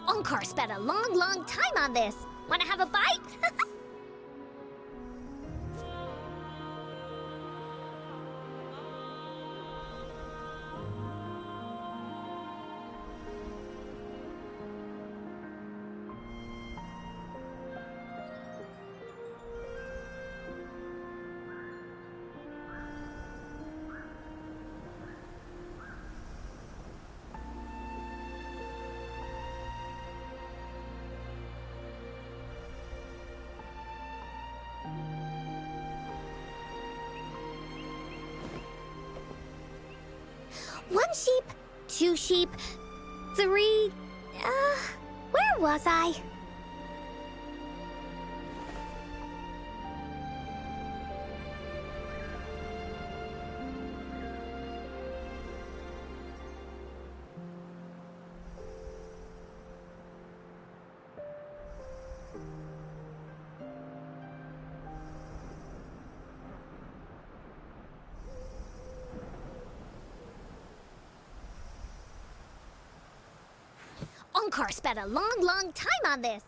Onkar spent a long time on this. Wanna have a bite? One sheep, two sheep, three... where was I? Onkar spent a long time on this.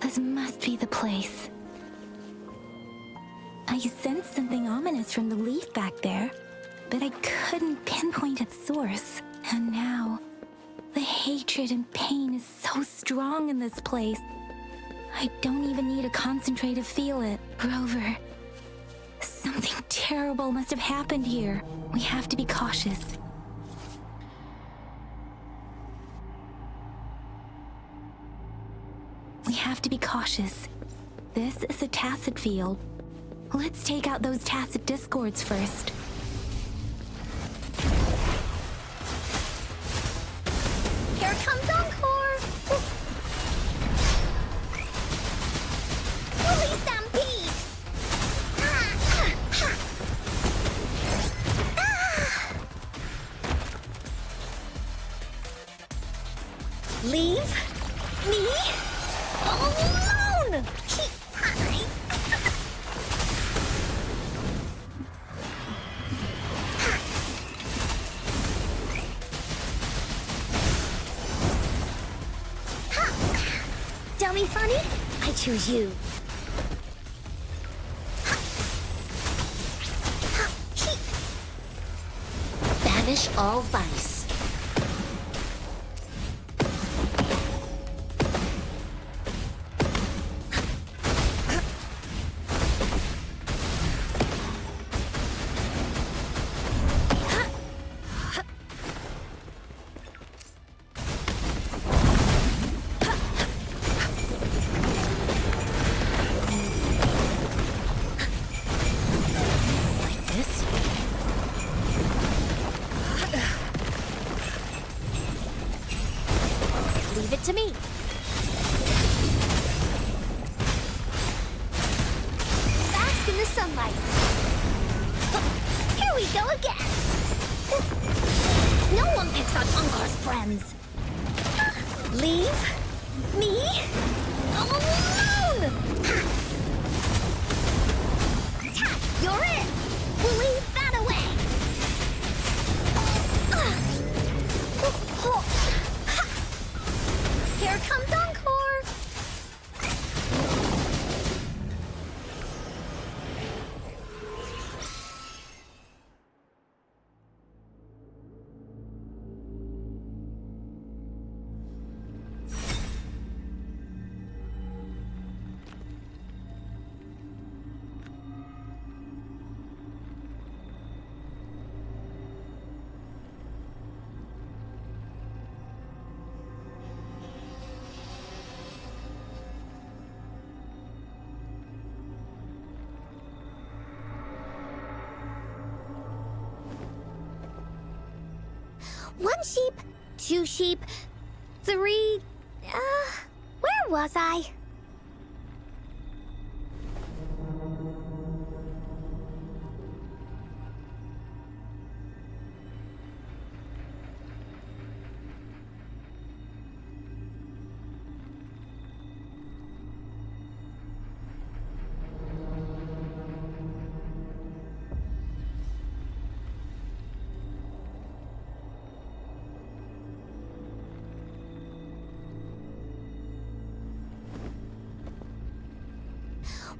This must be the place. I sensed something ominous from the leaf back there, but I couldn't pinpoint its source. And now, the hatred and pain is so strong in this place. I don't even need a concentrate to feel it. Grover, something terrible must have happened here. We have to be cautious. We have to be cautious. This is a tacit field. Let's take out those tacit discords first. Here comes Encore! Holy stampede! Leave me alone! Dummy funny? I choose you. Banish all vice. Leave it to me. Bask in the sunlight. Here we go again. No one picks on Unkar's friends. Leave me alone! You're in! We'll leave that away! comes Encore! One sheep, two sheep, three... where was I?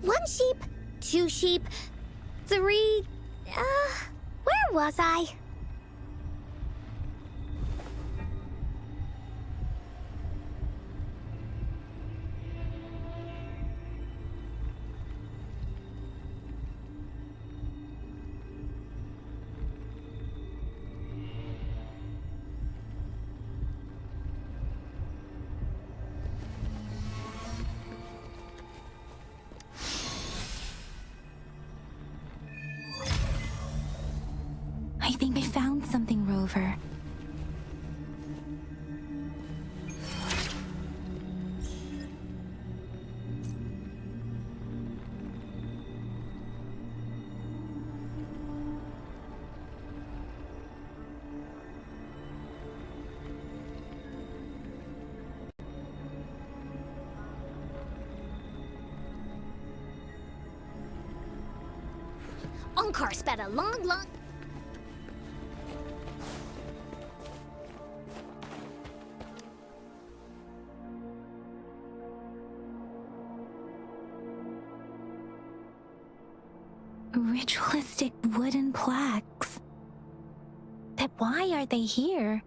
One sheep, two sheep, three... where was I? I think I found something, Rover. Encore spent a long... Ritualistic wooden plaques. But why are they here?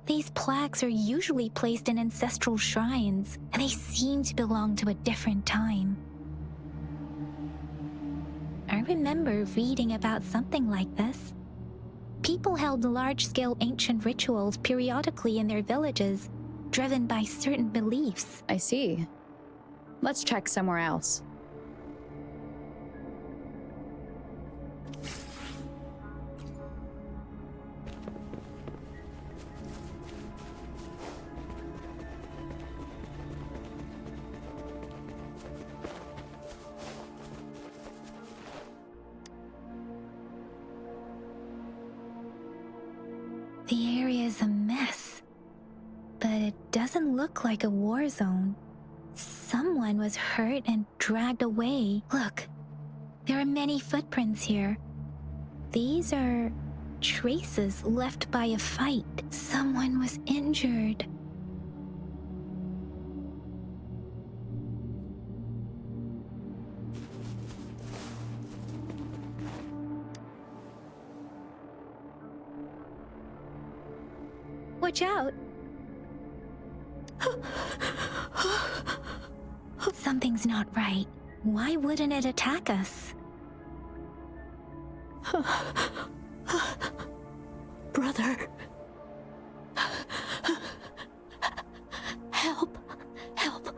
These plaques are usually placed in ancestral shrines, and they seem to belong to a different time. I remember reading about something like this. People held large-scale ancient rituals periodically in their villages, driven by certain beliefs. I see. Let's check somewhere else. The area is a mess, but it doesn't look like a war zone. Someone was hurt and dragged away. Look, there are many footprints here. These are traces left by a fight. Someone was injured. Watch out! Something's not right. Why wouldn't it attack us? Brother. Help. Help.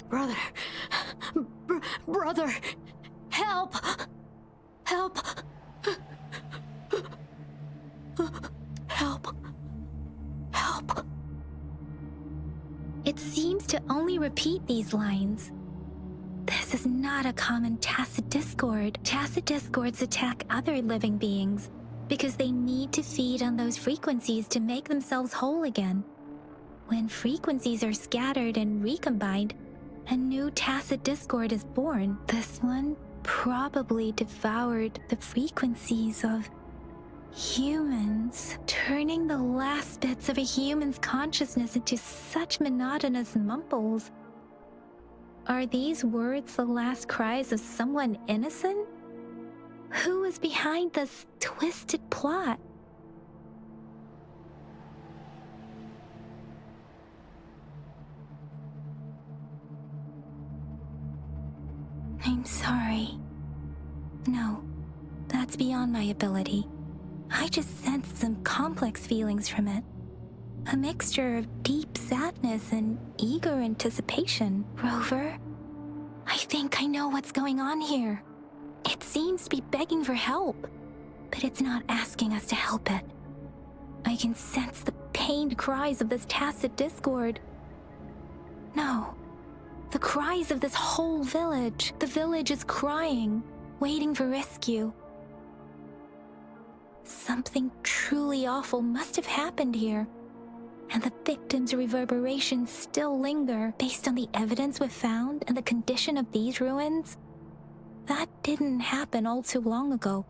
Brother. Brother. Help. Help. Help. Help. It seems to only repeat these lines. This is not a common tacit discord. Tacit discords attack other living beings because they need to feed on those frequencies to make themselves whole again. When frequencies are scattered and recombined, a new tacit discord is born. This one probably devoured the frequencies of Humans, turning the last bits of a human's consciousness into such monotonous mumbles. Are these words the last cries of someone innocent? Who is behind this twisted plot? I'm sorry. No, that's beyond my ability. I just sensed some complex feelings from it. A mixture of deep sadness and eager anticipation. Rover, I think I know what's going on here. It seems to be begging for help, but it's not asking us to help it. I can sense the pained cries of this tacit discord. No, the cries of this whole village. The village is crying, waiting for rescue. Something truly awful must have happened here, and the victims' reverberations still linger based on the evidence we've found and the condition of these ruins. That didn't happen all too long ago.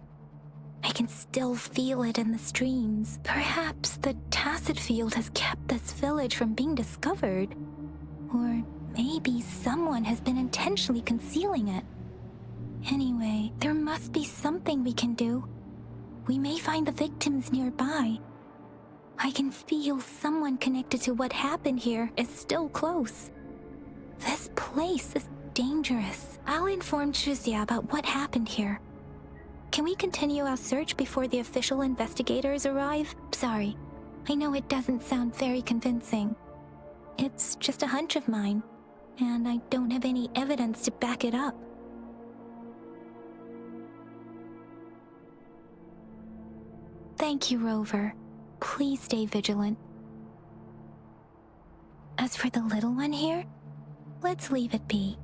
I can still feel it in the streams. Perhaps the tacit field has kept this village from being discovered. Or maybe someone has been intentionally concealing it. Anyway, there must be something we can do. We may find the victims nearby. I can feel someone connected to what happened here is still close. This place is dangerous. I'll inform Shuzia about what happened here. Can we continue our search before the official investigators arrive? Sorry, I know it doesn't sound very convincing. It's just a hunch of mine, and I don't have any evidence to back it up. Thank you, Rover. Please stay vigilant. As for the little one here, let's leave it be.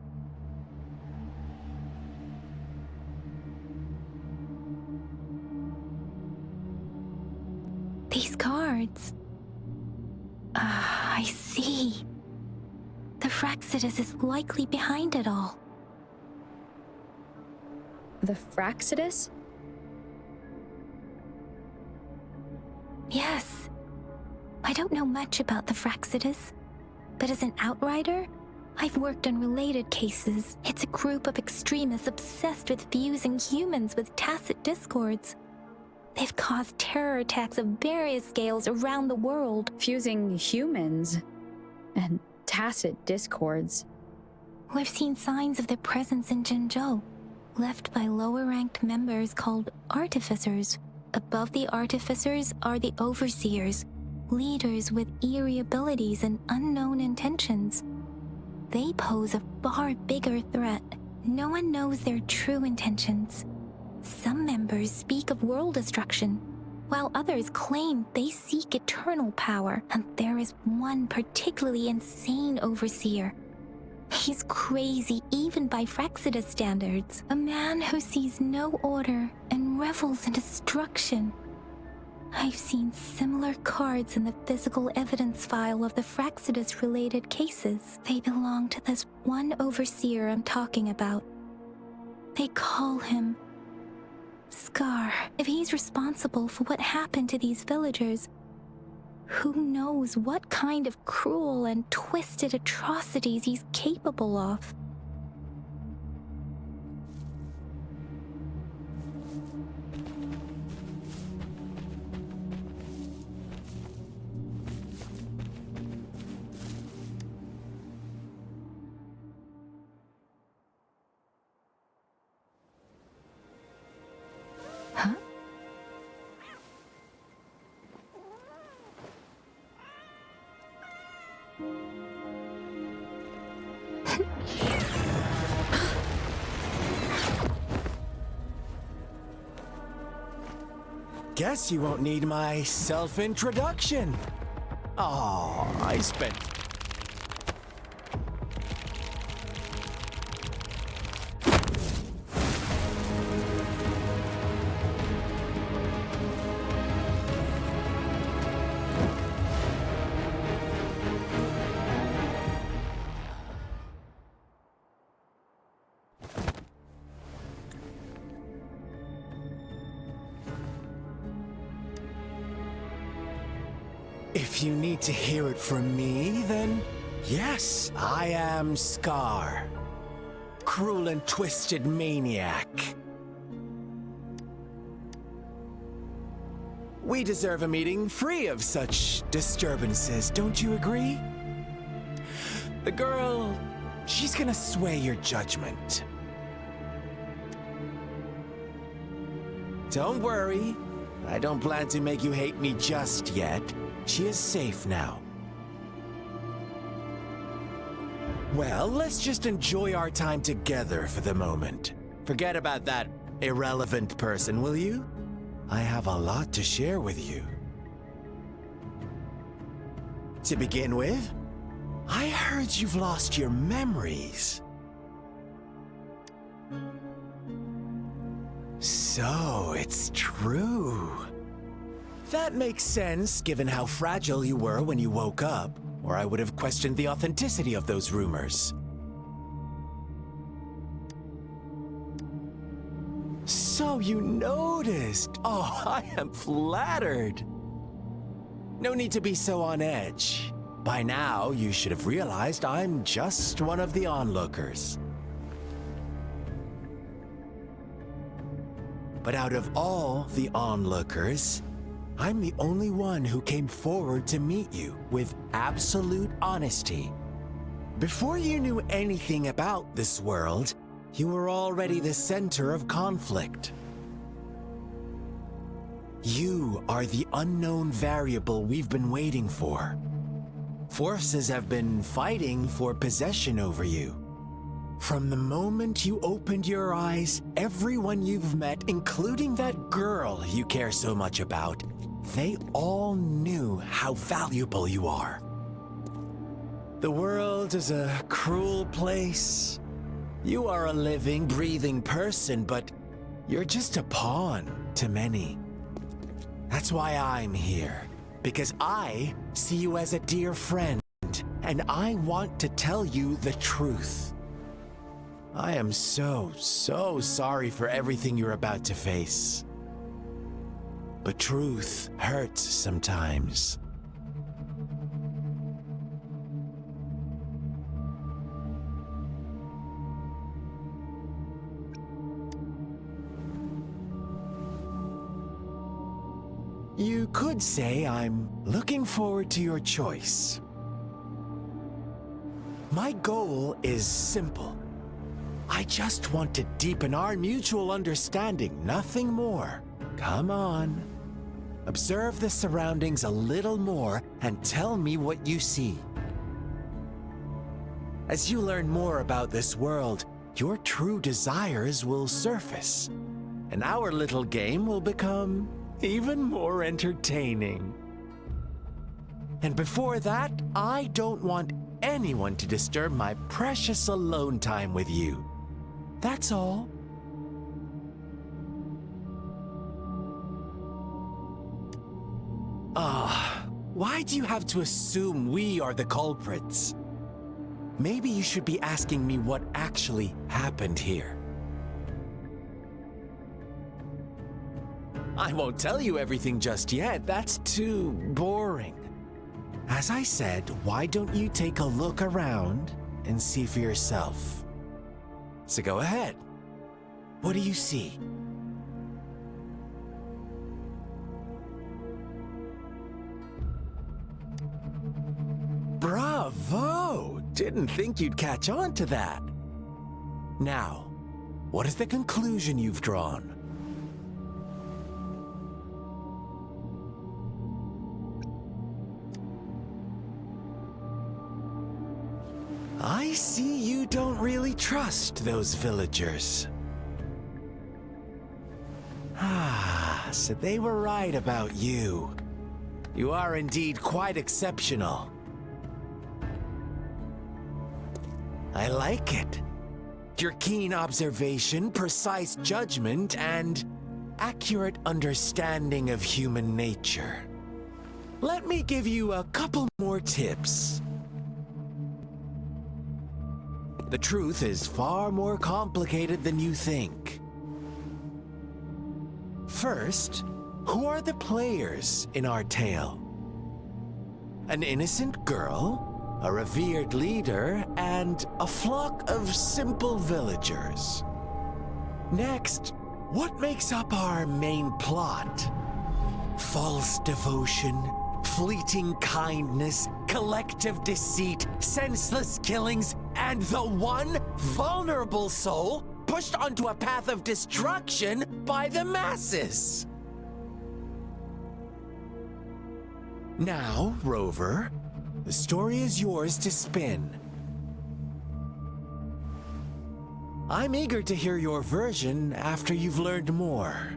These cards. I see. The Fraxidus is likely behind it all. The Fraxidus? Yes. I don't know much about the Fraxidus, but as an outrider, I've worked on related cases. It's a group of extremists obsessed with fusing humans with tacit discords. They've caused terror attacks of various scales around the world. Fusing humans and tacit discords. We've seen signs of their presence in Jinzhou, left by lower-ranked members called artificers. Above the artificers are the overseers, leaders with eerie abilities and unknown intentions. They pose a far bigger threat. No one knows their true intentions. Some members speak of world destruction, while others claim they seek eternal power, and there is one particularly insane overseer. He's crazy even by Fraxidus standards. A man who sees no order and revels in destruction. I've seen similar cards in the physical evidence file of the Fraxidus-related cases. They belong to this one overseer I'm talking about. They call him Scar. If he's responsible for what happened to these villagers, who knows what kind of cruel and twisted atrocities he's capable of? Huh? Guess you won't need my self-introduction. Oh, I spent... If you need to hear it from me, then yes, I am Scar. Cruel and twisted maniac. We deserve a meeting free of such disturbances, don't you agree? The girl, she's gonna sway your judgment. Don't worry, I don't plan to make you hate me just yet. She is safe now. Well, let's just enjoy our time together for the moment. Forget about that irrelevant person, will you? I have a lot to share with you. To begin with, I heard you've lost your memories. So, it's true. That makes sense, given how fragile you were when you woke up, or I would have questioned the authenticity of those rumors. So you noticed. Oh, I am flattered. No need to be so on edge. By now, you should have realized I'm just one of the onlookers. But out of all the onlookers, I'm the only one who came forward to meet you with absolute honesty. Before you knew anything about this world, you were already the center of conflict. You are the unknown variable we've been waiting for. Forces have been fighting for possession over you. From the moment you opened your eyes, everyone you've met, including that girl you care so much about, they all knew how valuable you are. The world is a cruel place. You are a living, breathing person, but you're just a pawn to many. That's why I'm here, because I see you as a dear friend, and I want to tell you the truth. I am so sorry for everything you're about to face. But truth hurts sometimes. You could say I'm looking forward to your choice. My goal is simple. I just want to deepen our mutual understanding, nothing more. Come on. Observe the surroundings a little more and tell me what you see. As you learn more about this world, your true desires will surface, and our little game will become even more entertaining. And before that, I don't want anyone to disturb my precious alone time with you. That's all. Why do you have to assume we are the culprits? Maybe you should be asking me what actually happened here. I won't tell you everything just yet. That's too boring. As I said, why don't you take a look around and see for yourself? So go ahead. What do you see? Bravo! Didn't think you'd catch on to that. Now, what is the conclusion you've drawn? I see you don't really trust those villagers. So they were right about you. You are indeed quite exceptional. I like it. Your keen observation, precise judgment, and accurate understanding of human nature. Let me give you a couple more tips. The truth is far more complicated than you think. First, who are the players in our tale? an innocent girl, a revered leader, and a flock of simple villagers. Next, what makes up our main plot? False devotion, fleeting kindness, collective deceit, senseless killings, and the one vulnerable soul pushed onto a path of destruction by the masses. Now, Rover, the story is yours to spin. I'm eager to hear your version after you've learned more.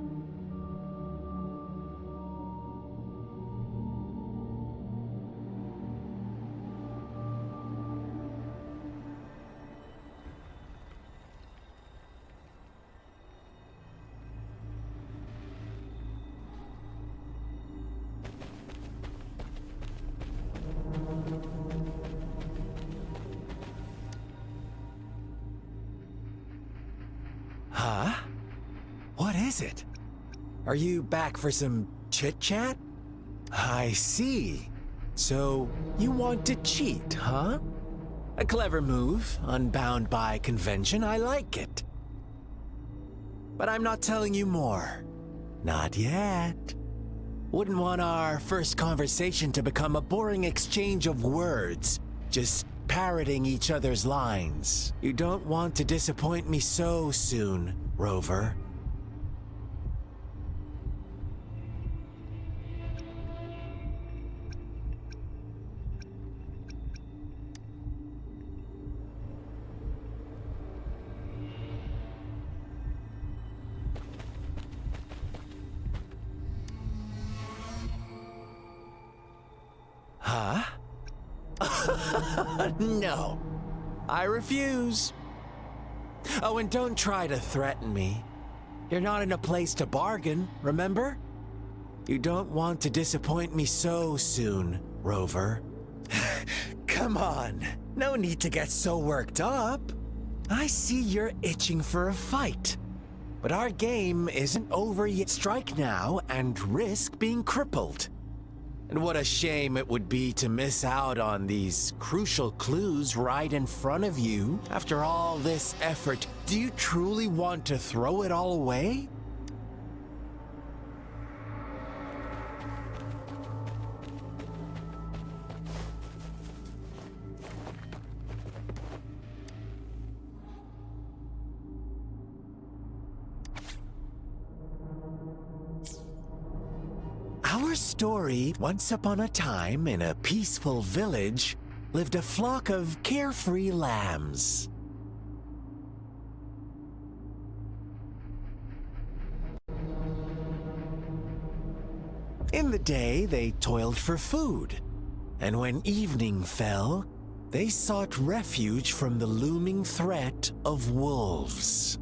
Huh? What is it? Are you back for some chit-chat? I see. So, you want to cheat, huh? A clever move, unbound by convention, I like it. But I'm not telling you more. Not yet. Wouldn't want our first conversation to become a boring exchange of words, just parroting each other's lines. You don't want to disappoint me so soon, Rover. Huh? No. I refuse. Oh, and don't try to threaten me. You're not in a place to bargain, remember? You don't want to disappoint me so soon, Rover. Come on. No need to get so worked up. I see you're itching for a fight. But our game isn't over yet. Strike now and risk being crippled. And what a shame it would be to miss out on these crucial clues right in front of you. After all this effort, do you truly want to throw it all away? Our story, once upon a time in a peaceful village, lived a flock of carefree lambs. In the day, they toiled for food, and when evening fell, they sought refuge from the looming threat of wolves.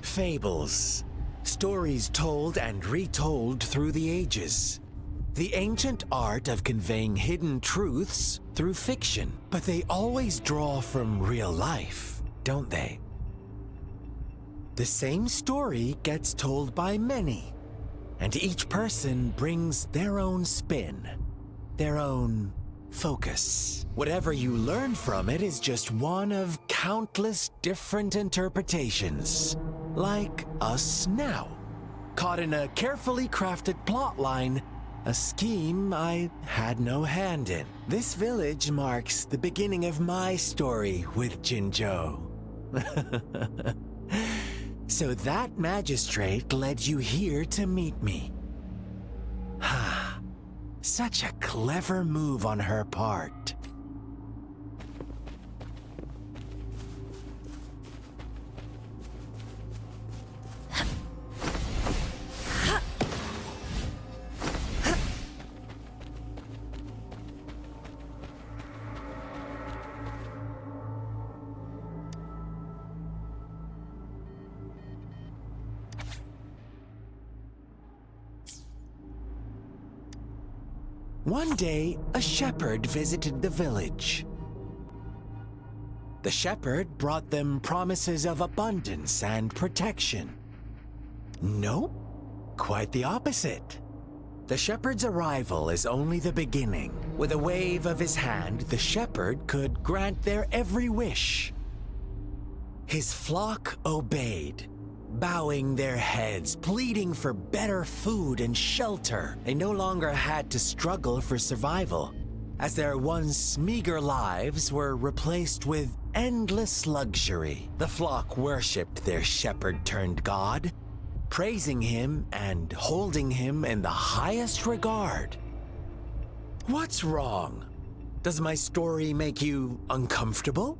Fables, stories told and retold through the ages. The ancient art of conveying hidden truths through fiction, but they always draw from real life, don't they? The same story gets told by many, and each person brings their own spin, their own focus. Whatever you learn from it is just one of countless different interpretations. Like us now, caught in a carefully crafted plotline, a scheme I had no hand in. This village marks the beginning of my story with Jinzhou. So that magistrate led you here to meet me. Such a clever move on her part. One day, a shepherd visited the village. The shepherd brought them promises of abundance and protection. Nope, quite the opposite. The shepherd's arrival is only the beginning. With a wave of his hand, the shepherd could grant their every wish. His flock obeyed, bowing their heads, pleading for better food and shelter. They no longer had to struggle for survival, as their once meager lives were replaced with endless luxury. The flock worshipped their shepherd-turned-god, praising him and holding him in the highest regard. What's wrong? Does my story make you uncomfortable?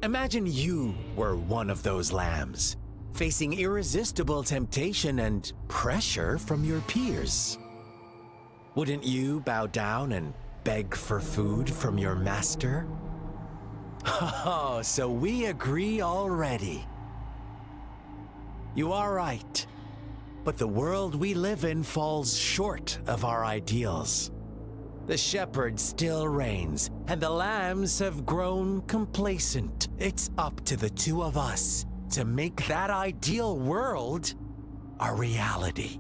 Imagine you were one of those lambs, facing irresistible temptation and pressure from your peers. Wouldn't you bow down and beg for food from your master? Oh, so we agree already. You are right, but the world we live in falls short of our ideals. The shepherd still reigns, and the lambs have grown complacent. It's up to the two of us to make that ideal world a reality.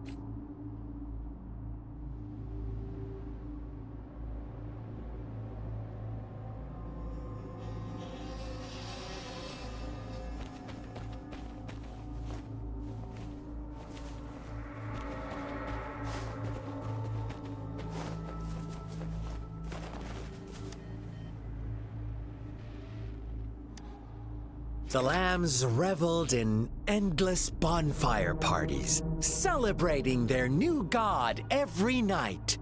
The lambs reveled in endless bonfire parties, celebrating their new god every night,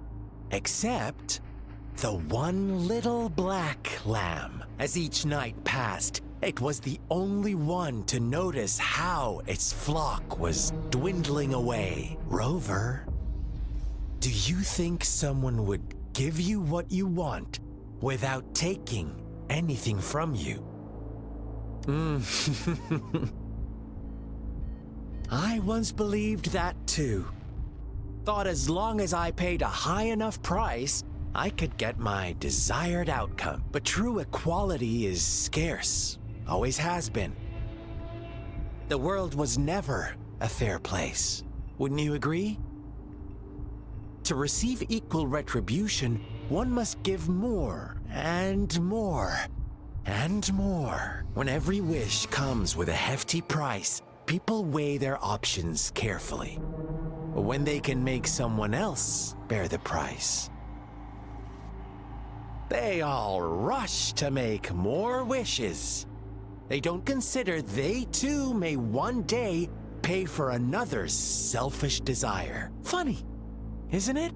except the one little black lamb. As each night passed, it was the only one to notice how its flock was dwindling away. Rover, do you think someone would give you what you want without taking anything from you? I once believed that too. Thought as long as I paid a high enough price, I could get my desired outcome. But true equality is scarce, always has been. The world was never a fair place. Wouldn't you agree? To receive equal retribution, one must give more and more. And more. When every wish comes with a hefty price, people weigh their options carefully. But when they can make someone else bear the price, they all rush to make more wishes. They don't consider they too may one day pay for another's selfish desire. Funny, isn't it?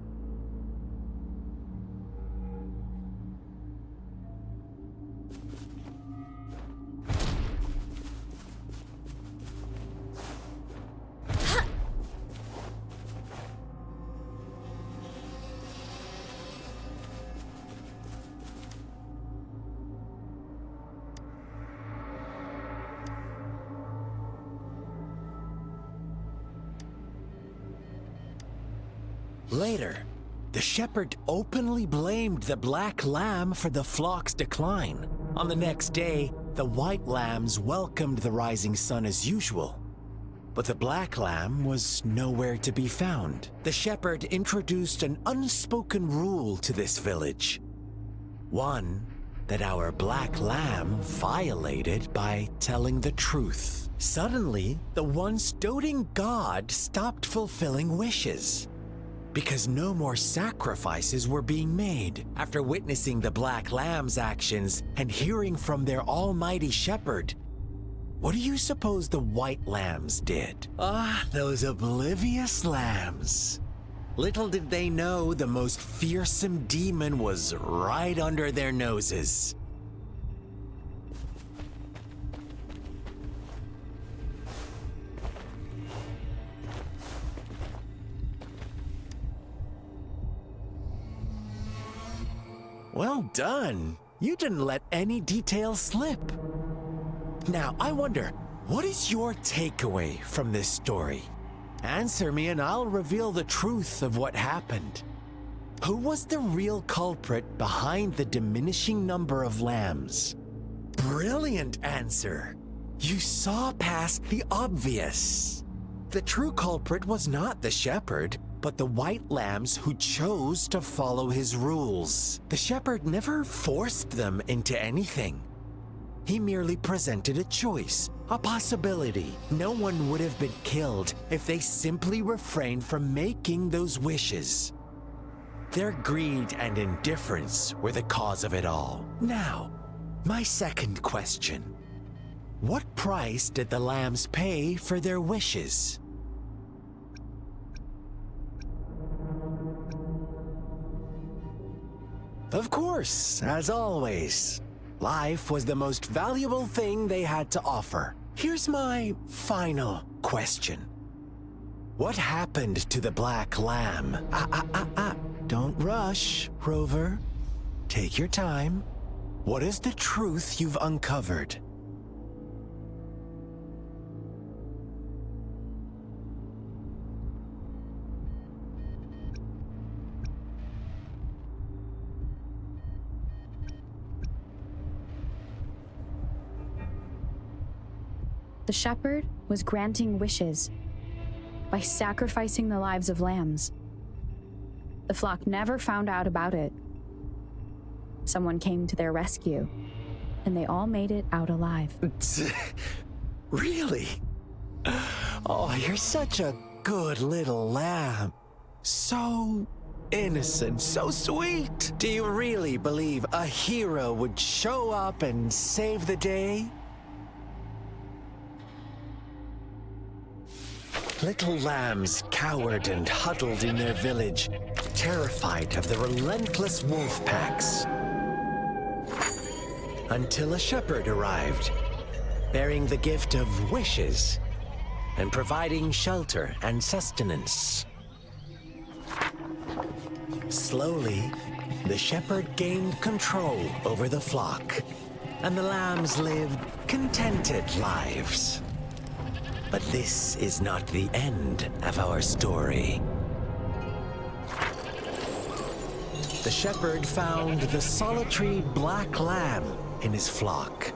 Later, the shepherd openly blamed the black lamb for the flock's decline. On the next day, the white lambs welcomed the rising sun as usual, but the black lamb was nowhere to be found. The shepherd introduced an unspoken rule to this village. One that our black lamb violated by telling the truth. Suddenly, the once doting god stopped fulfilling wishes, because no more sacrifices were being made. After witnessing the black lamb's actions and hearing from their almighty shepherd, what do you suppose the white lambs did? Ah, those oblivious lambs. Little did they know the most fearsome demon was right under their noses. Well done. You didn't let any details slip. Now, I wonder, what is your takeaway from this story? Answer me and I'll reveal the truth of what happened. Who was the real culprit behind the diminishing number of lambs? Brilliant answer. You saw past the obvious. The true culprit was not the shepherd, but the white lambs who chose to follow his rules. The shepherd never forced them into anything. He merely presented a choice, a possibility. No one would have been killed if they simply refrained from making those wishes. Their greed and indifference were the cause of it all. Now, my second question. What price did the lambs pay for their wishes? Of course, as always, life was the most valuable thing they had to offer. Here's my final question. What happened to the black lamb? Don't rush, Rover. Take your time. What is the truth you've uncovered? The shepherd was granting wishes by sacrificing the lives of lambs. The flock never found out about it. Someone came to their rescue, and they all made it out alive. Really? Oh, you're such a good little lamb. So innocent, so sweet. Do you really believe a hero would show up and save the day? Little lambs cowered and huddled in their village, terrified of the relentless wolf packs. Until a shepherd arrived, bearing the gift of wishes and providing shelter and sustenance. Slowly, the shepherd gained control over the flock, and the lambs lived contented lives. But this is not the end of our story. The shepherd found the solitary black lamb in his flock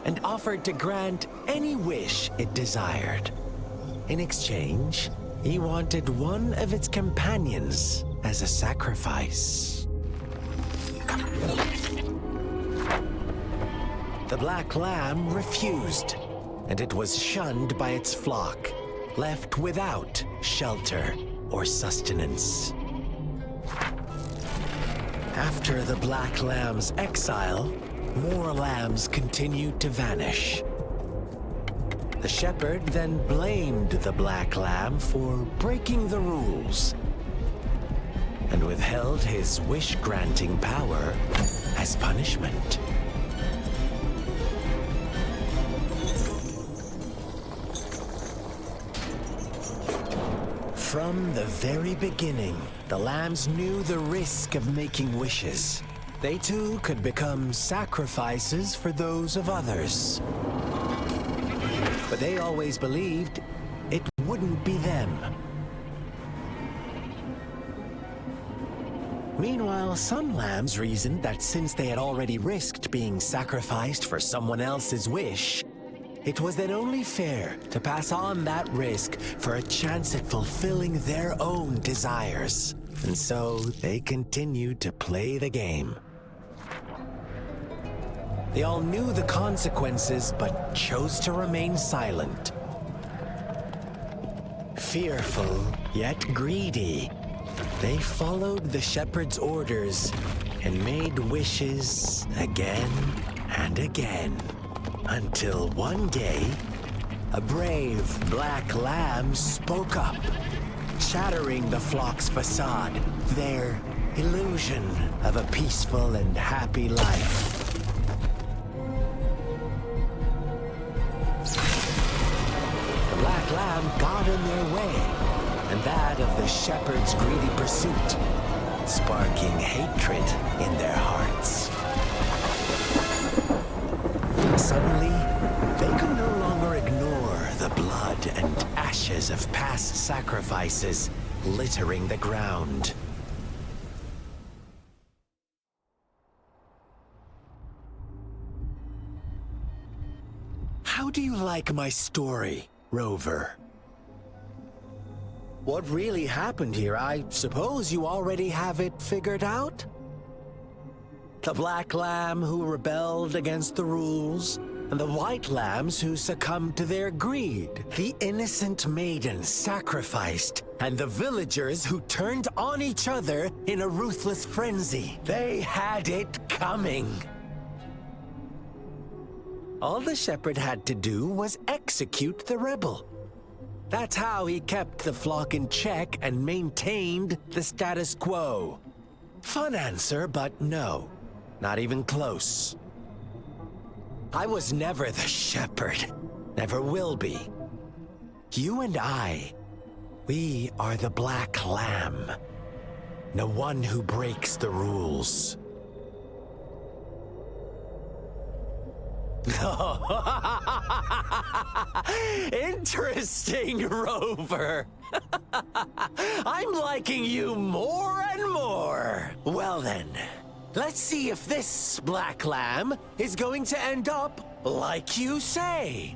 and offered to grant any wish it desired. In exchange, he wanted one of its companions as a sacrifice. The black lamb refused, and it was shunned by its flock, left without shelter or sustenance. After the black lamb's exile, more lambs continued to vanish. The shepherd then blamed the black lamb for breaking the rules and withheld his wish-granting power as punishment. From the very beginning, the lambs knew the risk of making wishes. They too could become sacrifices for those of others. But they always believed it wouldn't be them. Meanwhile, some lambs reasoned that since they had already risked being sacrificed for someone else's wish, it was then only fair to pass on that risk for a chance at fulfilling their own desires. And so they continued to play the game. They all knew the consequences, but chose to remain silent. Fearful, yet greedy, they followed the shepherd's orders and made wishes again and again. Until one day, a brave black lamb spoke up, shattering the flock's facade, their illusion of a peaceful and happy life. The black lamb got in their way, and that of the shepherd's greedy pursuit, sparking hatred in their hearts. Suddenly, they could no longer ignore the blood and ashes of past sacrifices littering the ground. How do you like my story, Rover? what really happened here, I suppose you already have it figured out? The black lamb who rebelled against the rules, and the white lambs who succumbed to their greed. The innocent maiden sacrificed, and the villagers who turned on each other in a ruthless frenzy. They had it coming. All the shepherd had to do was execute the rebel. That's how he kept the flock in check and maintained the status quo. Fun answer, but no. Not even close. I was never the shepherd. Never will be. You and I, we are the black lamb. The one who breaks the rules. Interesting, Rover. I'm liking you more and more. Well then, let's see if this black lamb is going to end up like you say.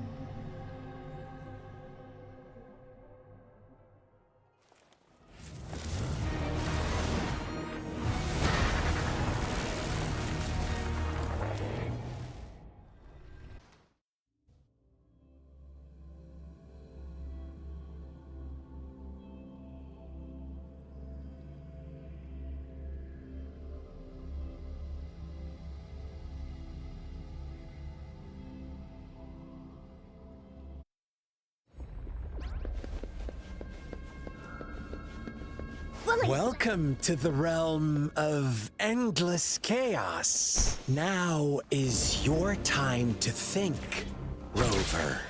Welcome to the realm of endless chaos. Now is your time to think, Rover.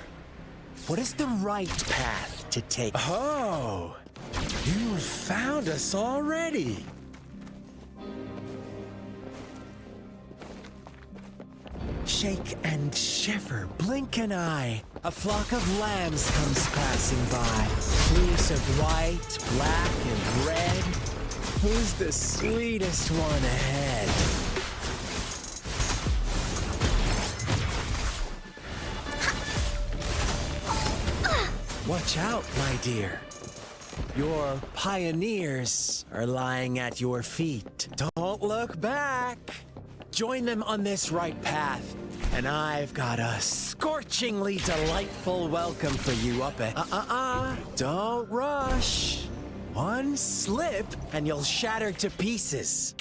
What is the right path to take? Oh, you found us already. Shake and shiver, blink an eye. A flock of lambs comes passing by. Fleece of white, black, and red. Who's the sweetest one ahead? Watch out, my dear. Your pioneers are lying at your feet. Don't look back. Join them on this right path, and I've got a scorchingly delightful welcome for you up at... Don't rush. One slip, and you'll shatter to pieces.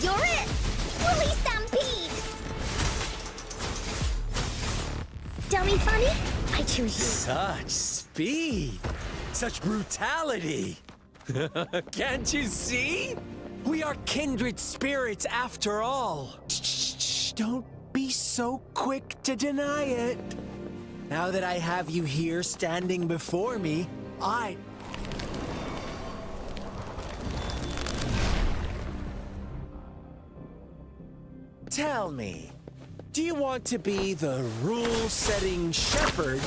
You're it! Woolly Stampede! Dummy funny? I choose you. Such speed! Such brutality! Can't you see? We are kindred spirits after all. Shh, don't be so quick to deny it. Now that I have you here standing before me, Tell me, do you want to be the rule-setting shepherd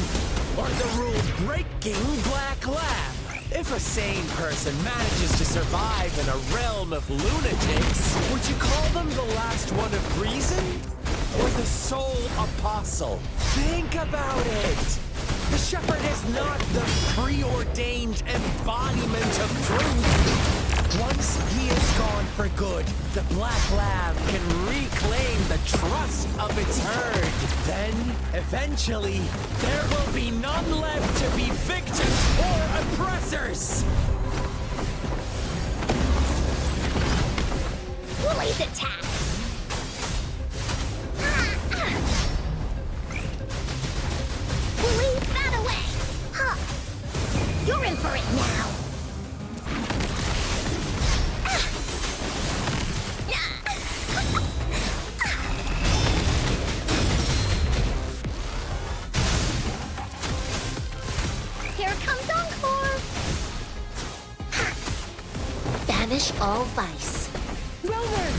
or the rule-breaking black lamb? If a sane person manages to survive in a realm of lunatics, would you call them the last one of reason? Or the sole apostle? Think about it! The shepherd is not the preordained embodiment of truth. Once he is gone for good, the black lamb can reclaim the trust of its herd. Then, eventually, there will be none left to be victims or oppressors! Woolly's attack! Woolly, that away! Huh! You're in for it now! Here comes Encore! Banish all vice. Rover!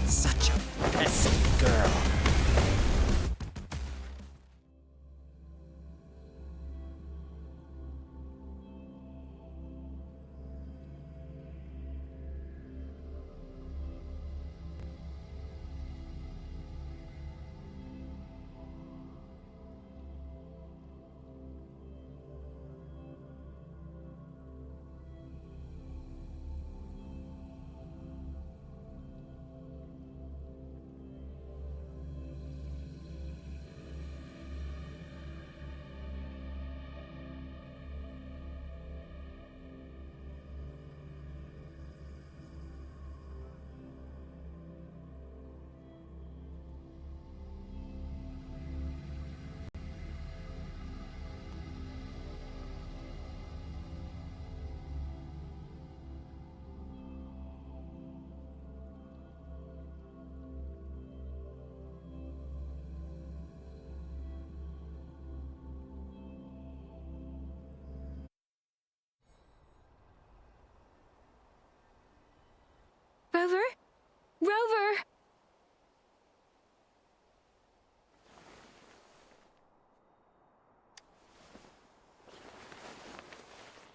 Such a pesky girl.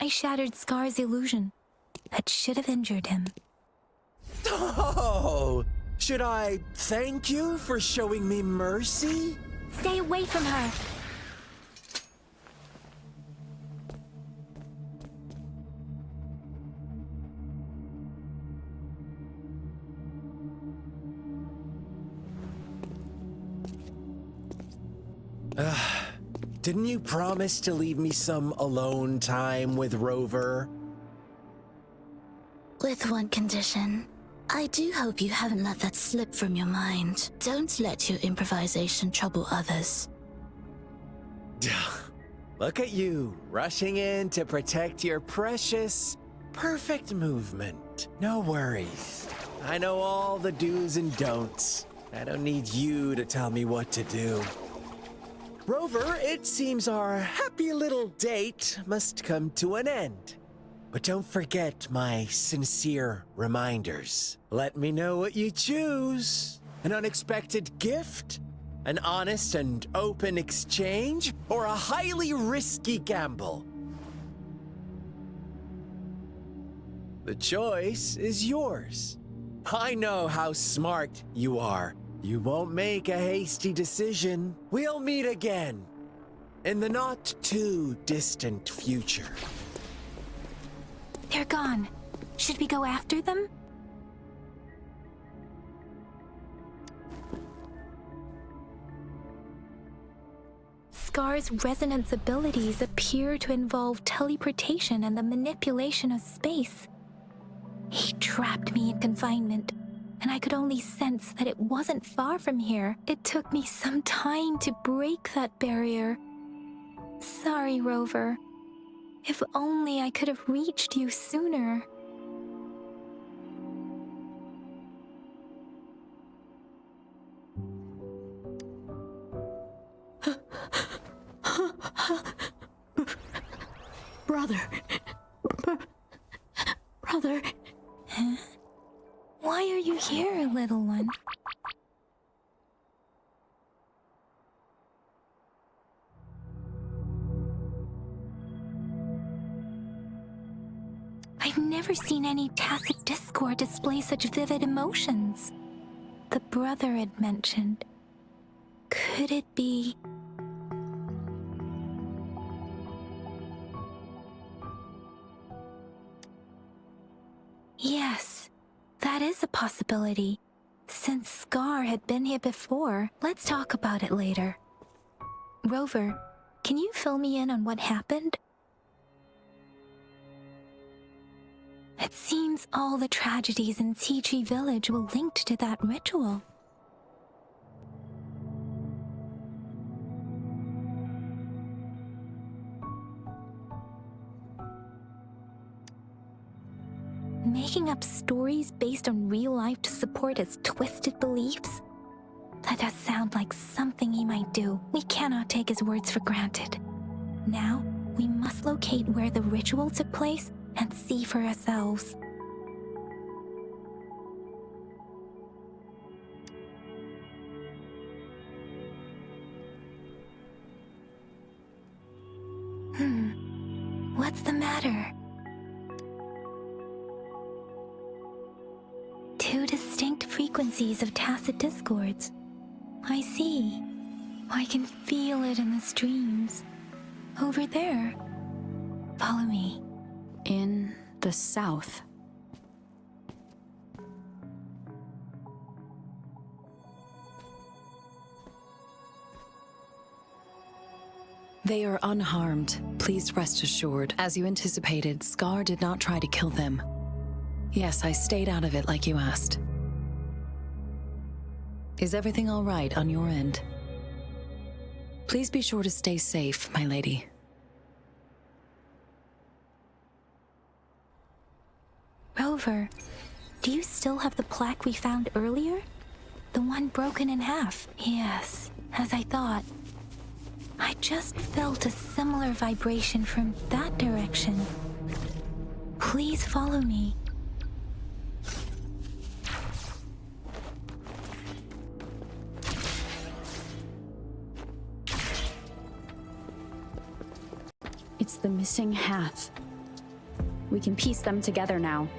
I shattered Scar's illusion. That should have injured him. Oh! Should I thank you for showing me mercy? Stay away from her! Didn't you promise to leave me some alone time with Rover? With one condition. I do hope you haven't let that slip from your mind. Don't let your improvisation trouble others. Look at you, rushing in to protect your precious, perfect movement. No worries. I know all the do's and don'ts. I don't need you to tell me what to do. Rover, it seems our happy little date must come to an end. But don't forget my sincere reminders. Let me know what you choose. An unexpected gift? An honest and open exchange? Or a highly risky gamble? The choice is yours. I know how smart you are. You won't make a hasty decision. We'll meet again in the not too distant future. They're gone. Should we go after them? Scar's resonance abilities appear to involve teleportation and the manipulation of space. He trapped me in confinement, and I could only sense that it wasn't far from here. It took me some time to break that barrier. Sorry, Rover. If only I could have reached you sooner. Brother. Brother. Huh? Why are you here, little one? I've never seen any tacit discord display such vivid emotions. The brother had mentioned. Could it be... Yes, that is a possibility. Since Scar had been here before, let's talk about it later. Rover, can you fill me in on what happened? It seems all the tragedies in Tea Tree Village were linked to that ritual. Making up stories based on real life to support his twisted beliefs? That does sound like something he might do. We cannot take his words for granted. Now, we must locate where the ritual took place and see for ourselves. What's the matter? Two distinct frequencies of tacit discords. I see. I can feel it in the streams. Over there. Follow me. In the south. They are unharmed, please rest assured. As you anticipated, Scar did not try to kill them. Yes, I stayed out of it like you asked. Is everything all right on your end? Please be sure to stay safe, my lady. Rover, do you still have the plaque we found earlier? The one broken in half? Yes, as I thought. I just felt a similar vibration from that direction. Please follow me. It's the missing half. We can piece them together now.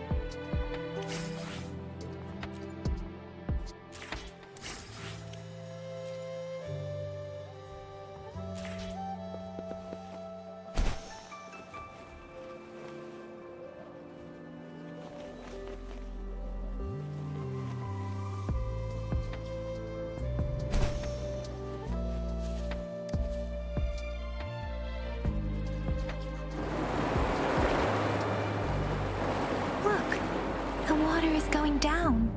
Look, the water is going down.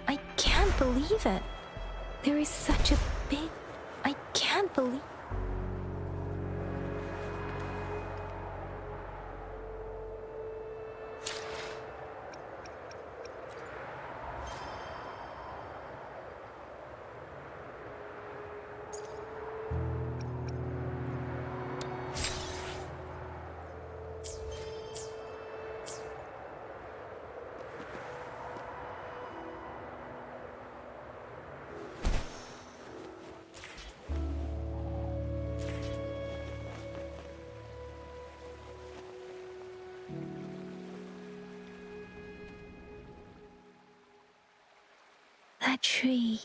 I can't believe it. There is such a big... I can't believe... That tree.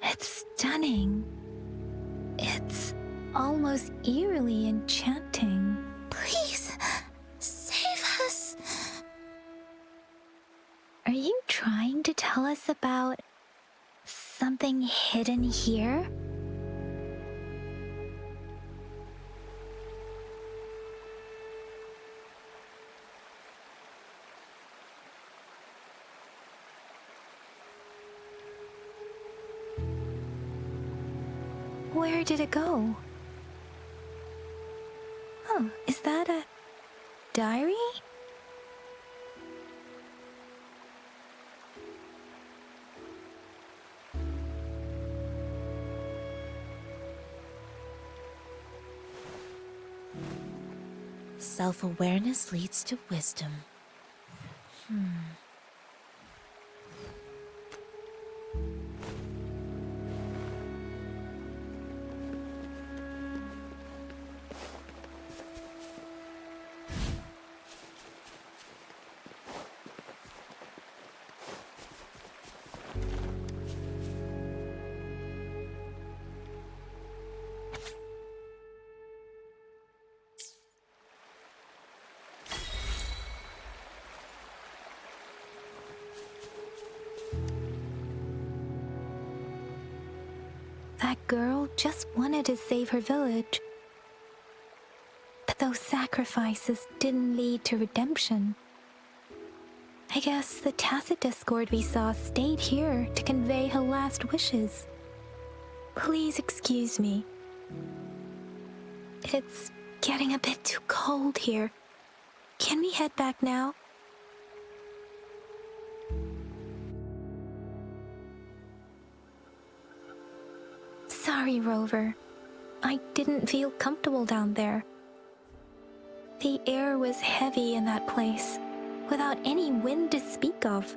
It's stunning. It's almost eerily enchanting. Please, save us. Are you trying to tell us about something hidden here? Where did it go? Oh, is that a diary? Self-awareness leads to wisdom. That girl just wanted to save her village. But those sacrifices didn't lead to redemption. I guess the tacit discord we saw stayed here to convey her last wishes. Please excuse me. It's getting a bit too cold here. Can we head back now? Sorry, Rover. I didn't feel comfortable down there. The air was heavy in that place, without any wind to speak of.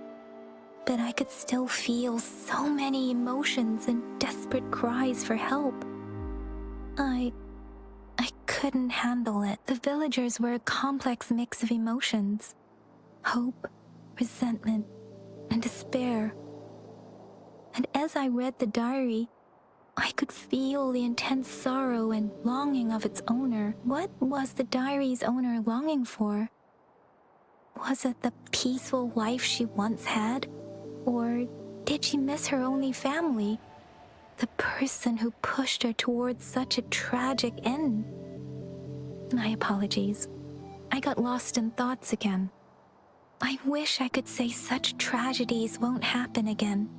But I could still feel so many emotions and desperate cries for help. I couldn't handle it. The villagers were a complex mix of emotions. Hope, resentment, and despair. And as I read the diary, I could feel the intense sorrow and longing of its owner. What was the diary's owner longing for? Was it the peaceful life she once had? Or did she miss her only family? The person who pushed her towards such a tragic end? My apologies. I got lost in thoughts again. I wish I could say such tragedies won't happen again.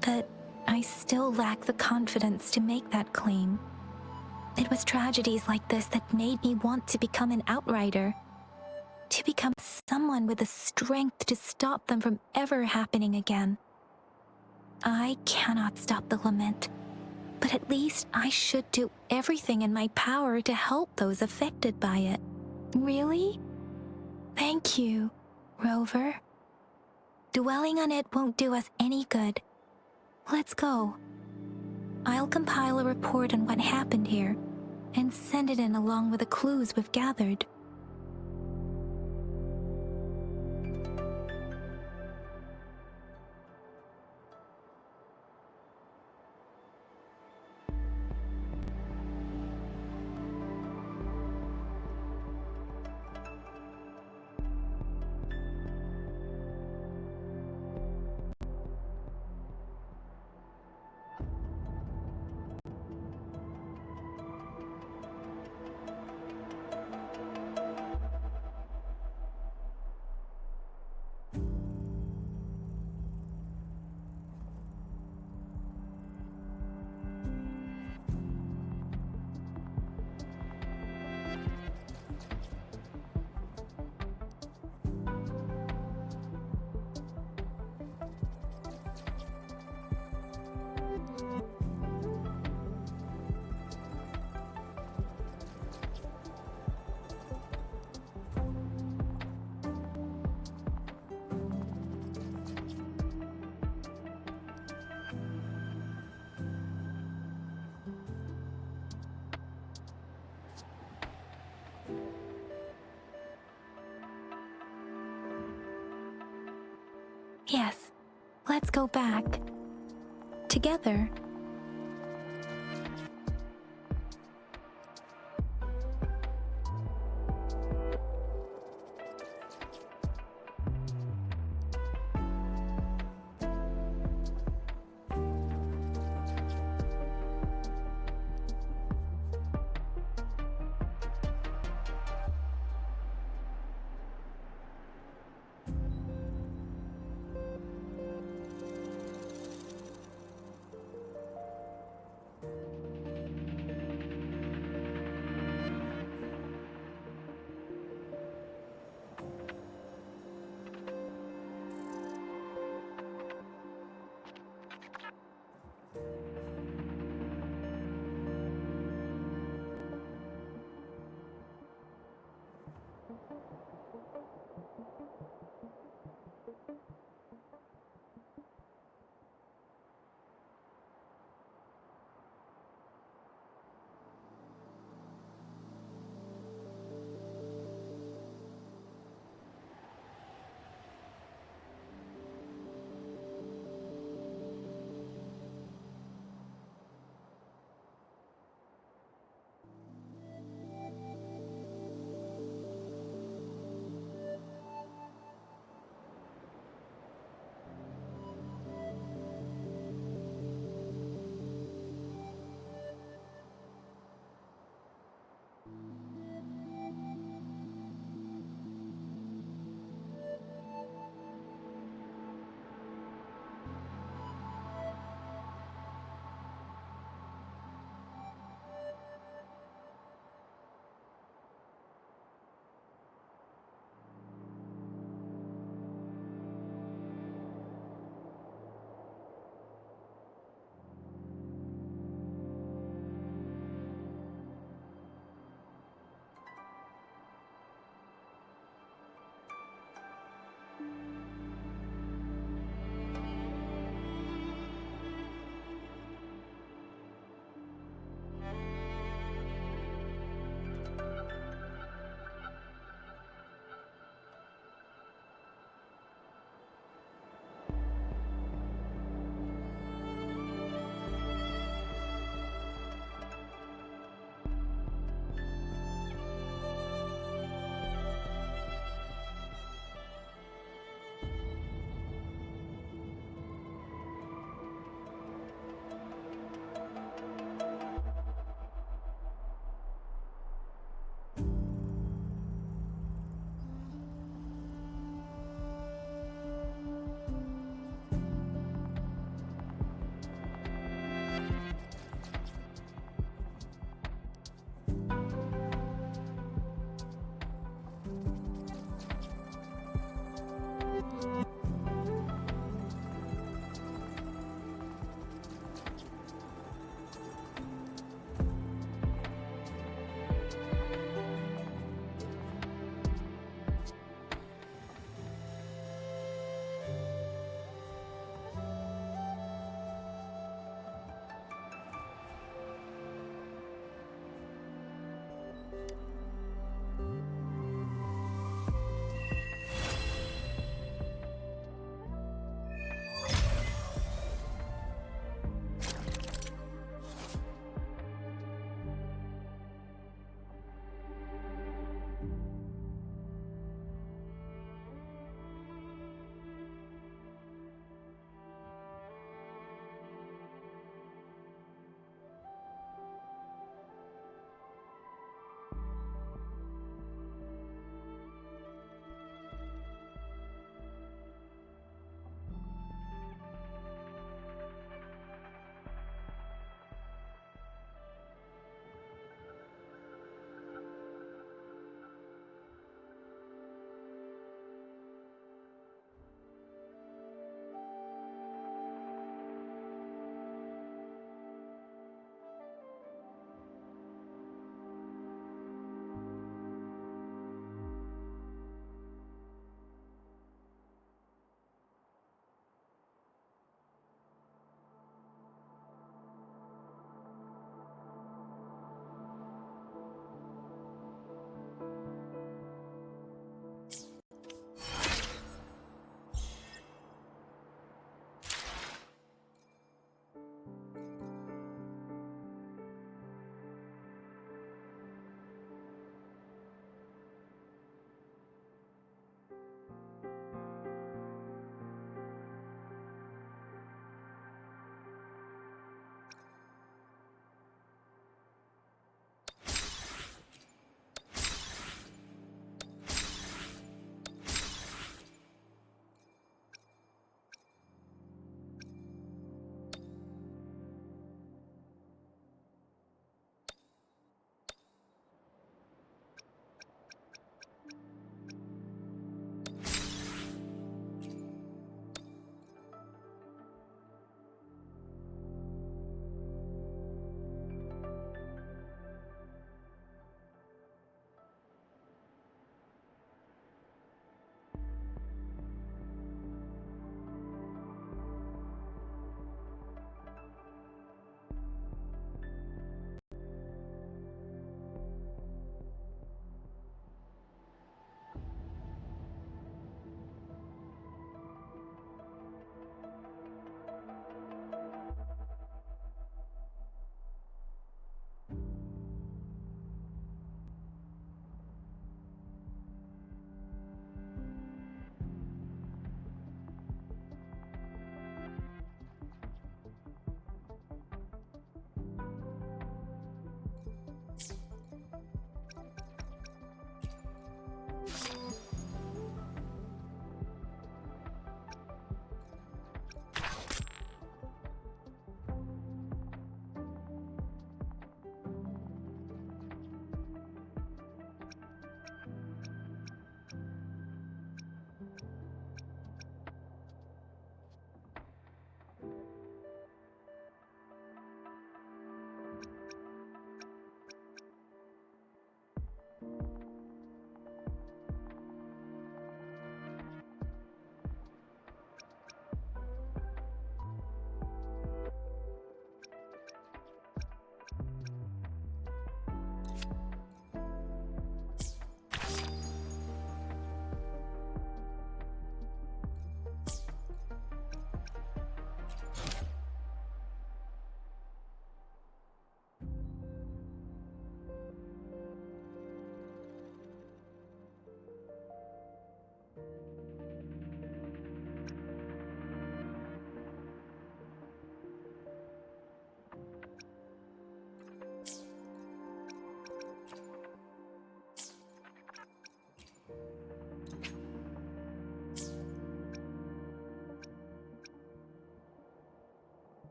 But I still lack the confidence to make that claim. It was tragedies like this that made me want to become an outrider. To become someone with the strength to stop them from ever happening again. I cannot stop the lament, but at least I should do everything in my power to help those affected by it. Really? Thank you, Rover. Dwelling on it won't do us any good. Let's go. I'll compile a report on what happened here and send it in along with the clues we've gathered. Yes, let's go back. Together.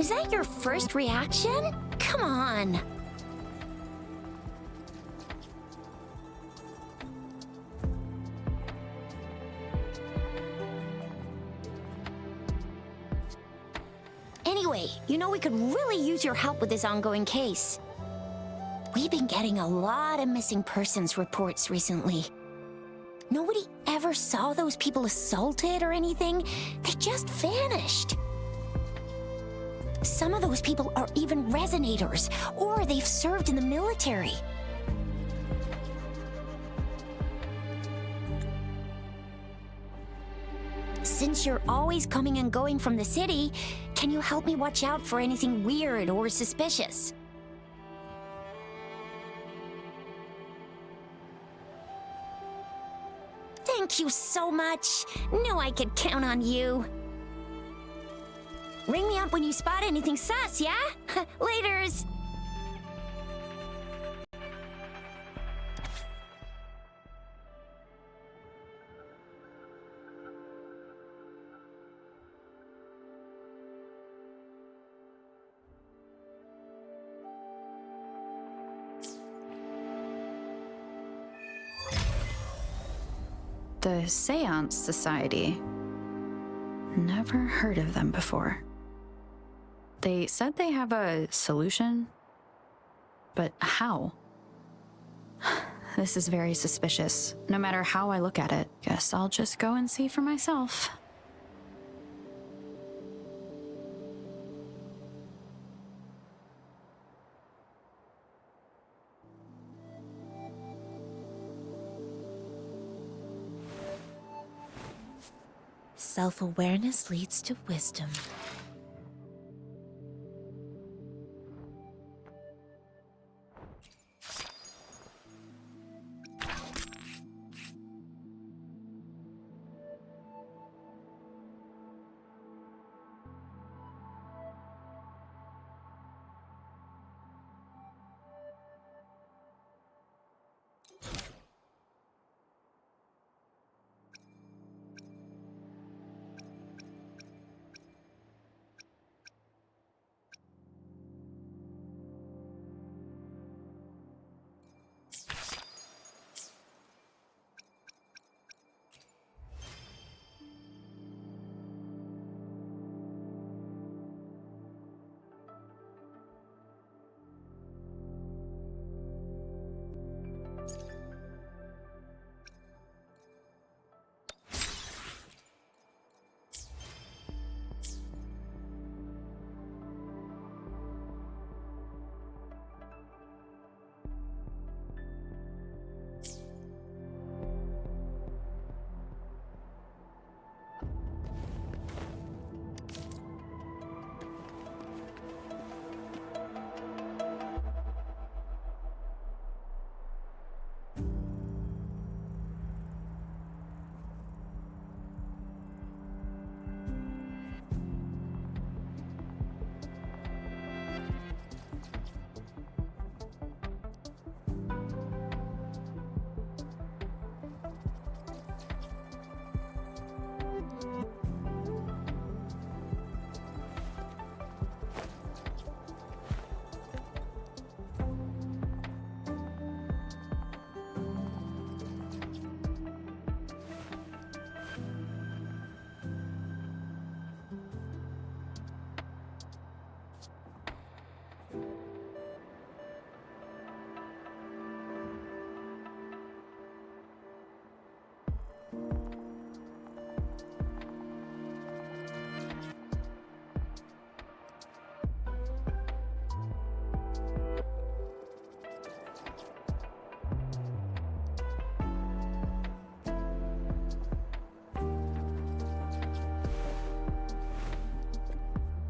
Is that your first reaction? Come on. Anyway, you know we could really use your help with this ongoing case. We've been getting a lot of missing persons reports recently. Nobody ever saw those people assaulted or anything. They just vanished. Some of those people are even resonators, or they've served in the military. Since you're always coming and going from the city, can you help me watch out for anything weird or suspicious? Thank you so much. Knew I could count on you. Ring me up when you spot anything sus, yeah? Laters. The Seance Society. Never heard of them before. They said they have a solution, but how? This is very suspicious. No matter how I look at it, guess I'll just go and see for myself. Self-awareness leads to wisdom.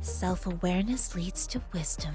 Self-awareness leads to wisdom.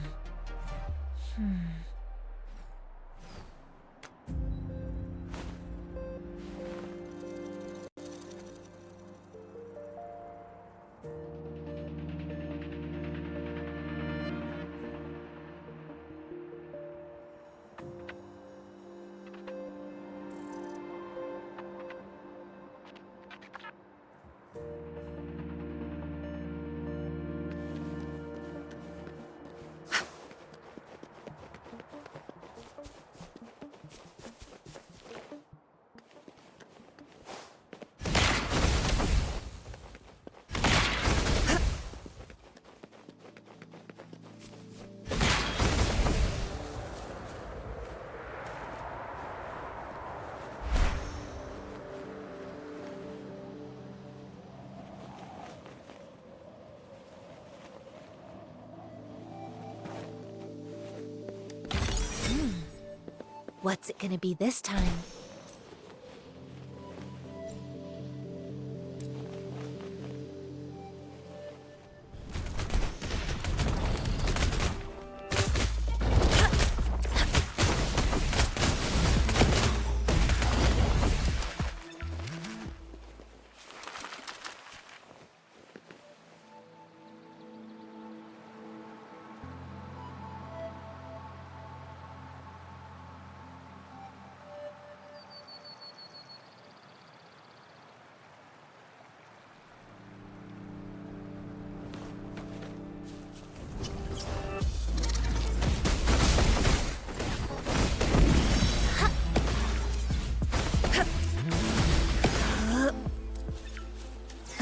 What's it gonna be this time?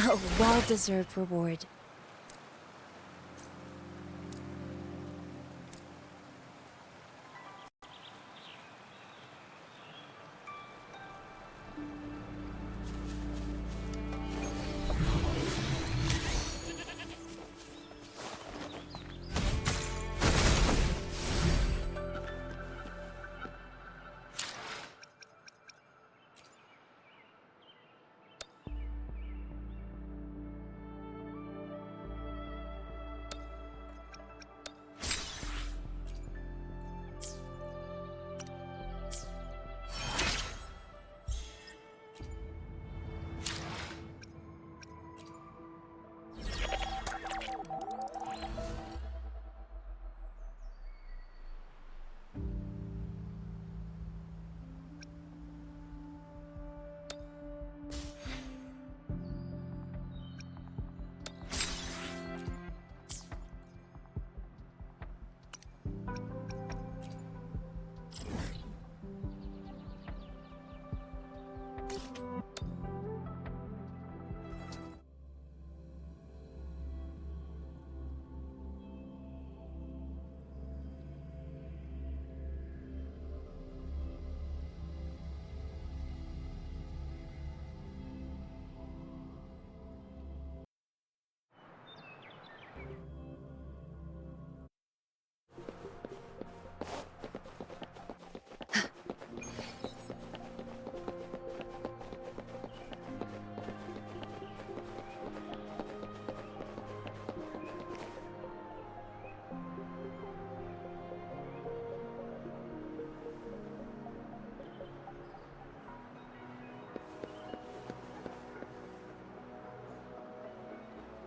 A well-deserved reward.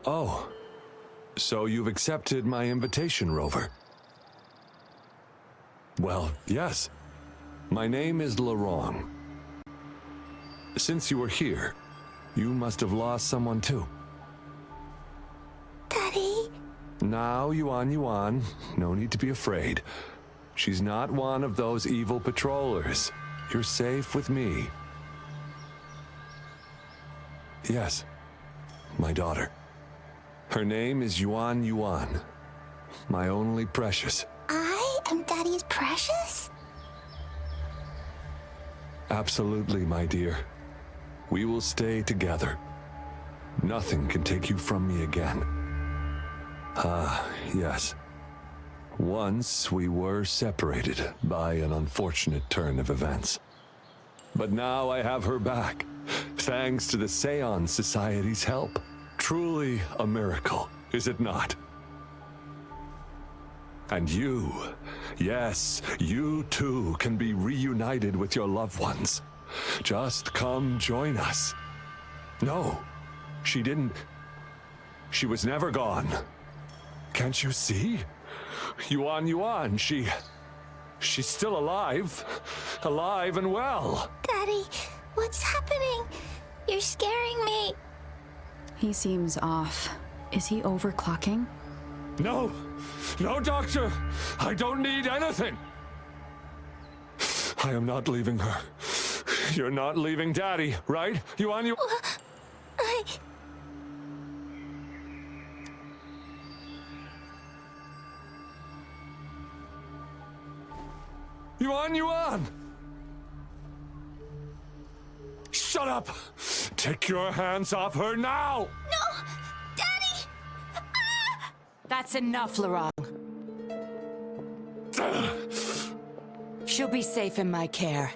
Oh, so you've accepted my invitation, Rover? Well, yes. My name is Laurent. Since you were here, you must have lost someone too. Daddy? Now, Yuan, no need to be afraid. She's not one of those evil patrollers. You're safe with me. Yes, my daughter. Her name is Yuan, my only precious. I am Daddy's precious? Absolutely, my dear. We will stay together. Nothing can take you from me again. Ah, yes. Once we were separated by an unfortunate turn of events. But now I have her back, thanks to the Seance Society's help. Truly a miracle, is it not? And you, yes, you too can be reunited with your loved ones. Just come join us. No, she didn't. She was never gone. Can't you see? Yuan, she's still alive. Alive and well. Daddy, what's happening? You're scaring me. He seems off. Is he overclocking? No, doctor. I don't need anything. I am not leaving her. You're not leaving Daddy, right? Yuan? Yuan! Shut up! Take your hands off her now! No! Daddy! That's enough, Laurent. She'll be safe in my care.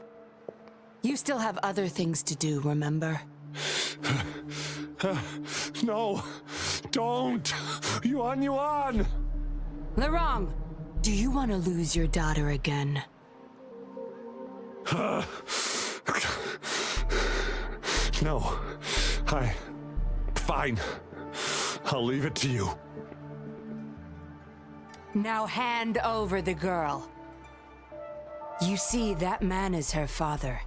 You still have other things to do, remember? No, don't! Yuan! Larong, do you want to lose your daughter again? No, fine. I'll leave it to you. Now hand over the girl. You see, that man is her father.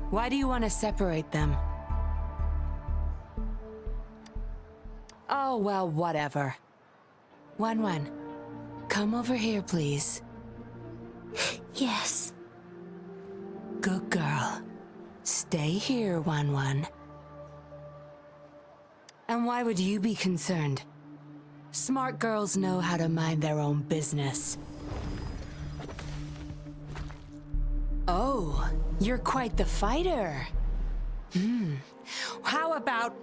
Why do you want to separate them? Oh, well, whatever. Wan, come over here, please. Yes. Good girl. Stay here, Wan. And why would you be concerned? Smart girls know how to mind their own business. Oh, you're quite the fighter. How about...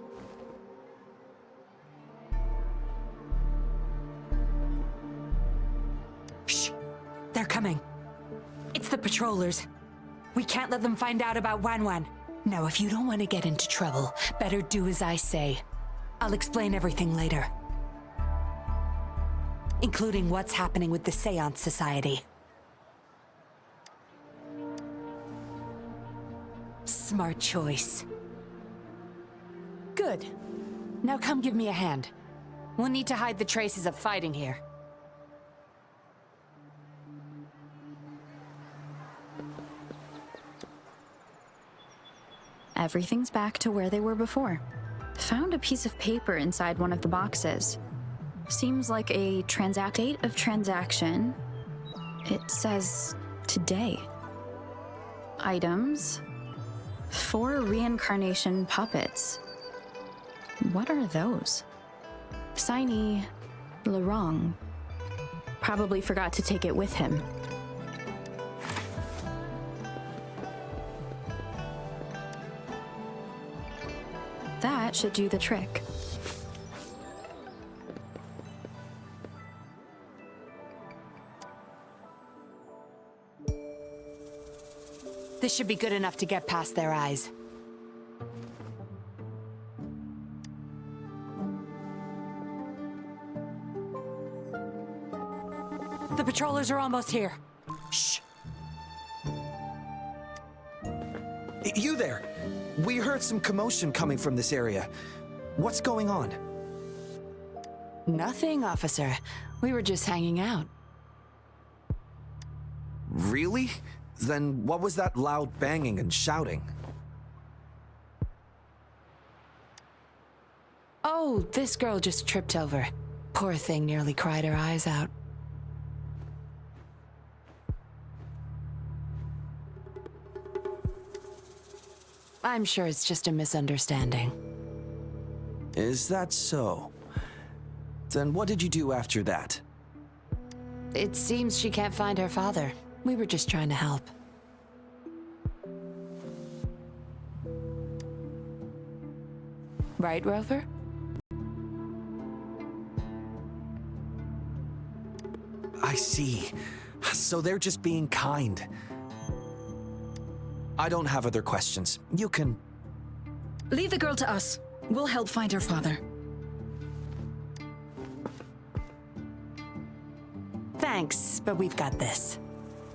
Shh! They're coming. It's the patrollers. We can't let them find out about Wan. Now, if you don't want to get into trouble, better do as I say. I'll explain everything later. Including what's happening with the Seance Society. Smart choice. Good. Now come give me a hand. We'll need to hide the traces of fighting here. Everything's back to where they were before. Found a piece of paper inside one of the boxes. Seems like a date of transaction. It says today. Items. 4 reincarnation puppets. What are those? Signee, Larong. Probably forgot to take it with him. That should do the trick. This should be good enough to get past their eyes. The patrollers are almost here. Shh. You there! We heard some commotion coming from this area. What's going on? Nothing, officer. We were just hanging out. Really? Then what was that loud banging and shouting? Oh, this girl just tripped over. Poor thing nearly cried her eyes out. I'm sure it's just a misunderstanding. Is that so? Then what did you do after that? It seems she can't find her father. We were just trying to help. Right, Rover? I see. So they're just being kind. I don't have other questions. You can... Leave the girl to us. We'll help find her father. Thanks, but we've got this.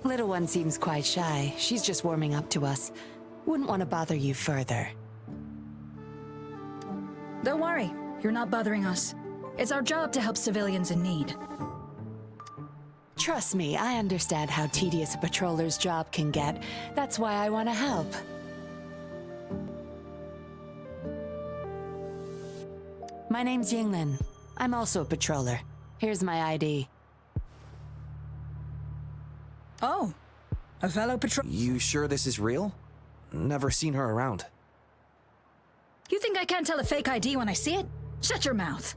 Little one seems quite shy. She's just warming up to us. Wouldn't want to bother you further. Don't worry. You're not bothering us. It's our job to help civilians in need. Trust me, I understand how tedious a patroller's job can get. That's why I want to help. My name's Yinglin. I'm also a patroller. Here's my ID. Oh, a fellow patrol... You sure this is real? Never seen her around. You think I can't tell a fake ID when I see it? Shut your mouth.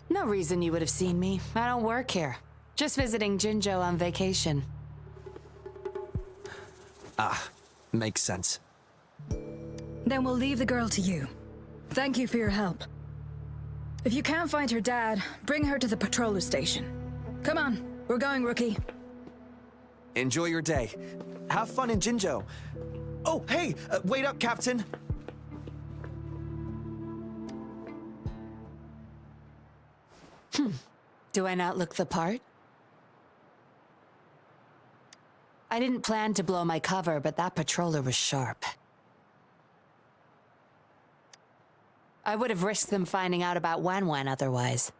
No reason you would have seen me. I don't work here. Just visiting Jinzhou on vacation. Ah, makes sense. Then we'll leave the girl to you. Thank you for your help. If you can't find her dad, bring her to the patroller station. Come on, we're going, Rookie. Enjoy your day. Have fun in Jinzhou. Oh, hey! Wait up, Captain! Do I not look the part? I didn't plan to blow my cover, but that patroller was sharp. I would have risked them finding out about Wan Wan otherwise.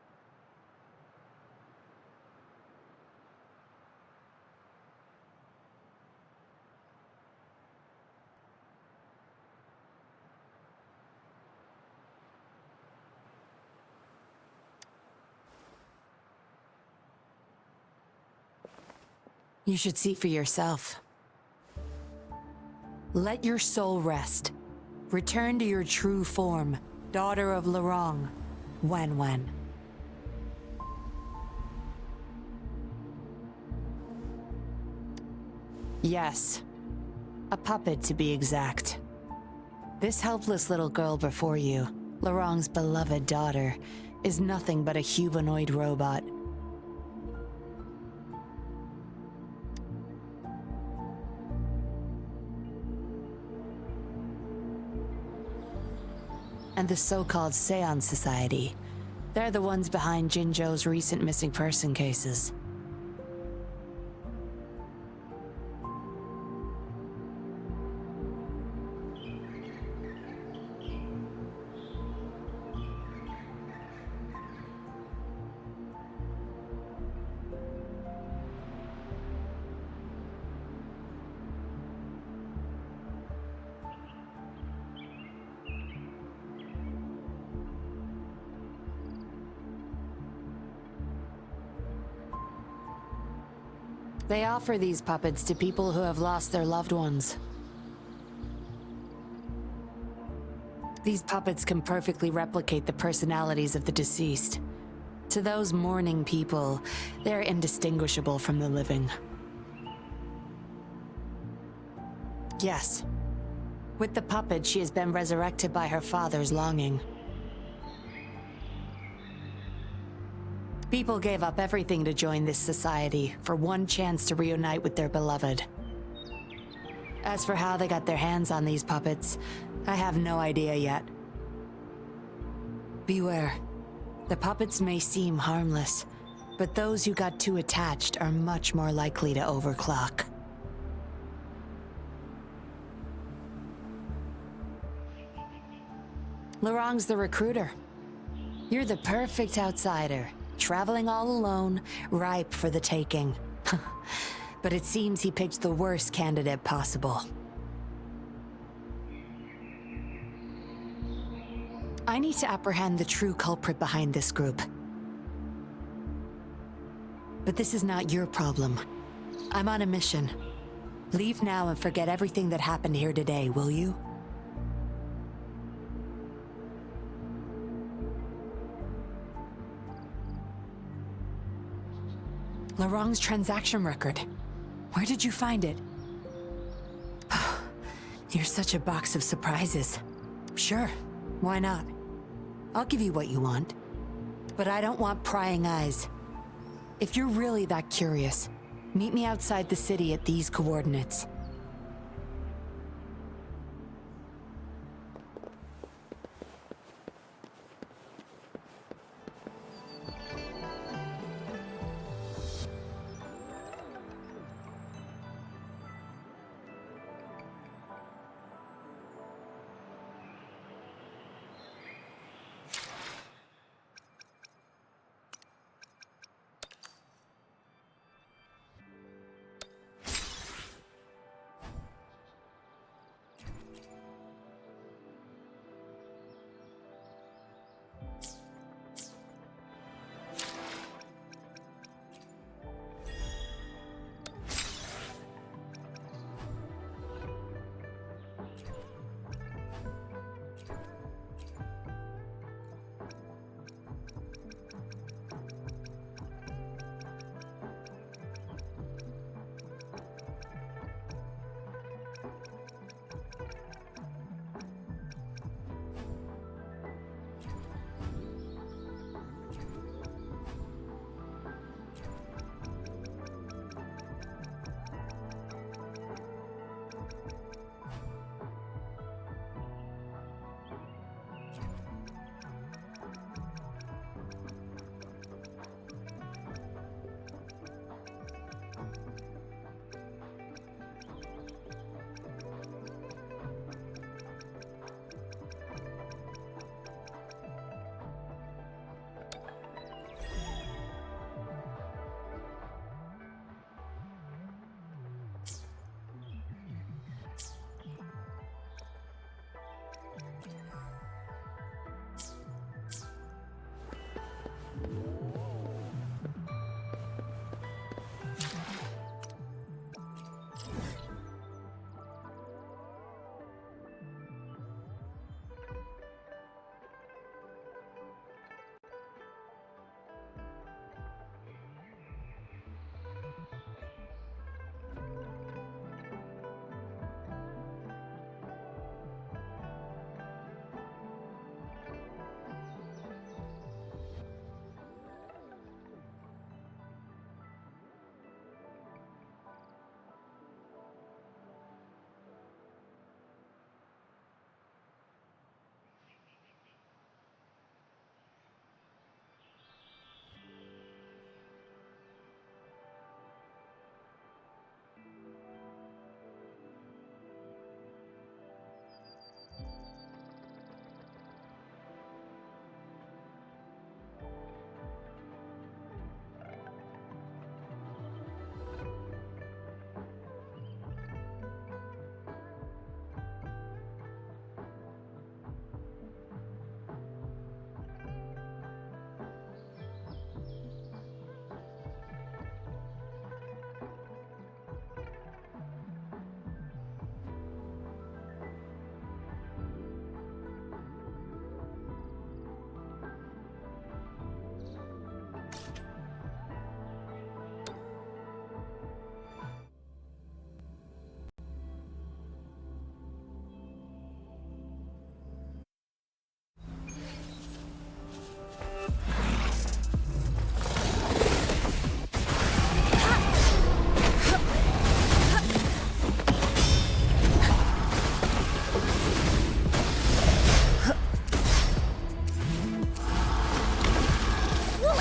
You should see for yourself. Let your soul rest. Return to your true form, daughter of Lorong, Wan Wan. Yes, a puppet to be exact. This helpless little girl before you, Lorong's beloved daughter, is nothing but a humanoid robot. And the so-called Seance Society. They're the ones behind Jinzhou's recent missing person cases. They offer these puppets to people who have lost their loved ones. These puppets can perfectly replicate the personalities of the deceased. To those mourning people, they're indistinguishable from the living. Yes. With the puppet, she has been resurrected by her father's longing. People gave up everything to join this society for one chance to reunite with their beloved. As for how they got their hands on these puppets, I have no idea yet. Beware. The puppets may seem harmless, but those who got too attached are much more likely to overclock. Lorong's the recruiter. You're the perfect outsider. Traveling all alone, ripe for the taking. But it seems he picked the worst candidate possible. I need to apprehend the true culprit behind this group. But this is not your problem. I'm on a mission. Leave now and forget everything that happened here today, will you? Lorong's transaction record. Where did you find it? You're such a box of surprises. Sure, why not? I'll give you what you want. But I don't want prying eyes. If you're really that curious, meet me outside the city at these coordinates.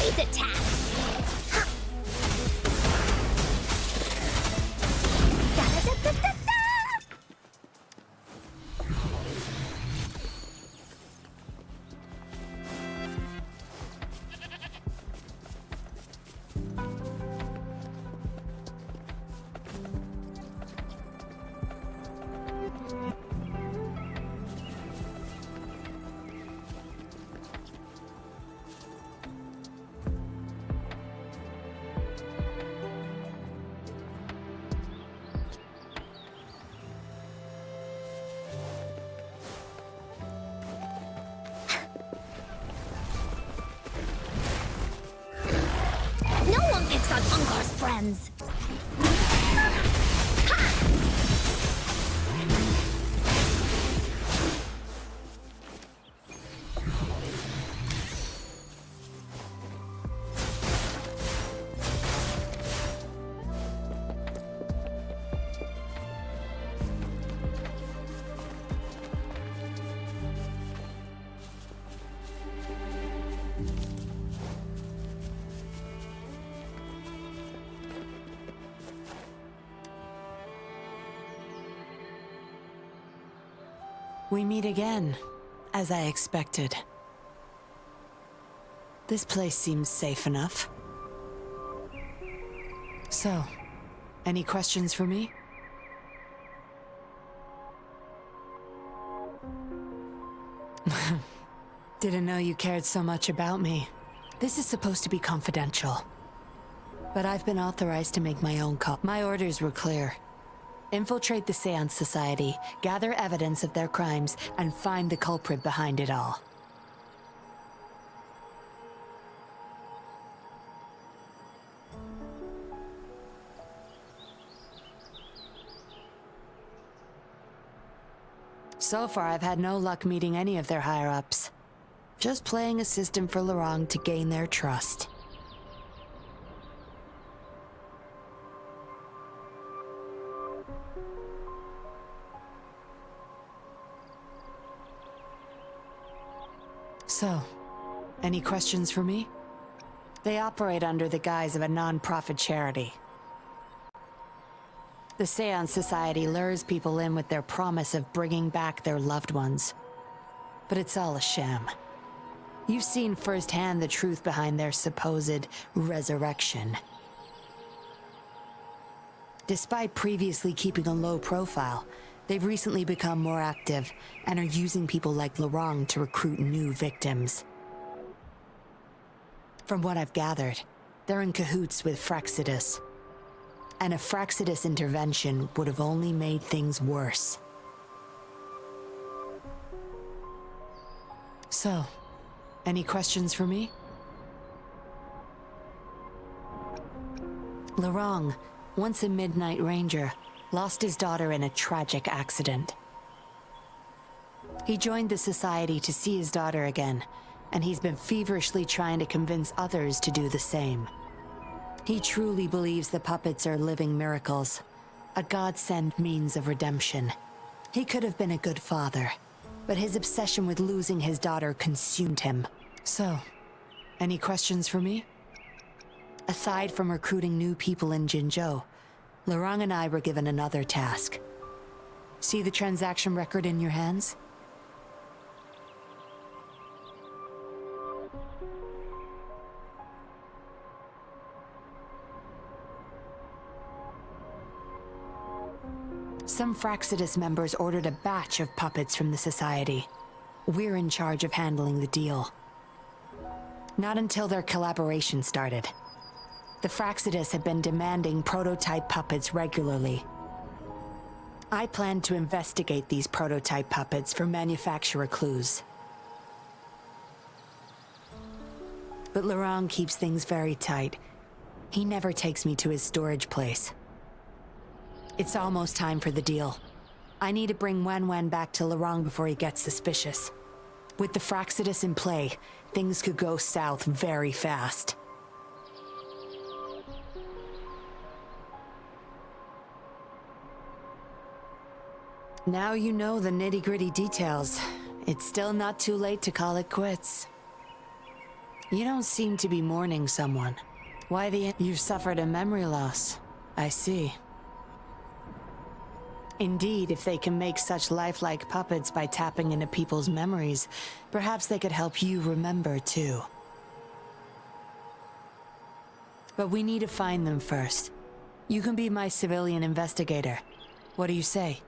Freeze attack! No one picks on Ungar's friends! We meet again, as I expected. This place seems safe enough. So, any questions for me? Didn't know you cared so much about me. This is supposed to be confidential. But I've been authorized to make my own call. My orders were clear. Infiltrate the Seance Society, gather evidence of their crimes, and find the culprit behind it all. So far, I've had no luck meeting any of their higher-ups. Just playing a system for Lorang to gain their trust. So, any questions for me? They operate under the guise of a non-profit charity. The Seance Society lures people in with their promise of bringing back their loved ones. But it's all a sham. You've seen firsthand the truth behind their supposed resurrection. Despite previously keeping a low profile, they've recently become more active and are using people like Lorang to recruit new victims. From what I've gathered, they're in cahoots with Fraxidus. And a Fraxidus intervention would have only made things worse. So, any questions for me? Lorang, once a Midnight Ranger, lost his daughter in a tragic accident. He joined the Society to see his daughter again, and he's been feverishly trying to convince others to do the same. He truly believes the puppets are living miracles, a godsend means of redemption. He could have been a good father, but his obsession with losing his daughter consumed him. So, any questions for me? Aside from recruiting new people in Jinzhou, Lorang and I were given another task. See the transaction record in your hands? Some Fraxidus members ordered a batch of puppets from the Society. We're in charge of handling the deal. Not until their collaboration started. The Fraxidus have been demanding prototype puppets regularly. I plan to investigate these prototype puppets for manufacturer clues. But Lorang keeps things very tight. He never takes me to his storage place. It's almost time for the deal. I need to bring Wen back to Lorang before he gets suspicious. With the Fraxidus in play, things could go south very fast. Now you know the nitty-gritty details. It's still not too late to call it quits. You don't seem to be mourning someone. Why You've suffered a memory loss. I see. Indeed, if they can make such lifelike puppets by tapping into people's memories, perhaps they could help you remember too. But we need to find them first. You can be my civilian investigator. What do you say?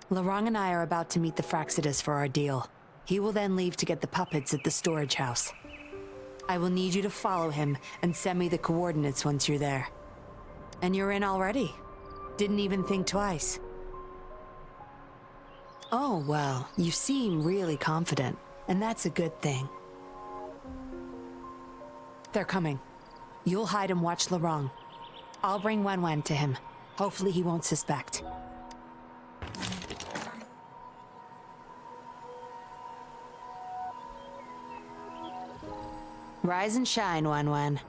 Larong and I are about to meet the Fraxidus for our deal. He will then leave to get the puppets at the storage house. I will need you to follow him and send me the coordinates once you're there. And you're in already. Didn't even think twice. Oh, well, you seem really confident, and that's a good thing. They're coming. You'll hide and watch Larong. I'll bring Wen to him. Hopefully he won't suspect. Rise and shine, Wen.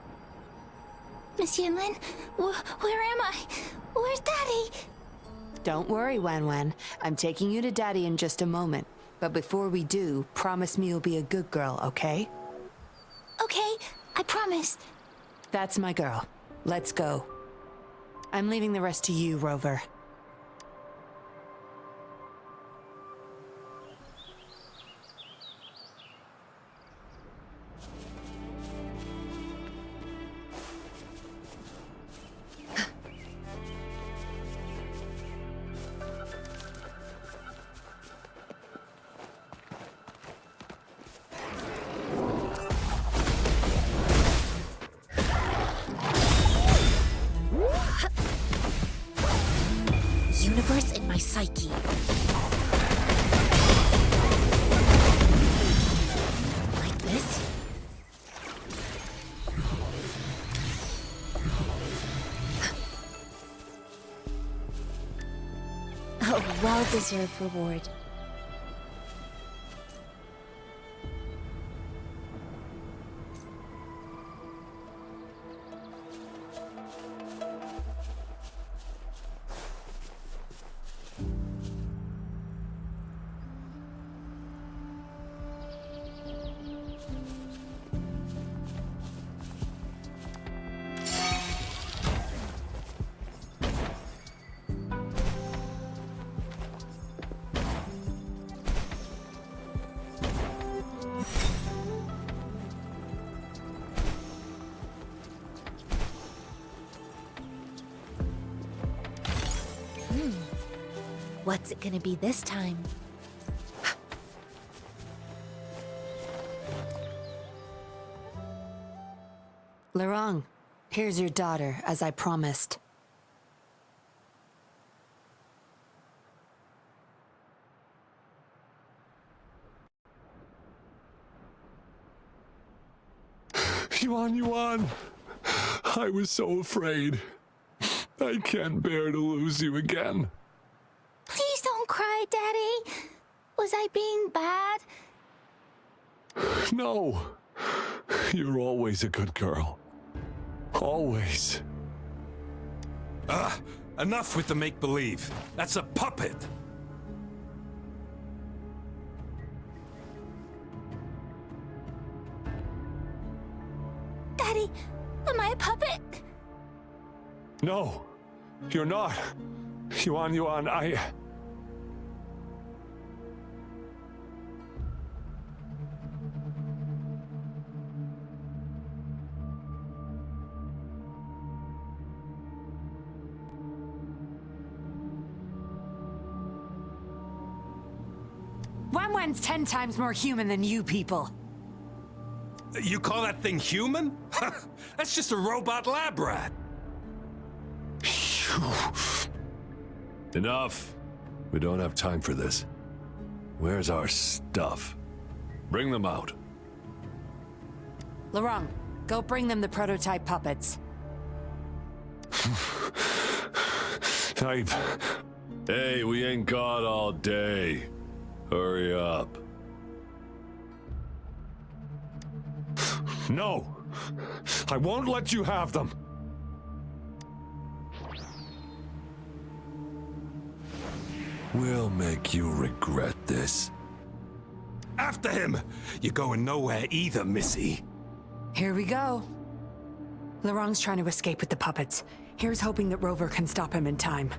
Miss Yinlin, where am I? Where's Daddy? Don't worry, Wen. I'm taking you to Daddy in just a moment. But before we do, promise me you'll be a good girl, okay? Okay, I promise. That's my girl. Let's go. I'm leaving the rest to you, Rover. Universe in my psyche. Like this? A well-deserved reward. What's it gonna be this time? Larong, here's your daughter, as I promised. Yuan, I was so afraid. I can't bear to lose you again. Please don't cry, Daddy. Was I being bad? No. You're always a good girl. Always. Enough with the make-believe. That's a puppet. Daddy, am I a puppet? No, you're not. Yuan, I... Wen's 10 times more human than you people. You call that thing human? That's just a robot lab rat. Enough. We don't have time for this. Where's our stuff? Bring them out. Larong, go bring them the prototype puppets. Hey, we ain't got all day. Hurry up. No! I won't let you have them! We'll make you regret this. After him! You're going nowhere either, Missy. Here we go. Laurent's trying to escape with the puppets. Here's hoping that Rover can stop him in time.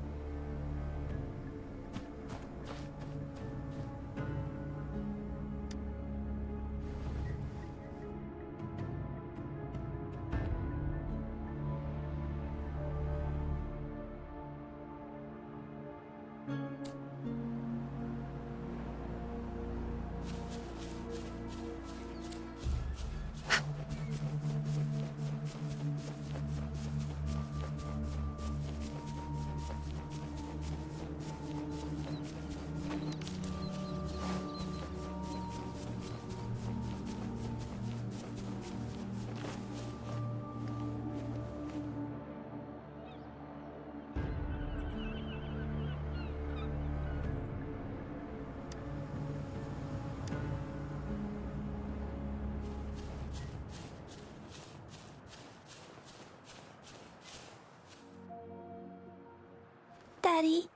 Daddy,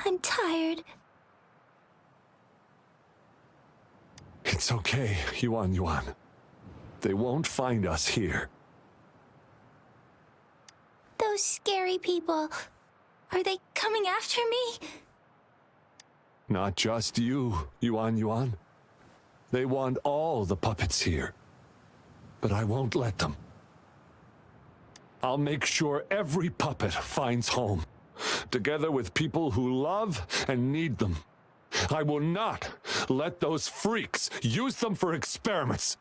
I'm tired. It's okay, Yuan Yuan. They won't find us here. Those scary people, are they coming after me? Not just you, Yuan Yuan. They want all the puppets here. But I won't let them. I'll make sure every puppet finds home, together with people who love and need them. I will not let those freaks use them for experiments.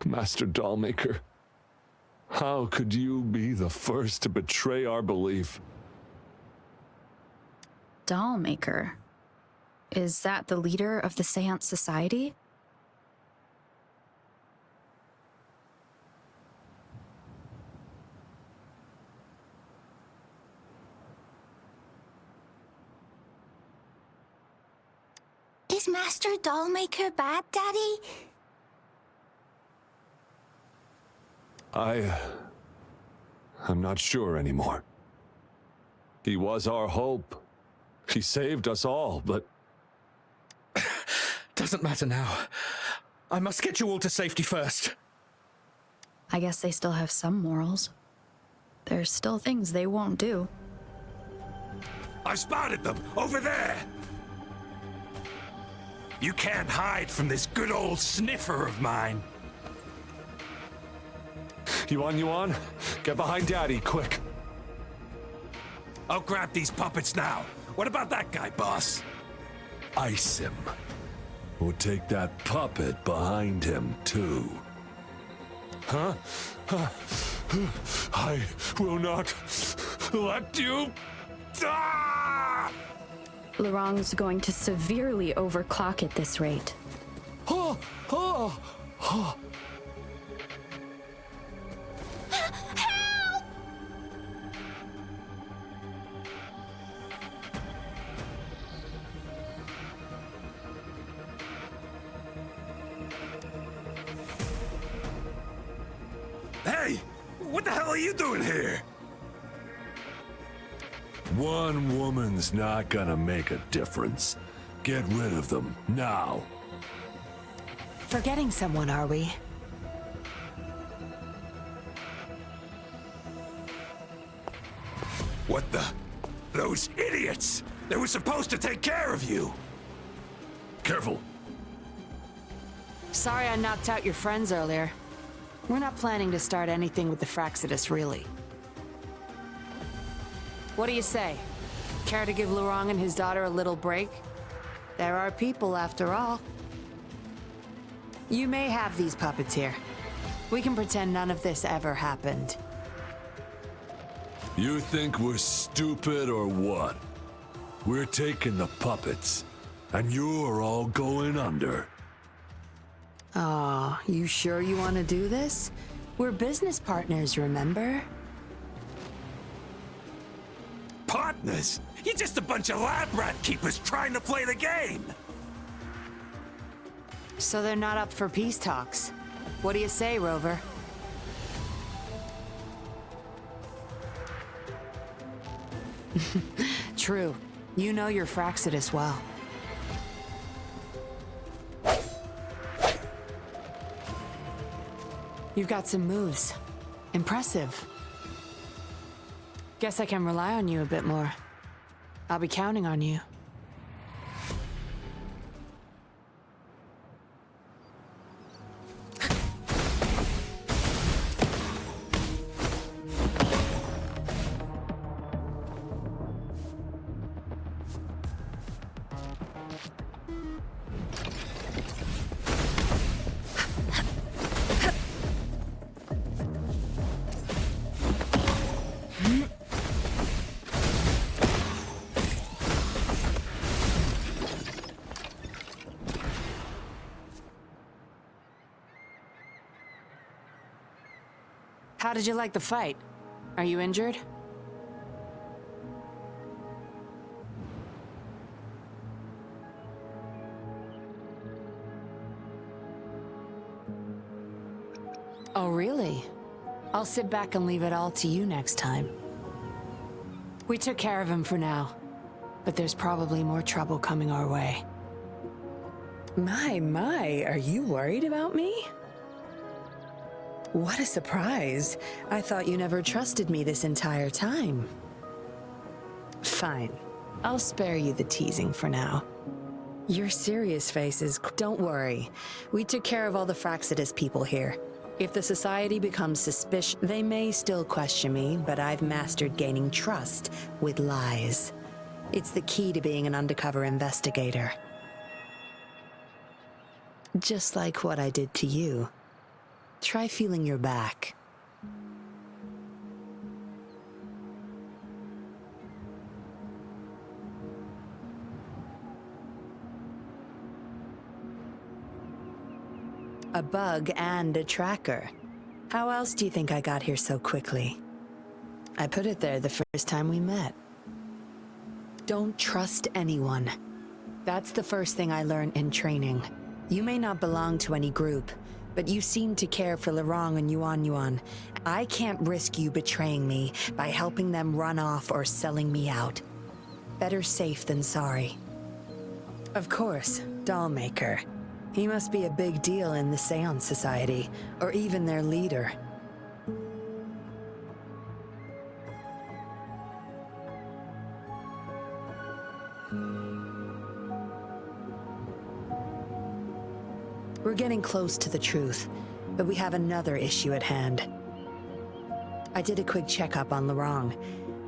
Master Dollmaker, how could you be the first to betray our belief? Dollmaker? Is that the leader of the Seance Society? Is Master Dollmaker bad, Daddy? I'm not sure anymore. He was our hope. He saved us all, but... Doesn't matter now. I must get you all to safety first. I guess they still have some morals. There's still things they won't do. I've spotted them! Over there! You can't hide from this good old sniffer of mine. Yuan Yuan, get behind Daddy, quick. I'll grab these puppets now. What about that guy, boss? Ice him. We'll take that puppet behind him, too. Huh? I will not let you... Ah! Laurent's going to severely overclock at this rate. Oh, oh, oh. Hey! What the hell are you doing here? One woman's not gonna make a difference. Get rid of them, now. Forgetting someone, are we? What the? Those idiots! They were supposed to take care of you! Careful. Sorry I knocked out your friends earlier. We're not planning to start anything with the Fraxidus, really. What do you say? Care to give Laurent and his daughter a little break? There are people, after all. You may have these puppets here. We can pretend none of this ever happened. You think we're stupid or what? We're taking the puppets, and you're all going under. Aw, you sure you want to do this? We're business partners, remember? Partners? You're just a bunch of lab rat keepers trying to play the game! So they're not up for peace talks. What do you say, Rover? True. You know your Fraxidus well. You've got some moves. Impressive. Guess I can rely on you a bit more. I'll be counting on you. How did you like the fight? Are you injured? Oh, really? I'll sit back and leave it all to you next time. We took care of him for now, but there's probably more trouble coming our way. My, are you worried about me? What a surprise. I thought you never trusted me this entire time. Fine. I'll spare you the teasing for now. Your serious faces, don't worry. We took care of all the Fraxidus people here. If the Society becomes suspicious, they may still question me, but I've mastered gaining trust with lies. It's the key to being an undercover investigator. Just like what I did to you. Try feeling your back. A bug and a tracker. How else do you think I got here so quickly? I put it there the first time we met. Don't trust anyone. That's the first thing I learned in training. You may not belong to any group, but you seem to care for Lorong and Yuan Yuan. I can't risk you betraying me by helping them run off or selling me out. Better safe than sorry. Of course, Dollmaker. He must be a big deal in the Seance Society, or even their leader. We're getting close to the truth, but we have another issue at hand. I did a quick checkup on Lorong.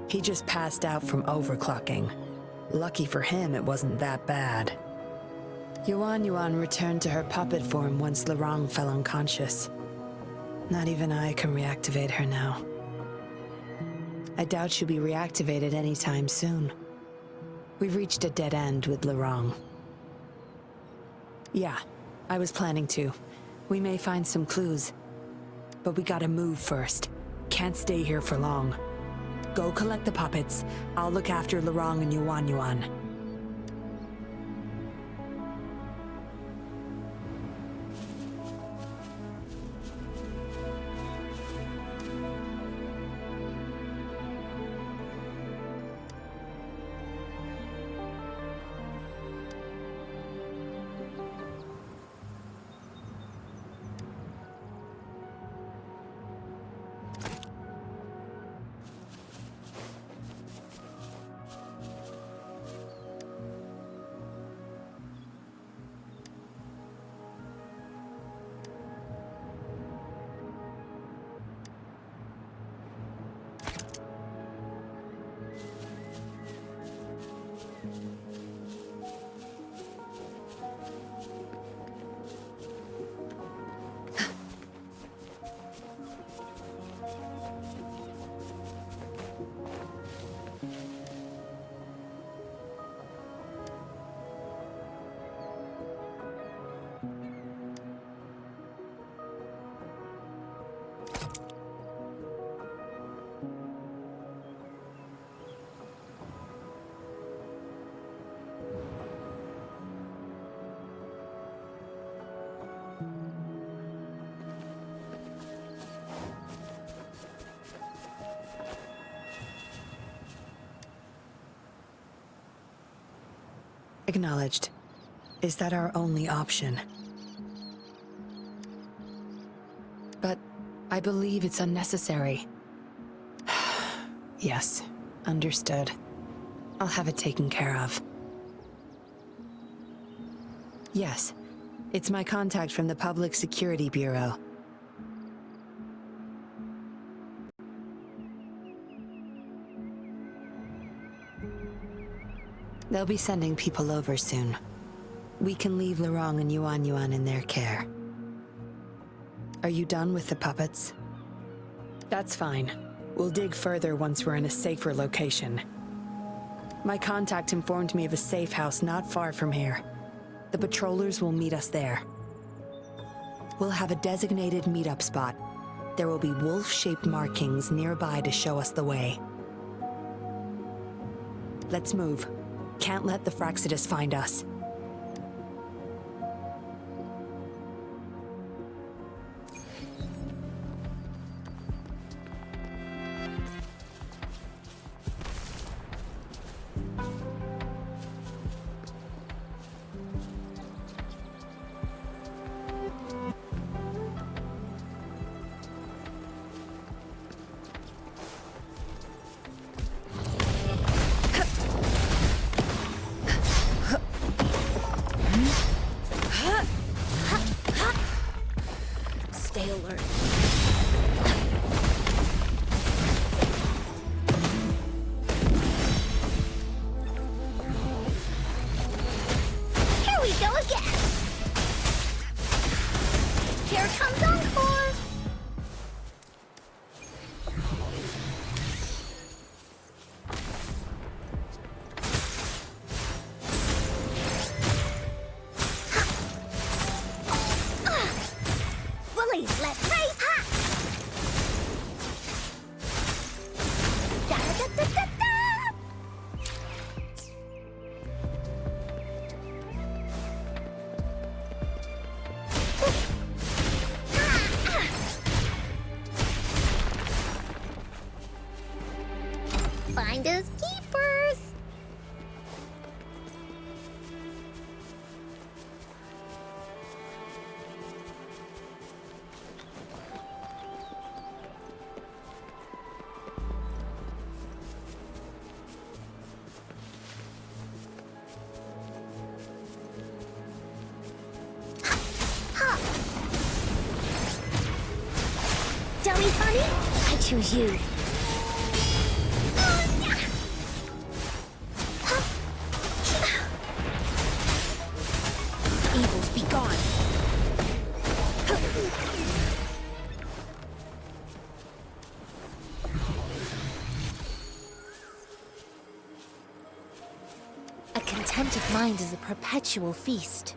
He just passed out from overclocking. Lucky for him, it wasn't that bad. Yuan Yuan returned to her puppet form once Lorong fell unconscious. Not even I can reactivate her now. I doubt she'll be reactivated anytime soon. We've reached a dead end with Lorong. Yeah. I was planning to. We may find some clues. But we gotta move first. Can't stay here for long. Go collect the puppets. I'll look after Lorong and Yuan Yuan. Acknowledged. Is that our only option? But I believe it's unnecessary. Yes, understood. I'll have it taken care of. Yes, it's my contact from the Public Security Bureau. They'll be sending people over soon. We can leave Lorong and Yuan Yuan in their care. Are you done with the puppets? That's fine. We'll dig further once we're in a safer location. My contact informed me of a safe house not far from here. The patrollers will meet us there. We'll have a designated meetup spot. There will be wolf-shaped markings nearby to show us the way. Let's move. Can't let the Fraxidus find us. Stay alert. Here we go again! Here comes Encore! Bullies, let's race! Ha! Da-da-da-da-da-da! Finders keepers! Dummy funny? I choose you. Evils be gone. A content of mind is a perpetual feast.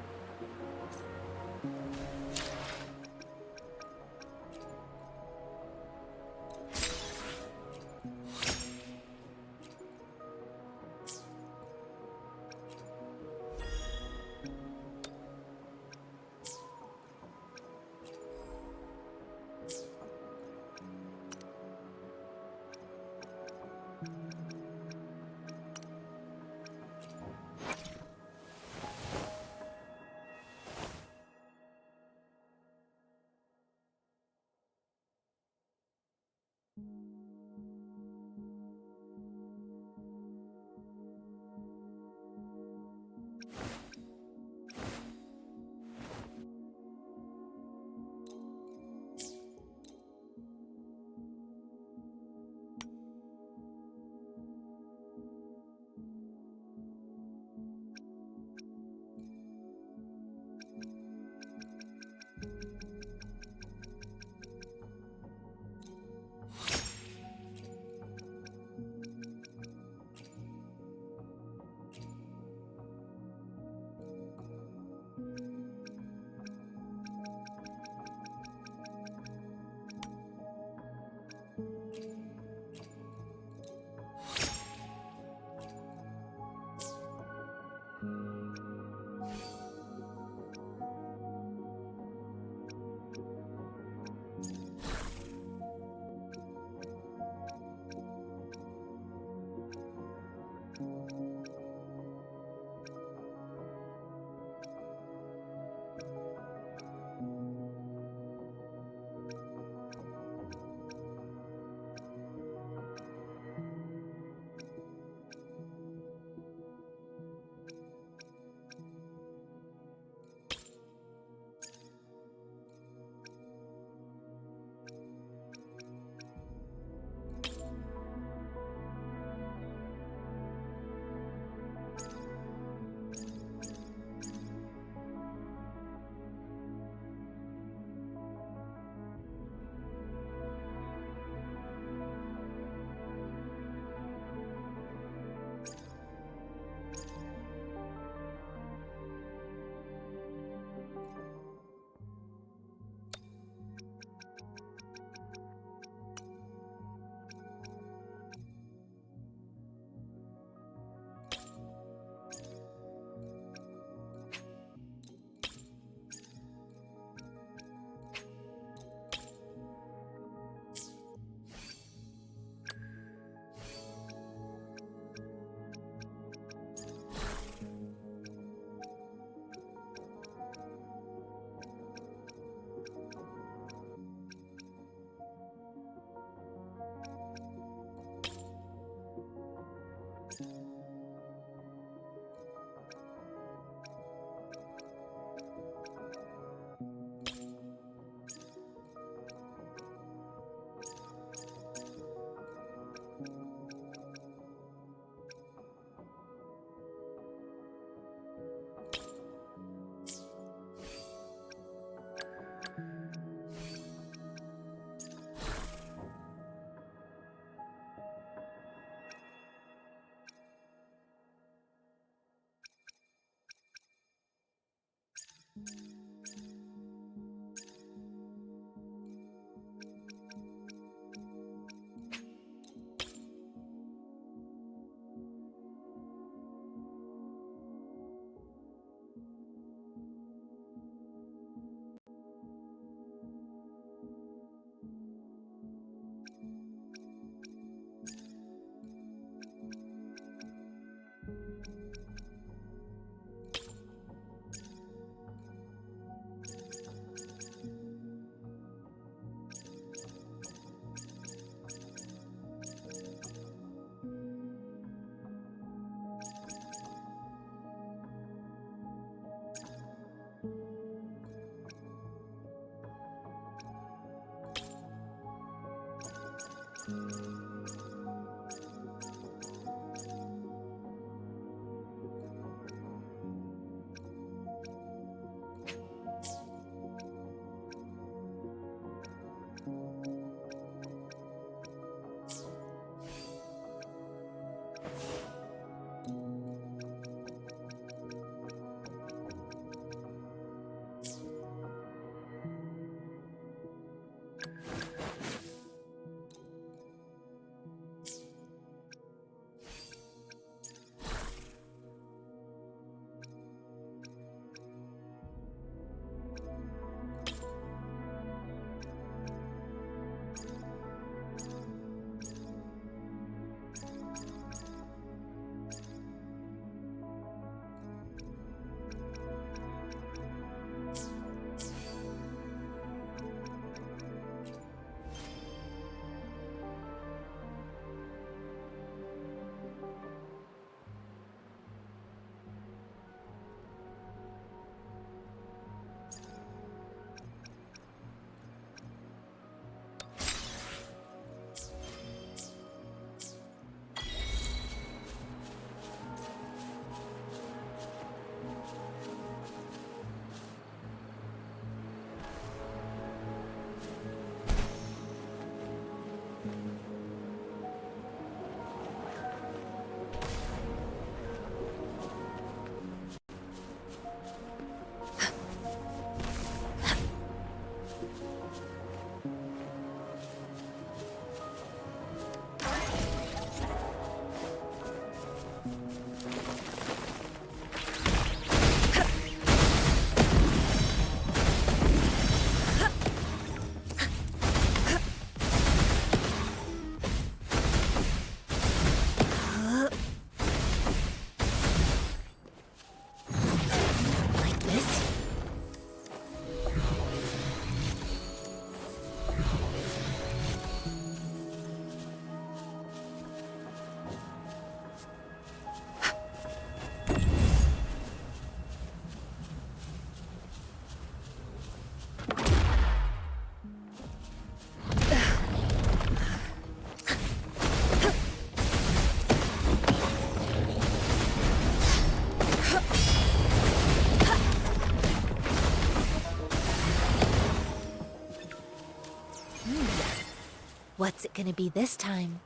What's it gonna be this time?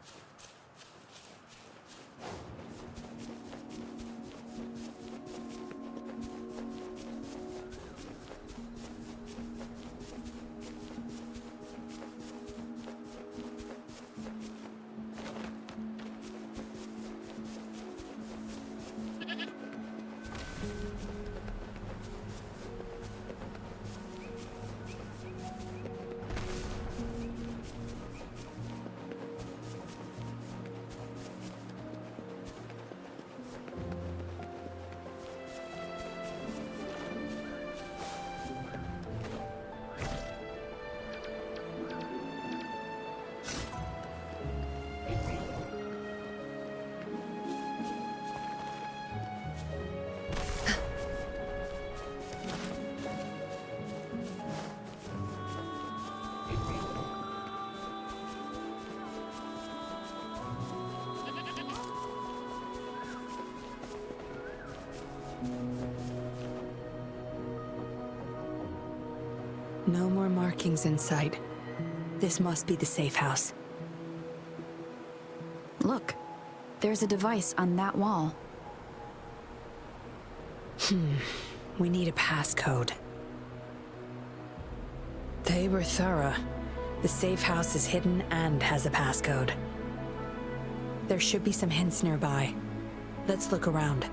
No more markings in sight. This must be the safe house. Look, there's a device on that wall. We need a passcode. They were thorough. The safe house is hidden and has a passcode. There should be some hints nearby. Let's look around.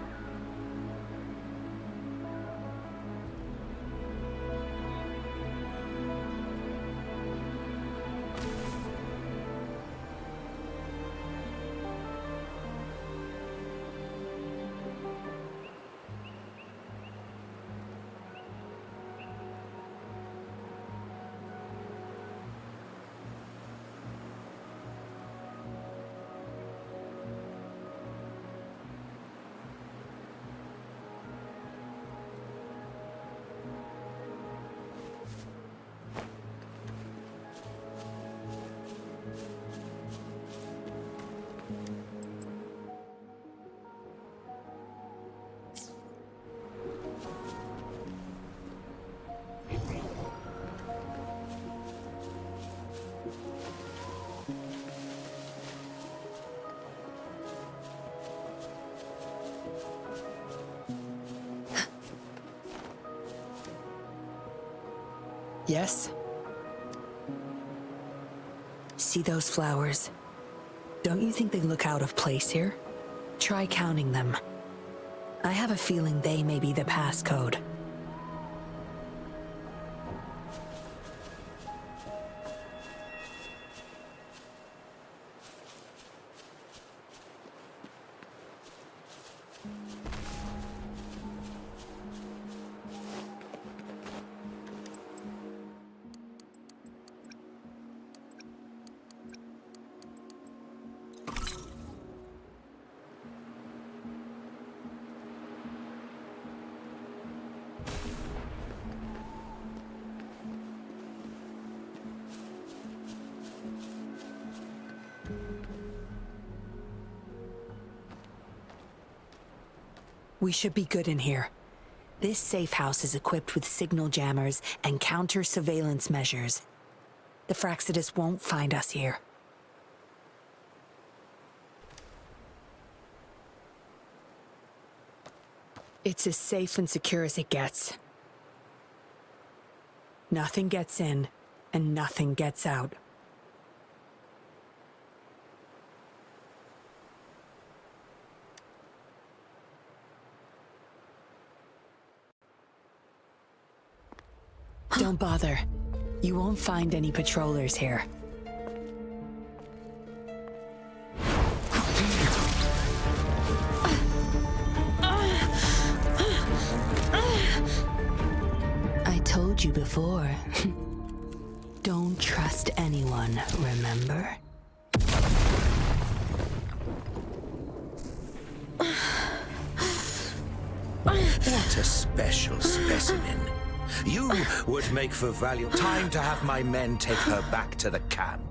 Yes? See those flowers? Don't you think they look out of place here? Try counting them. I have a feeling they may be the passcode. We should be good in here. This safe house is equipped with signal jammers and counter-surveillance measures. The Fraxidus won't find us here. It's as safe and secure as it gets. Nothing gets in, and nothing gets out. Don't bother. You won't find any patrollers here. I told you before. Don't trust anyone, remember? What a special specimen. You would make for valuable. Time to have my men take her back to the camp.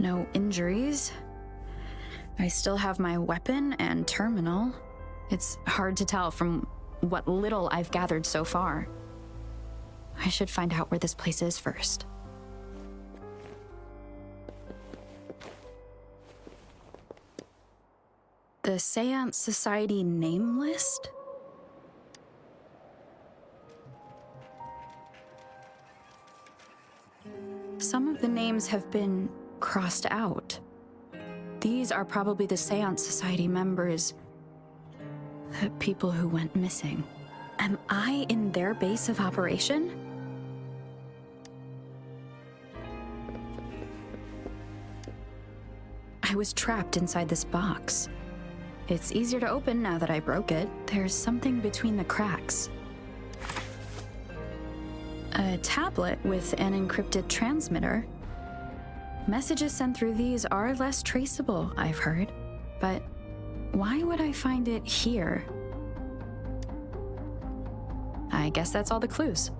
No injuries. I still have my weapon and terminal. It's hard to tell from what little I've gathered so far. I should find out where this place is first. The Seance Society name list? Some of the names have been crossed out. These are probably the Seance Society members, the people who went missing. Am I in their base of operation? I was trapped inside this box. It's easier to open now that I broke it. There's something between the cracks. A tablet with an encrypted transmitter. Messages sent through these are less traceable, I've heard. But why would I find it here? I guess that's all the clues.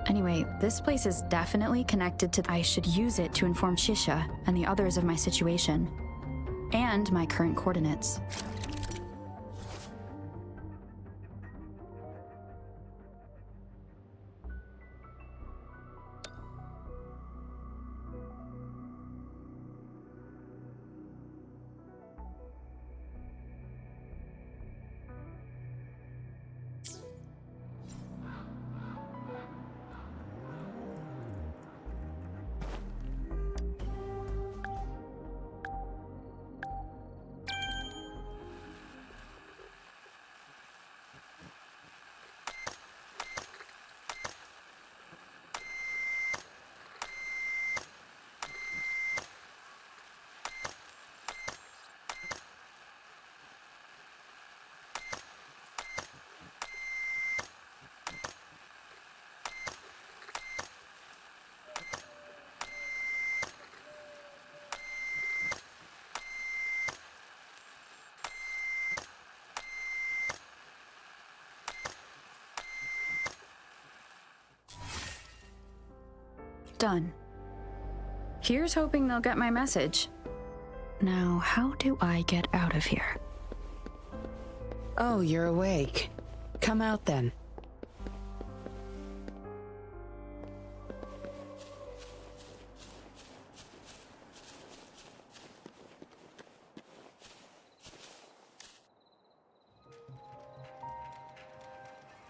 Anyway, this place is definitely connected to... I should use it to inform Shisha and the others of my situation. And my current coordinates. Done. Here's hoping they'll get my message. Now, how do I get out of here? Oh, you're awake. Come out then.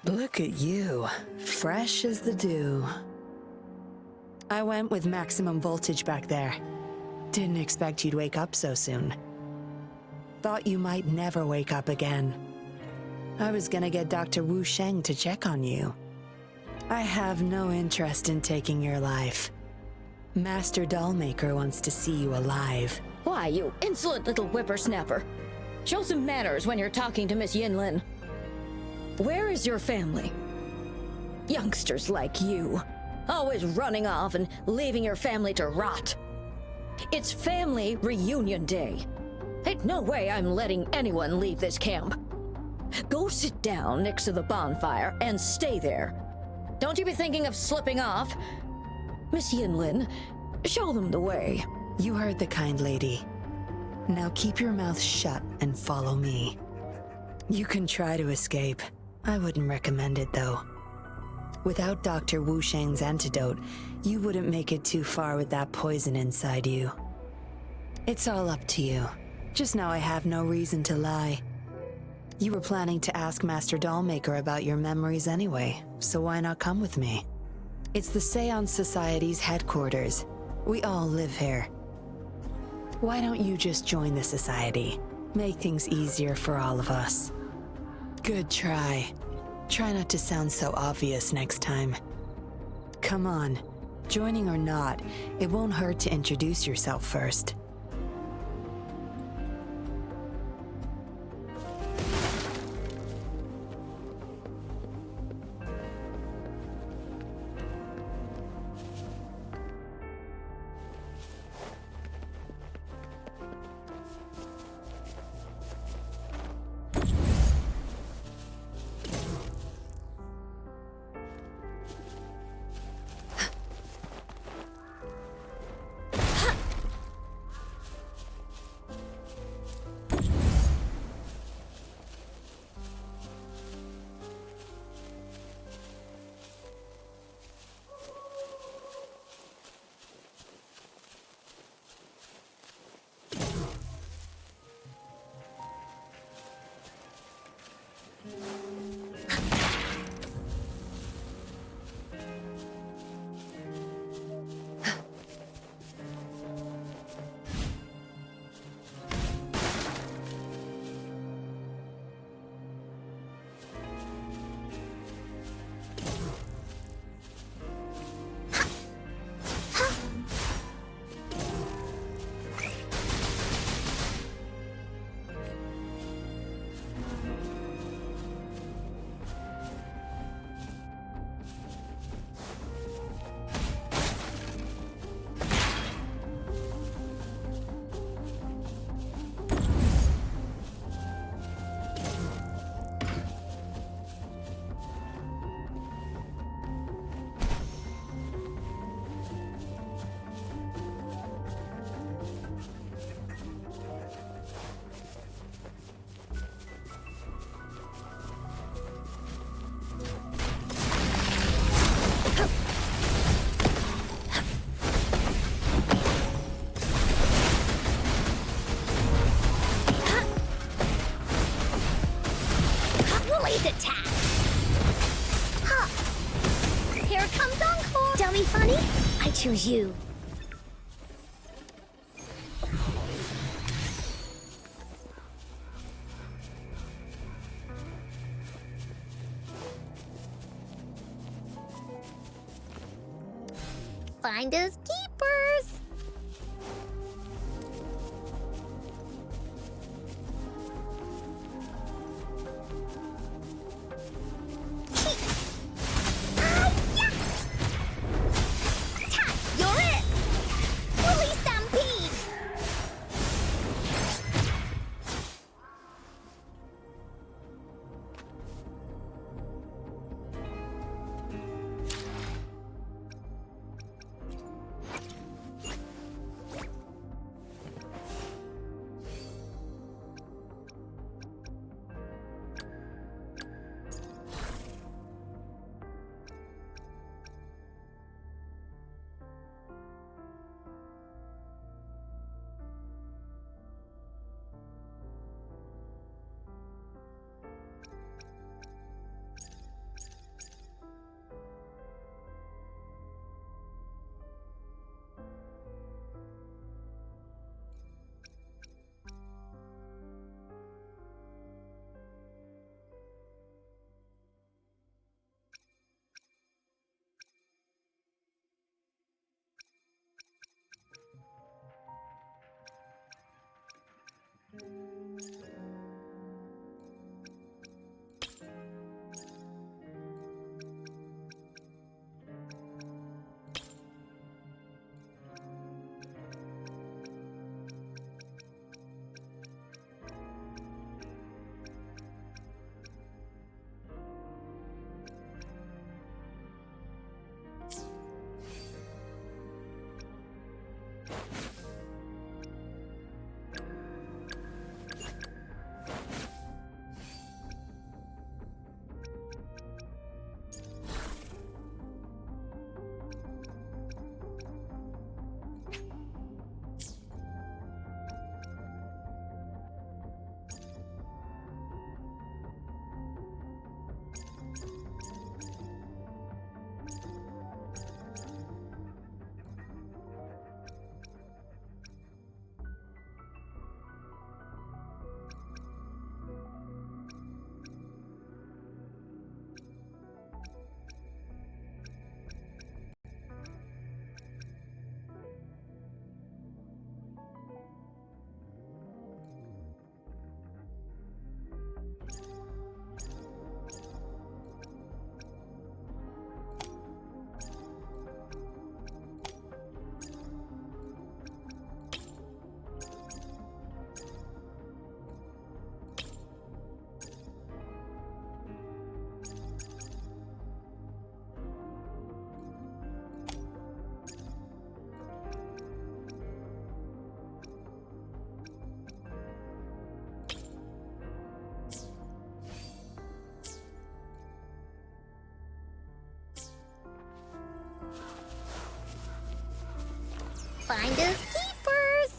Look at you, fresh as the dew. I went with maximum voltage back there. Didn't expect you'd wake up so soon. Thought you might never wake up again. I was gonna get Dr. Wu Sheng to check on you. I have no interest in taking your life. Master Dollmaker wants to see you alive. Why, you insolent little whippersnapper. Show some manners when you're talking to Miss Yinlin. Where is your family? Youngsters like you, always running off and leaving your family to rot. It's family reunion day. Ain't no way I'm letting anyone leave this camp. Go sit down next to the bonfire and stay there. Don't you be thinking of slipping off. Miss Yinlin, show them the way. You heard the kind lady. Now keep your mouth shut and follow me. You can try to escape. I wouldn't recommend it, though. Without Dr. Wu Sheng's antidote, you wouldn't make it too far with that poison inside you. It's all up to you. Just know I have no reason to lie. You were planning to ask Master Dollmaker about your memories anyway, so why not come with me? It's the Seance Society's headquarters. We all live here. Why don't you just join the society? Make things easier for all of us. Good try. Try not to sound so obvious next time. Come on. Joining or not, it won't hurt to introduce yourself first. Attack! Huh. Here comes Encore! Dummy funny? I choose you. Finders keepers! Finders keepers.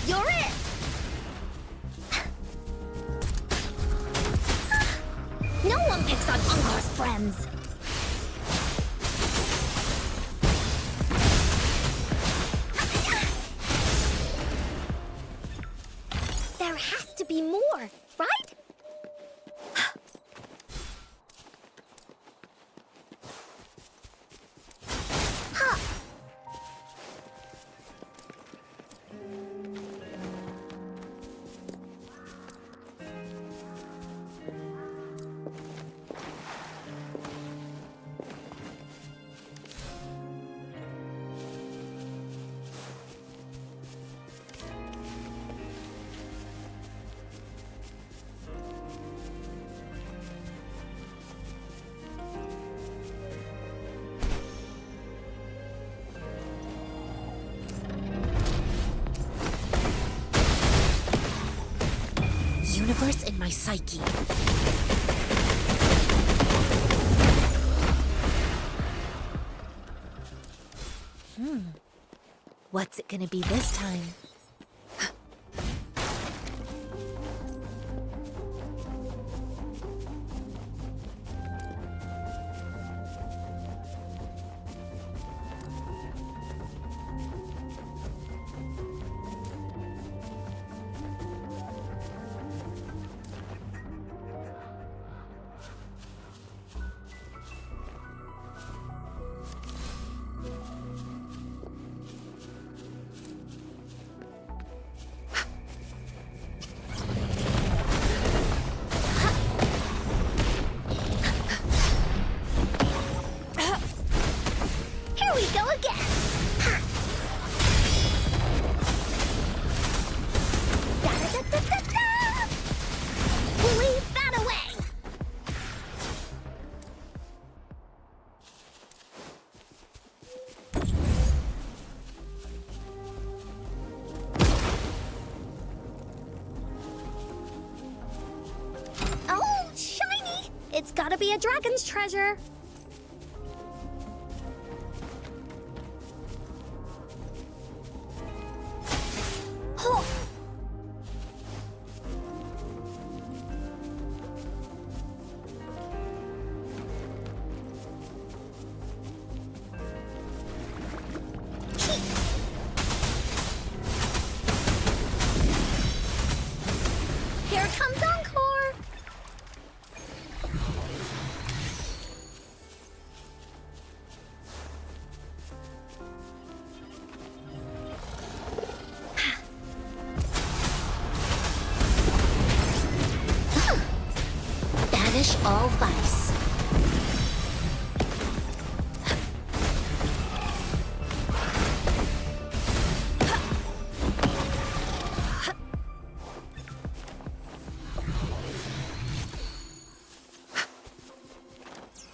You're it! No one picks on Ungar's friends. There has to be more, right? Huh. Universe in my psyche. What's it gonna be this time? Here we go again. Ha. Da-da-da-da-da-da. Leave that away. Oh, shiny! It's gotta be a dragon's treasure. Oh. Here comes Encore! Banish all vice.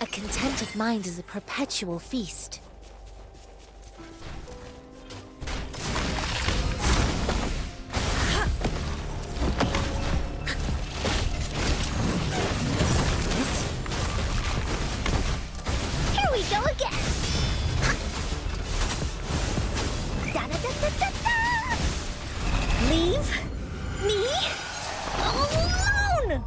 A contented mind is a perpetual feast. Here we go again! Da-da-da-da-da-da. Leave me alone!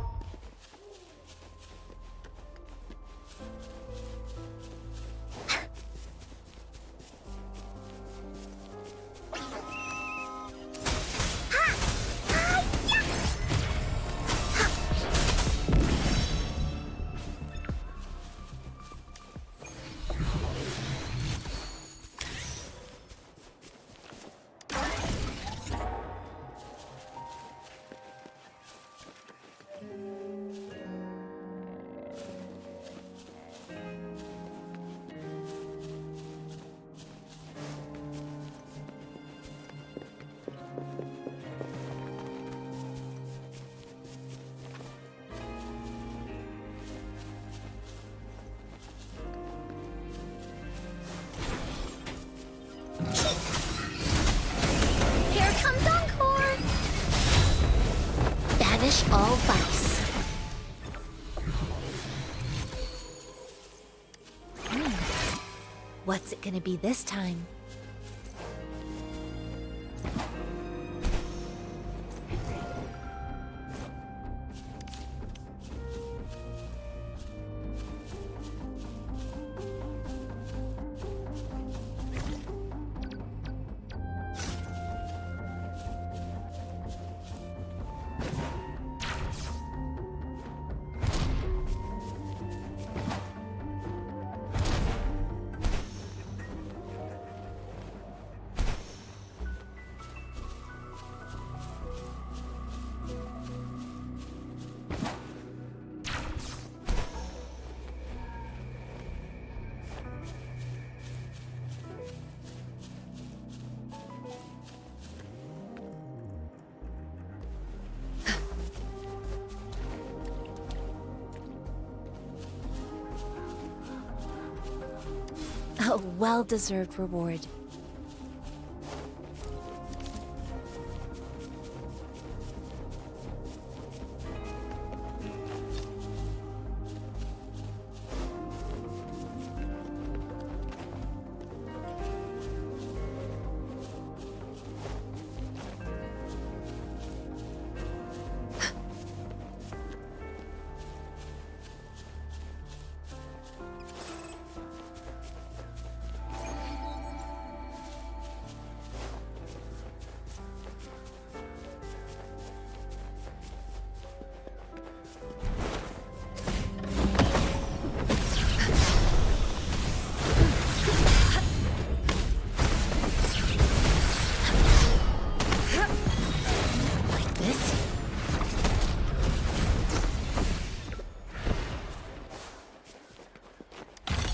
Quench all vice. What's it gonna be this time? A well-deserved reward.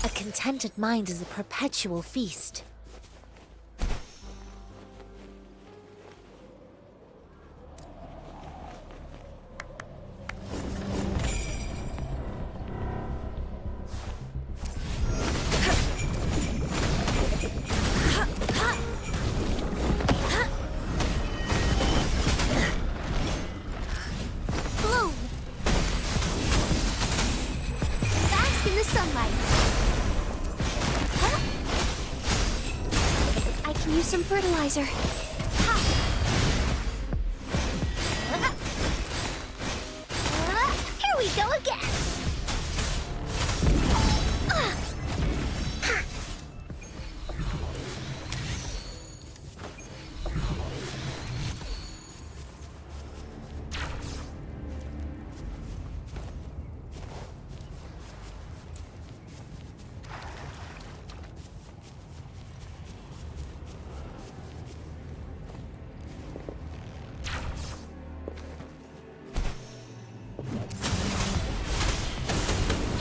A contented mind is a perpetual feast. Bloom! Bask in the sunlight. I can use some fertilizer. Here we go again.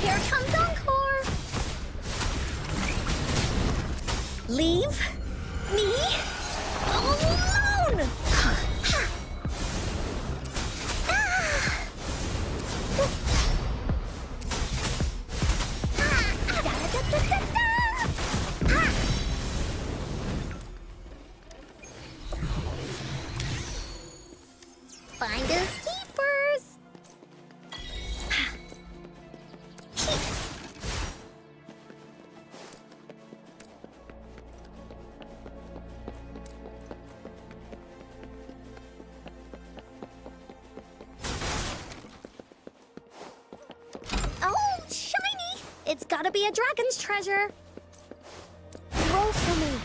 Here comes Encore! Leave me alone! Finders keepers! Oh, shiny! It's gotta be a dragon's treasure. Roll for me.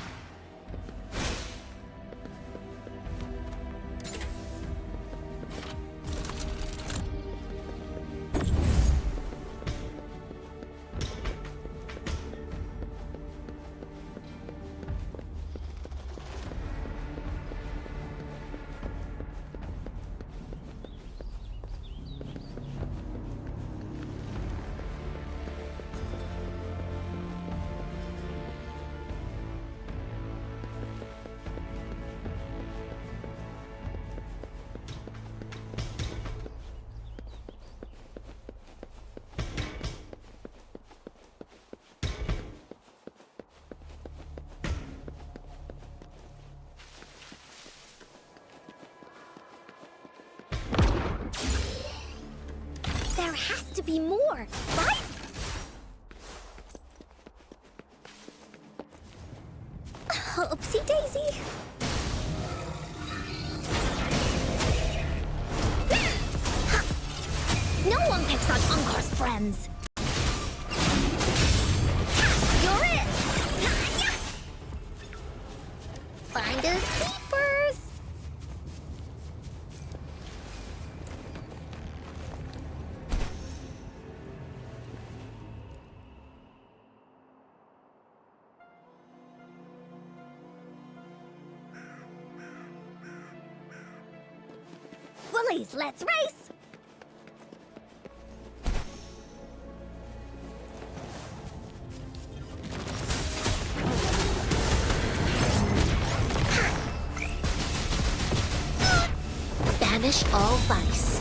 has to be more, right? Oopsie daisy. No one picks on Ungar's friends. You're it! Find us keepers! Willies, let's race! Banish all vice.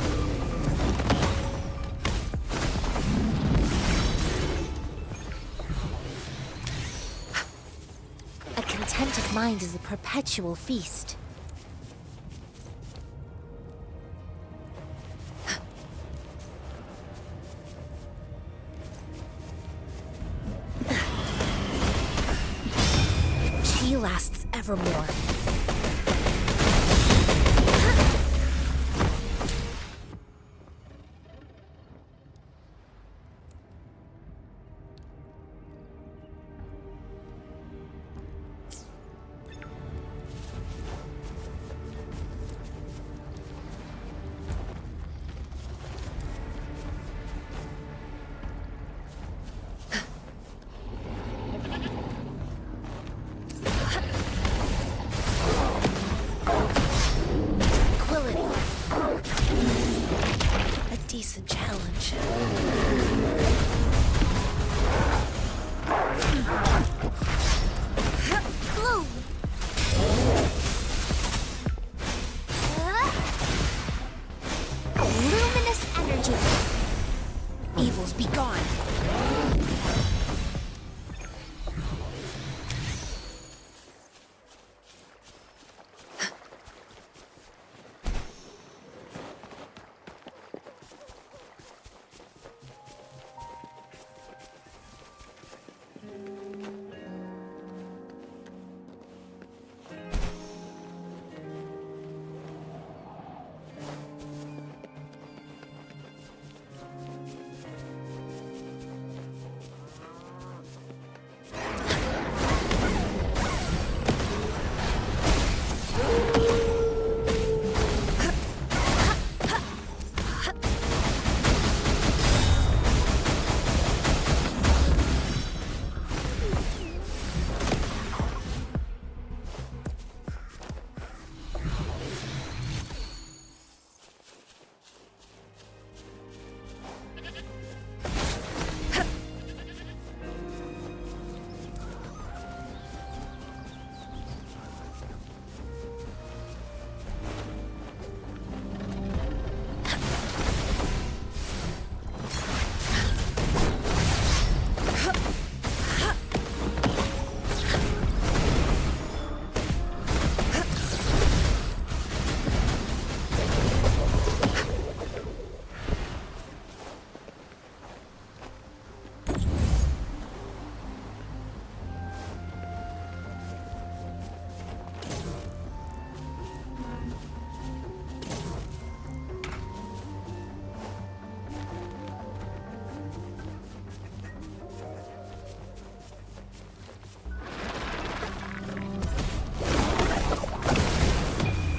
A contented mind is a perpetual feast. She lasts evermore. A decent challenge. Bloom! Luminous energy. Evils be gone.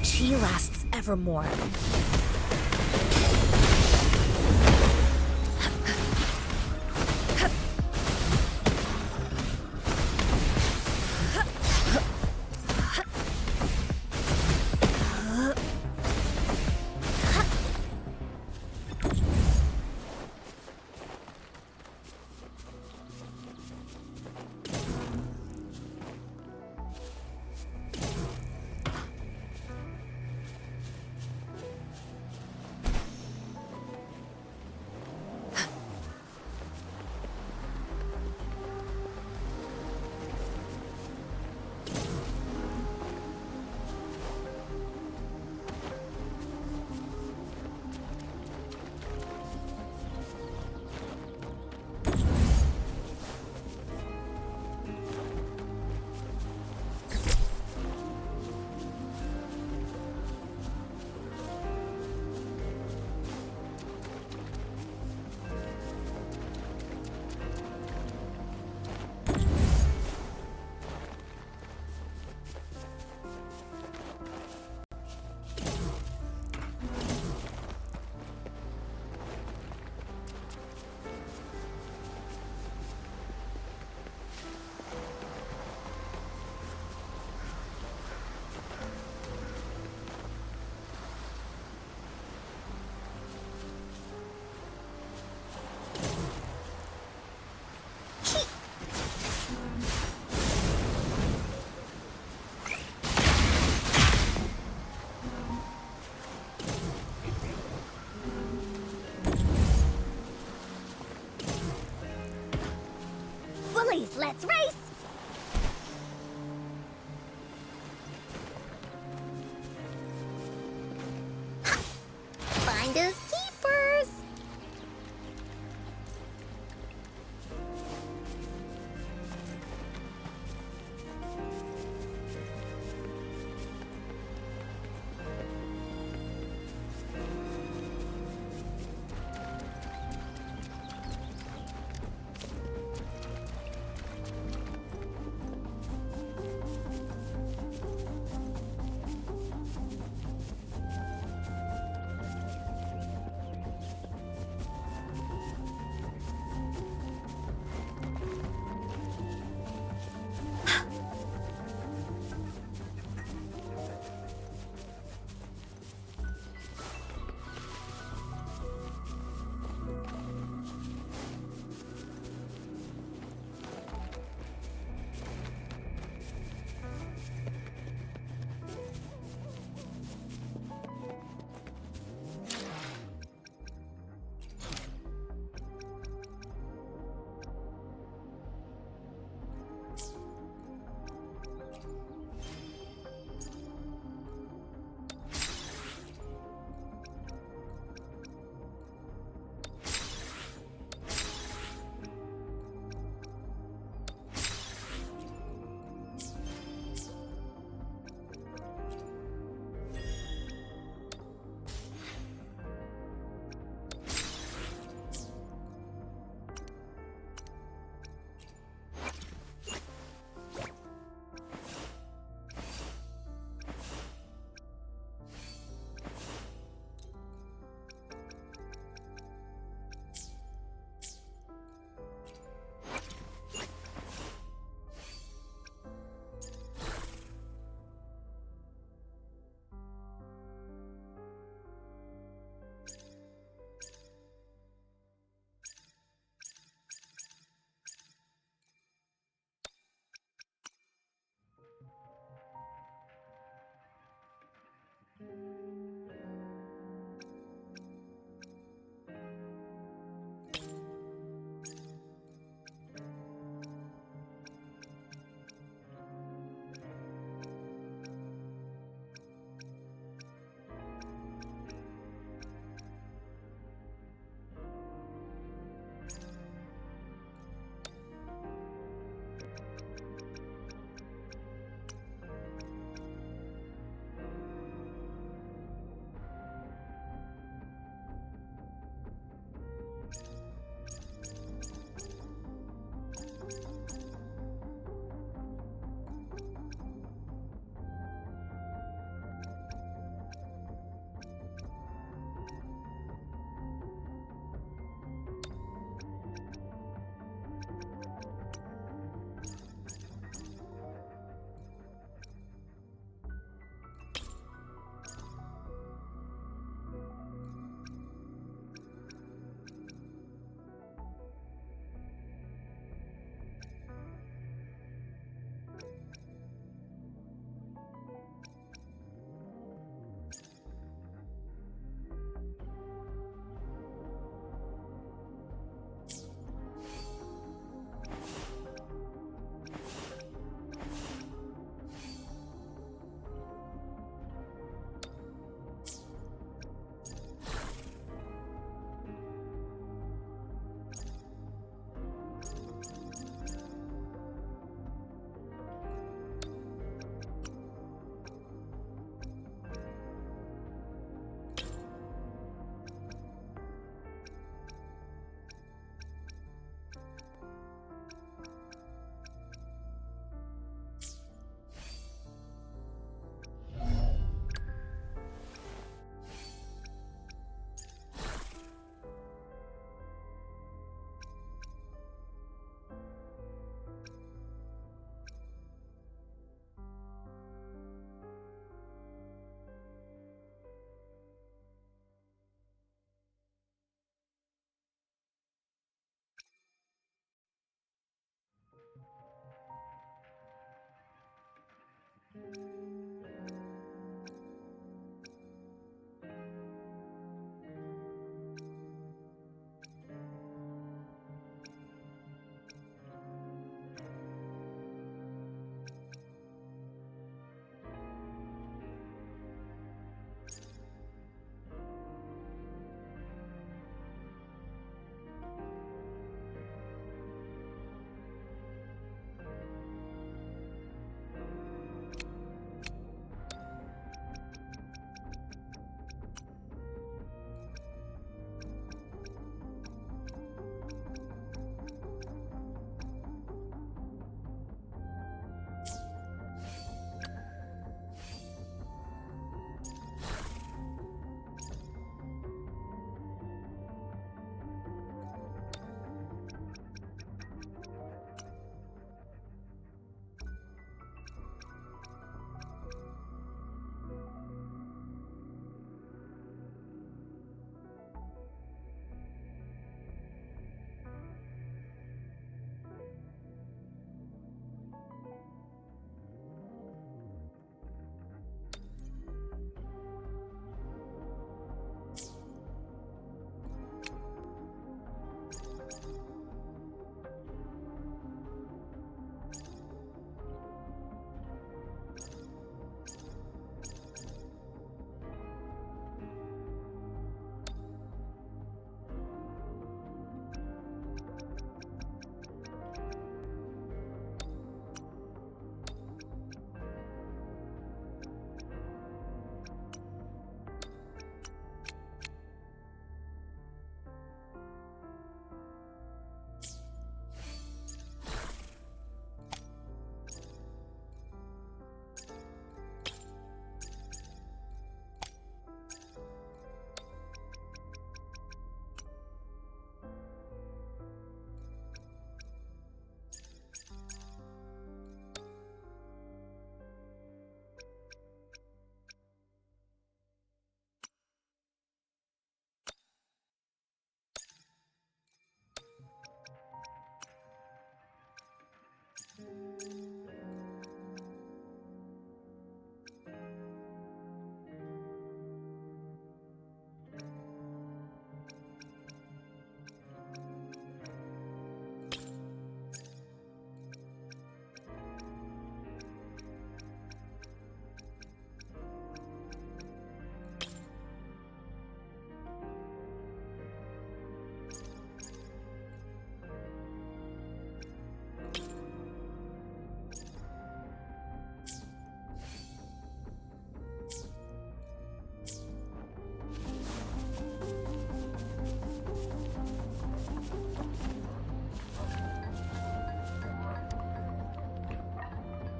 She lasts evermore. Finders keepers.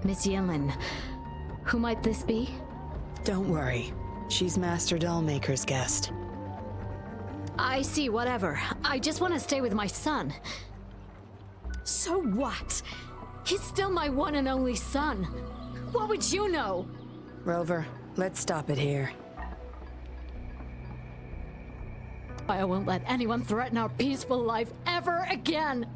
Miss Yinlin, who might this be? Don't worry. She's Master Dollmaker's guest. I see, whatever. I just want to stay with my son. So what? He's still my one and only son. What would you know? Rover, let's stop it here. I won't let anyone threaten our peaceful life ever again!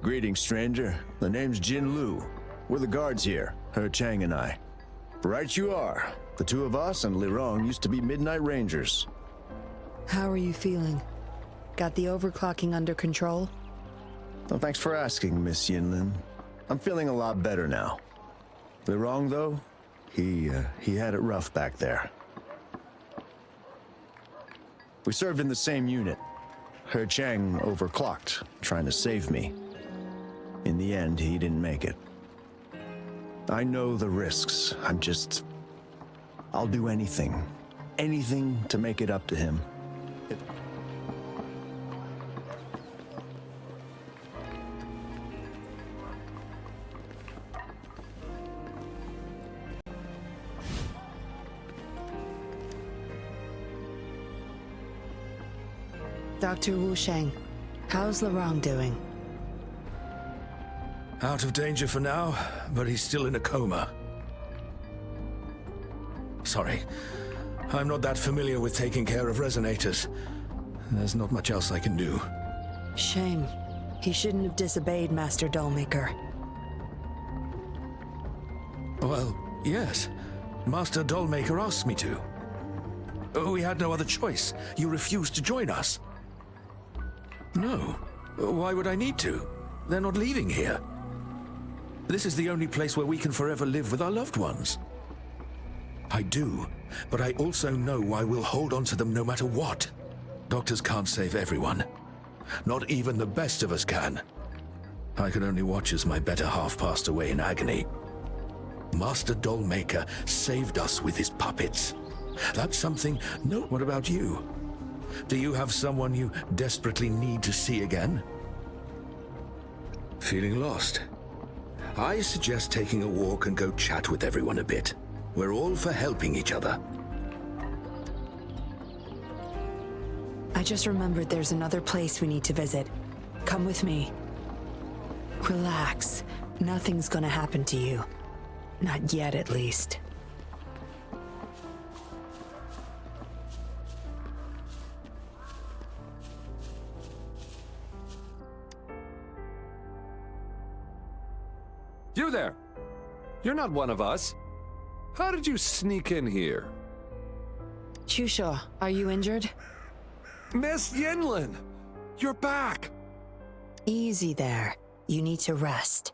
Greetings, stranger. The name's Jin Lu. We're the guards here, He Chang and I. Right you are. The two of us and Lirong used to be Midnight Rangers. How are you feeling? Got the overclocking under control? Well, thanks for asking, Miss Yinlin. I'm feeling a lot better now. Lirong, though, he had it rough back there. We served in the same unit. He Chang overclocked, trying to save me. In the end, he didn't make it. I know the risks. I'll do anything. Anything to make it up to him. Dr. Wu Sheng, how's Lirong doing? Out of danger for now, but he's still in a coma. Sorry, I'm not that familiar with taking care of resonators. There's not much else I can do. Shame. He shouldn't have disobeyed Master Dollmaker. Well, yes. Master Dollmaker asked me to. We had no other choice. You refused to join us. No. Why would I need to? They're not leaving here. This is the only place where we can forever live with our loved ones. I do, but I also know why we'll hold on to them no matter what. Doctors can't save everyone. Not even the best of us can. I could only watch as my better half passed away in agony. Master Dollmaker saved us with his puppets. That's something... No, what about you? Do you have someone you desperately need to see again? Feeling lost? I suggest taking a walk and go chat with everyone a bit. We're all for helping each other. I just remembered there's another place we need to visit. Come with me. Relax. Nothing's gonna happen to you. Not yet, at least. You there! You're not one of us. How did you sneak in here? Chusho, are you injured? Miss Yinlin! You're back! Easy there. You need to rest.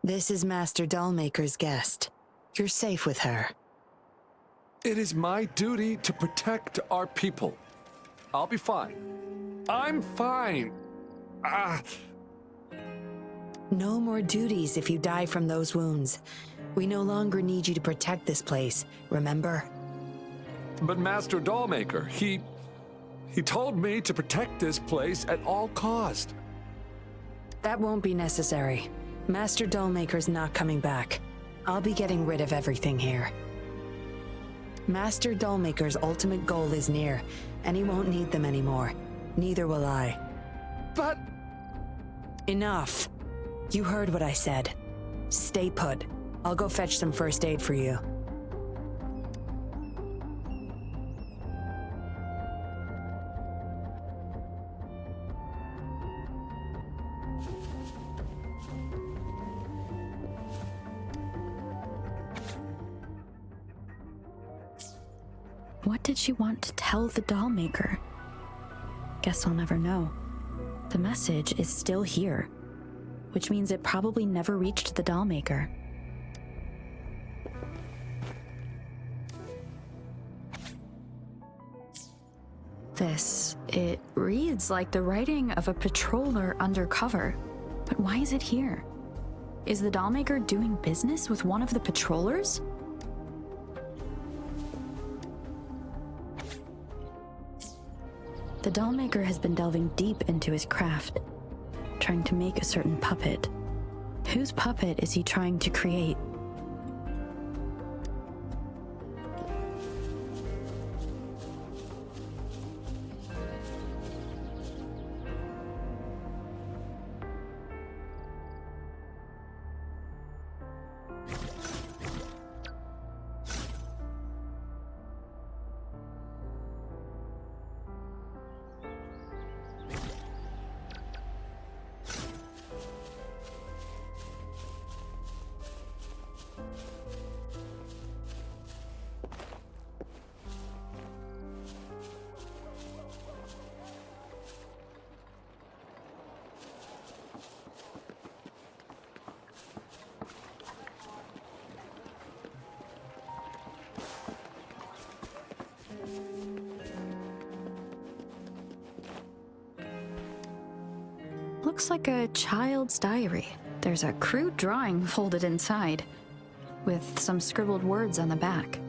This is Master Dollmaker's guest. You're safe with her. It is my duty to protect our people. I'll be fine. I'm fine. No more duties if you die from those wounds. We no longer need you to protect this place, remember? But Master Dollmaker, he told me to protect this place at all cost. That won't be necessary. Master Dollmaker's not coming back. I'll be getting rid of everything here. Master Dollmaker's ultimate goal is near, and he won't need them anymore. Neither will I. But... Enough. You heard what I said. Stay put. I'll go fetch some first aid for you. What did she want to tell the doll maker? Guess I'll never know. The message is still here, which means it probably never reached the doll maker. It reads like the writing of a patroller undercover. But why is it here? Is the dollmaker doing business with one of the patrollers? The dollmaker has been delving deep into his craft, trying to make a certain puppet. Whose puppet is he trying to create? Looks like a child's diary. There's a crude drawing folded inside, with some scribbled words on the back.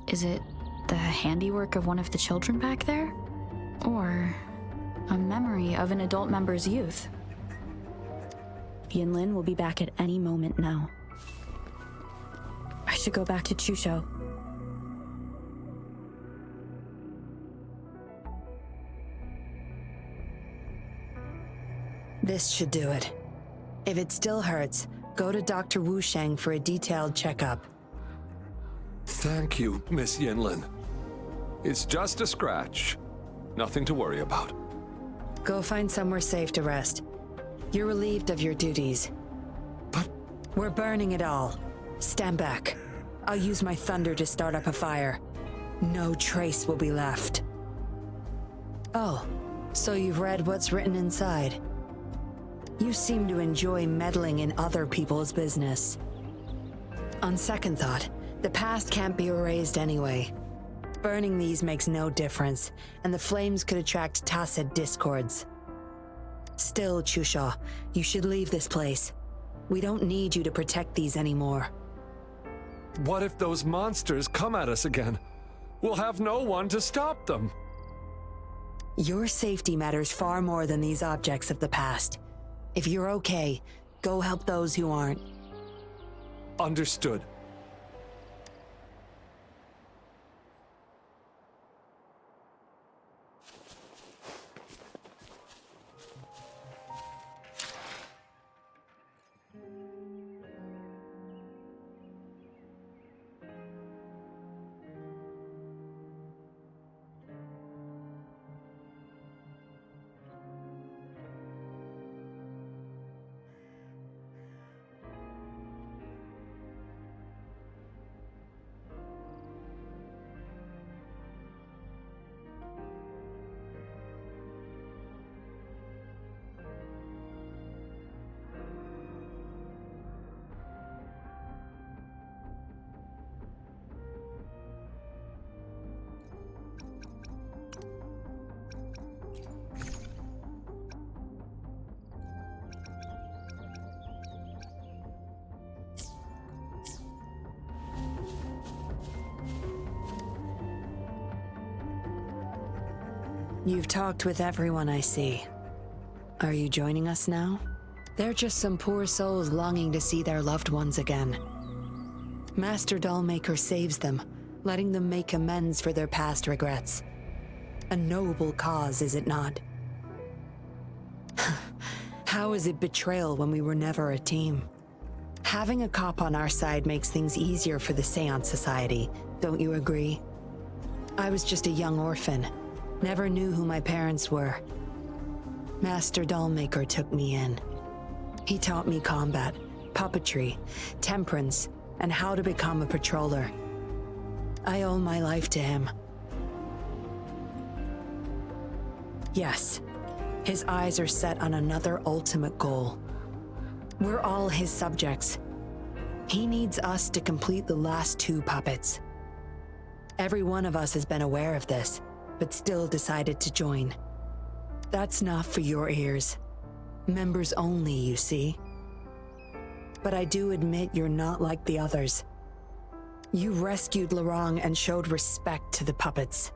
Is it the handiwork of one of the children back there? Or a memory of an adult member's youth? Yinlin will be back at any moment now. I should go back to Chusho. This should do it. If it still hurts, go to Dr. Wu Sheng for a detailed checkup. Thank you, Miss Yinlin. It's just a scratch. Nothing to worry about. Go find somewhere safe to rest. You're relieved of your duties. But... We're burning it all. Stand back. I'll use my thunder to start up a fire. No trace will be left. Oh, so you've read what's written inside. You seem to enjoy meddling in other people's business. On second thought, the past can't be erased anyway. Burning these makes no difference, and the flames could attract tacit discords. Still, Chusha, you should leave this place. We don't need you to protect these anymore. What if those monsters come at us again? We'll have no one to stop them. Your safety matters far more than these objects of the past. If you're okay, go help those who aren't. Understood. You've talked with everyone I see. Are you joining us now? They're just some poor souls longing to see their loved ones again. Master Dollmaker saves them, letting them make amends for their past regrets. A noble cause, is it not? How is it betrayal when we were never a team? Having a cop on our side makes things easier for the Seance Society, don't you agree? I was just a young orphan, never knew who my parents were. Master Dollmaker took me in. He taught me combat, puppetry, temperance, and how to become a patroller. I owe my life to him. Yes, his eyes are set on another ultimate goal. We're all his subjects. He needs us to complete the last 2 puppets. Every one of us has been aware of this, but still decided to join. That's not for your ears. Members only, you see. But I do admit you're not like the others. You rescued Lorong and showed respect to the puppets.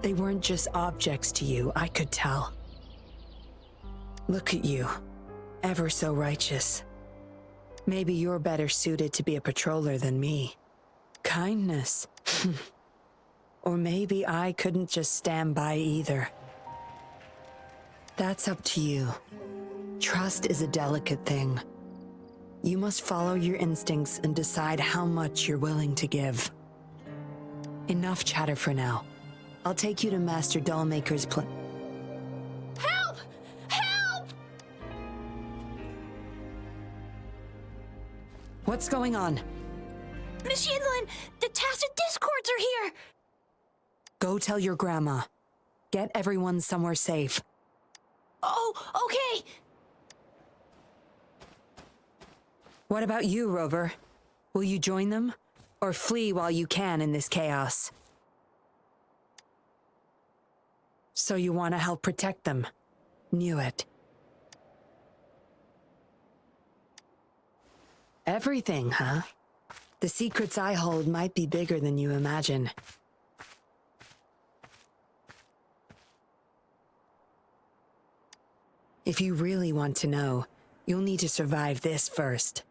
They weren't just objects to you, I could tell. Look at you, ever so righteous. Maybe you're better suited to be a patroller than me. Kindness. Or maybe I couldn't just stand by either. That's up to you. Trust is a delicate thing. You must follow your instincts and decide how much you're willing to give. Enough chatter for now. I'll take you to Master Dollmaker's Help! Help! What's going on? Miss Yinlin, the Tacit Discords are here! Go tell your grandma. Get everyone somewhere safe. Oh, okay! What about you, Rover? Will you join them? Or flee while you can in this chaos? So you want to help protect them? Knew it. Everything, huh? The secrets I hold might be bigger than you imagine. If you really want to know, you'll need to survive this first.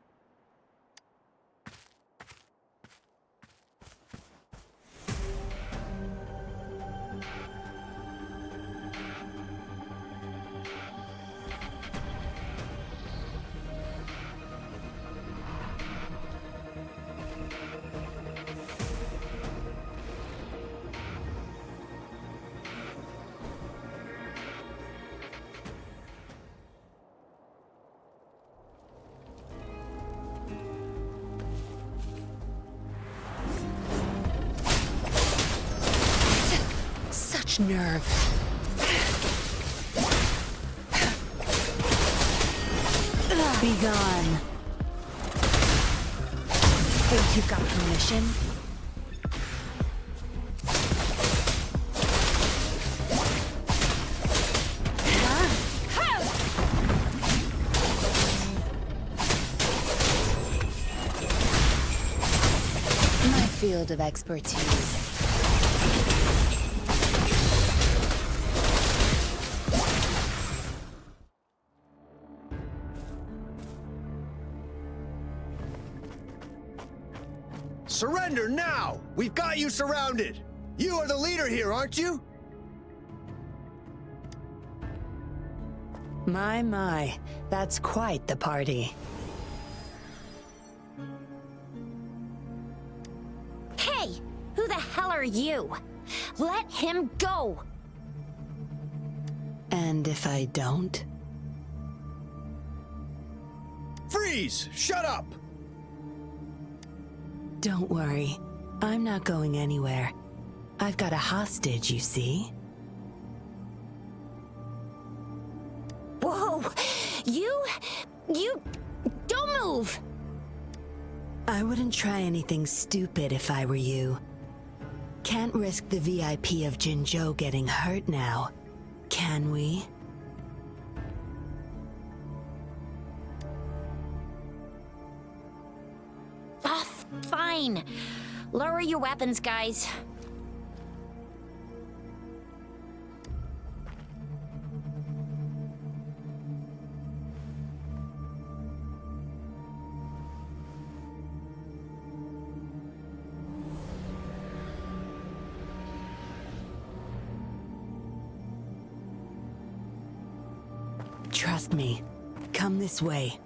Nerve. Be gone. Think you've got permission? My field of expertise. Surrender now! We've got you surrounded! You are the leader here, aren't you? My, that's quite the party. Hey, who the hell are you? Let him go! And if I don't? Freeze! Shut up! Don't worry. I'm not going anywhere. I've got a hostage, you see? Whoa! You don't move! I wouldn't try anything stupid if I were you. Can't risk the VIP of Jinzhou getting hurt now, can we? Fine. Lower your weapons, guys. Trust me. Come this way.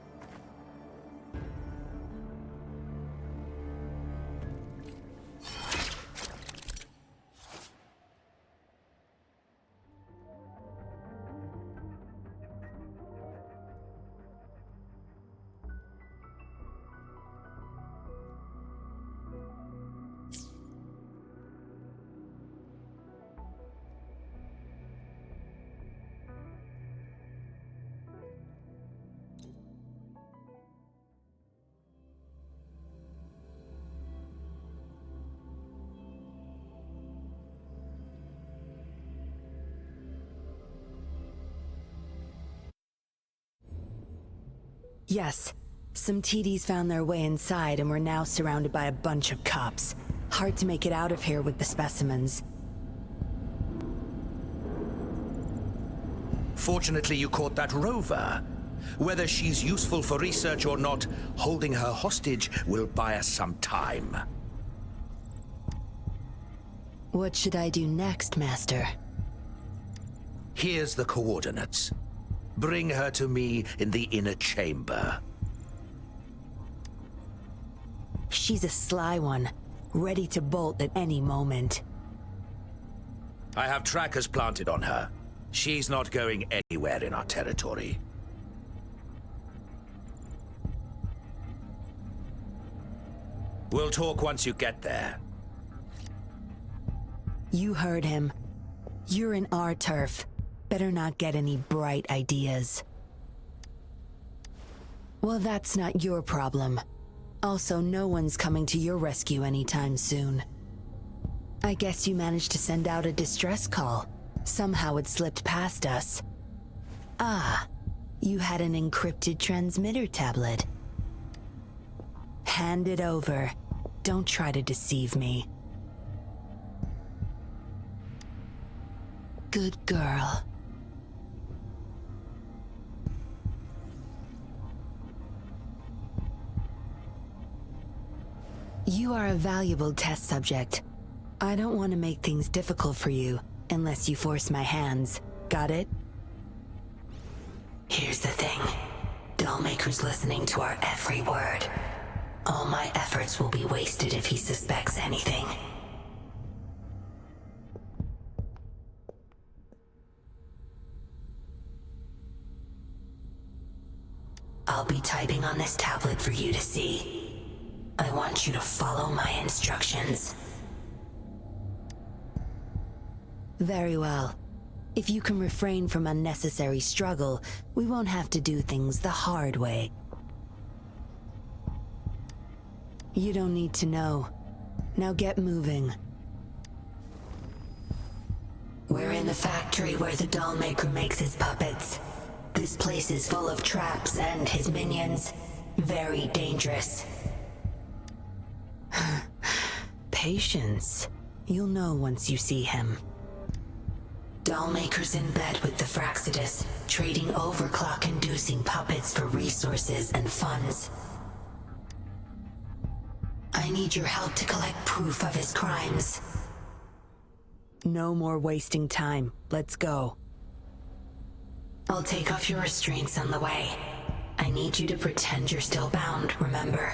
Yes, some TDs found their way inside and we're now surrounded by a bunch of cops. Hard to make it out of here with the specimens. Fortunately, you caught that rover. Whether she's useful for research or not, holding her hostage will buy us some time. What should I do next, Master? Here's the coordinates. Bring her to me in the inner chamber. She's a sly one, ready to bolt at any moment. I have trackers planted on her. She's not going anywhere in our territory. We'll talk once you get there. You heard him. You're in our turf. Better not get any bright ideas. Well, that's not your problem. Also, no one's coming to your rescue anytime soon. I guess you managed to send out a distress call. Somehow it slipped past us. Ah, you had an encrypted transmitter tablet. Hand it over. Don't try to deceive me. Good girl. You are a valuable test subject. I don't want to make things difficult for you, unless you force my hands. Got it? Here's the thing. Dollmaker's listening to our every word. All my efforts will be wasted if he suspects anything. I'll be typing on this tablet for you to see. I want you to follow my instructions. Very well. If you can refrain from unnecessary struggle, we won't have to do things the hard way. You don't need to know. Now get moving. We're in the factory where the Dollmaker makes his puppets. This place is full of traps and his minions. Very dangerous. Patience. You'll know once you see him. Dollmaker's in bed with the Fraxidus, trading overclock-inducing puppets for resources and funds. I need your help to collect proof of his crimes. No more wasting time. Let's go. I'll take off your restraints on the way. I need you to pretend you're still bound, remember?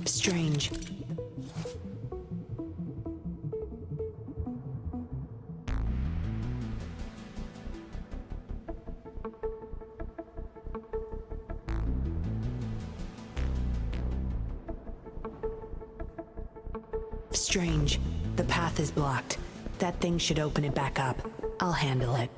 Strange. Strange. The path is blocked. That thing should open it back up. I'll handle it.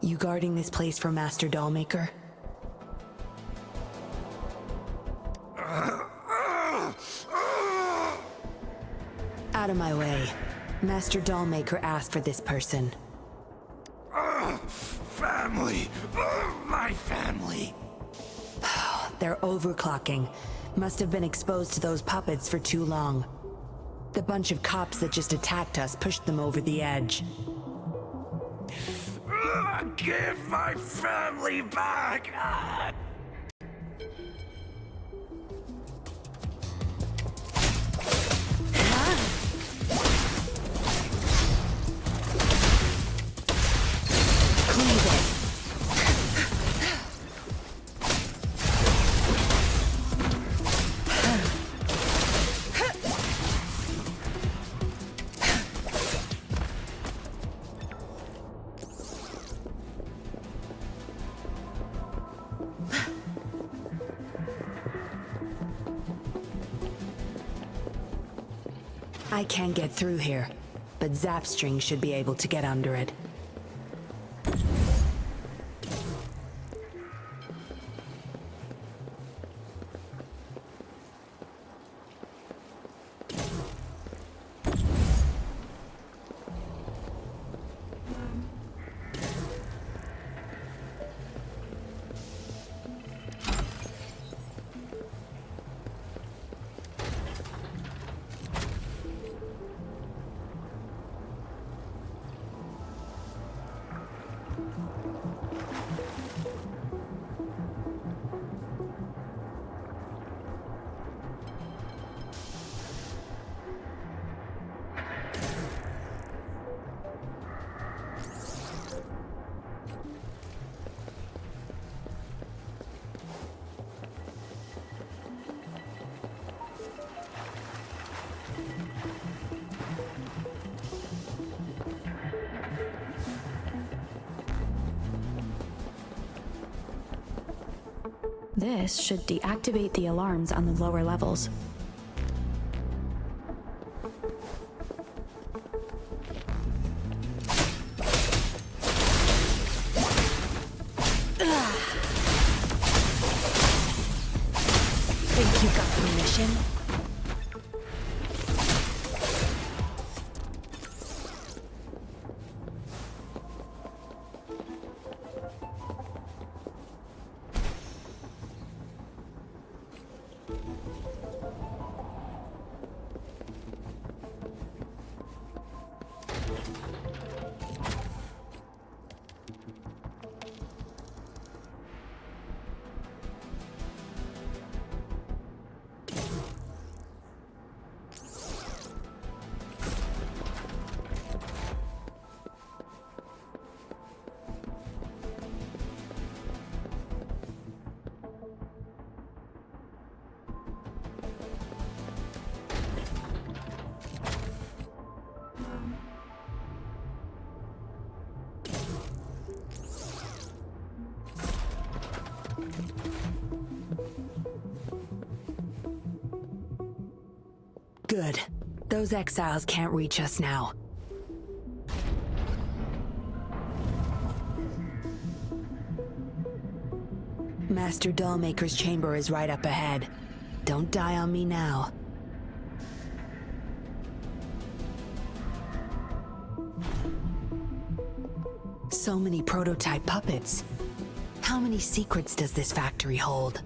You guarding this place for Master Dollmaker? Out of my way. Master Dollmaker asked for this person. Family! My family! They're overclocking. Must have been exposed to those puppets for too long. The bunch of cops that just attacked us pushed them over the edge. Give my family back! I can't get through here, but Zapstring should be able to get under it. This should deactivate the alarms on the lower levels. Think you got the mission? Good. Those exiles can't reach us now. Master Dollmaker's chamber is right up ahead. Don't die on me now. So many prototype puppets. How many secrets does this factory hold?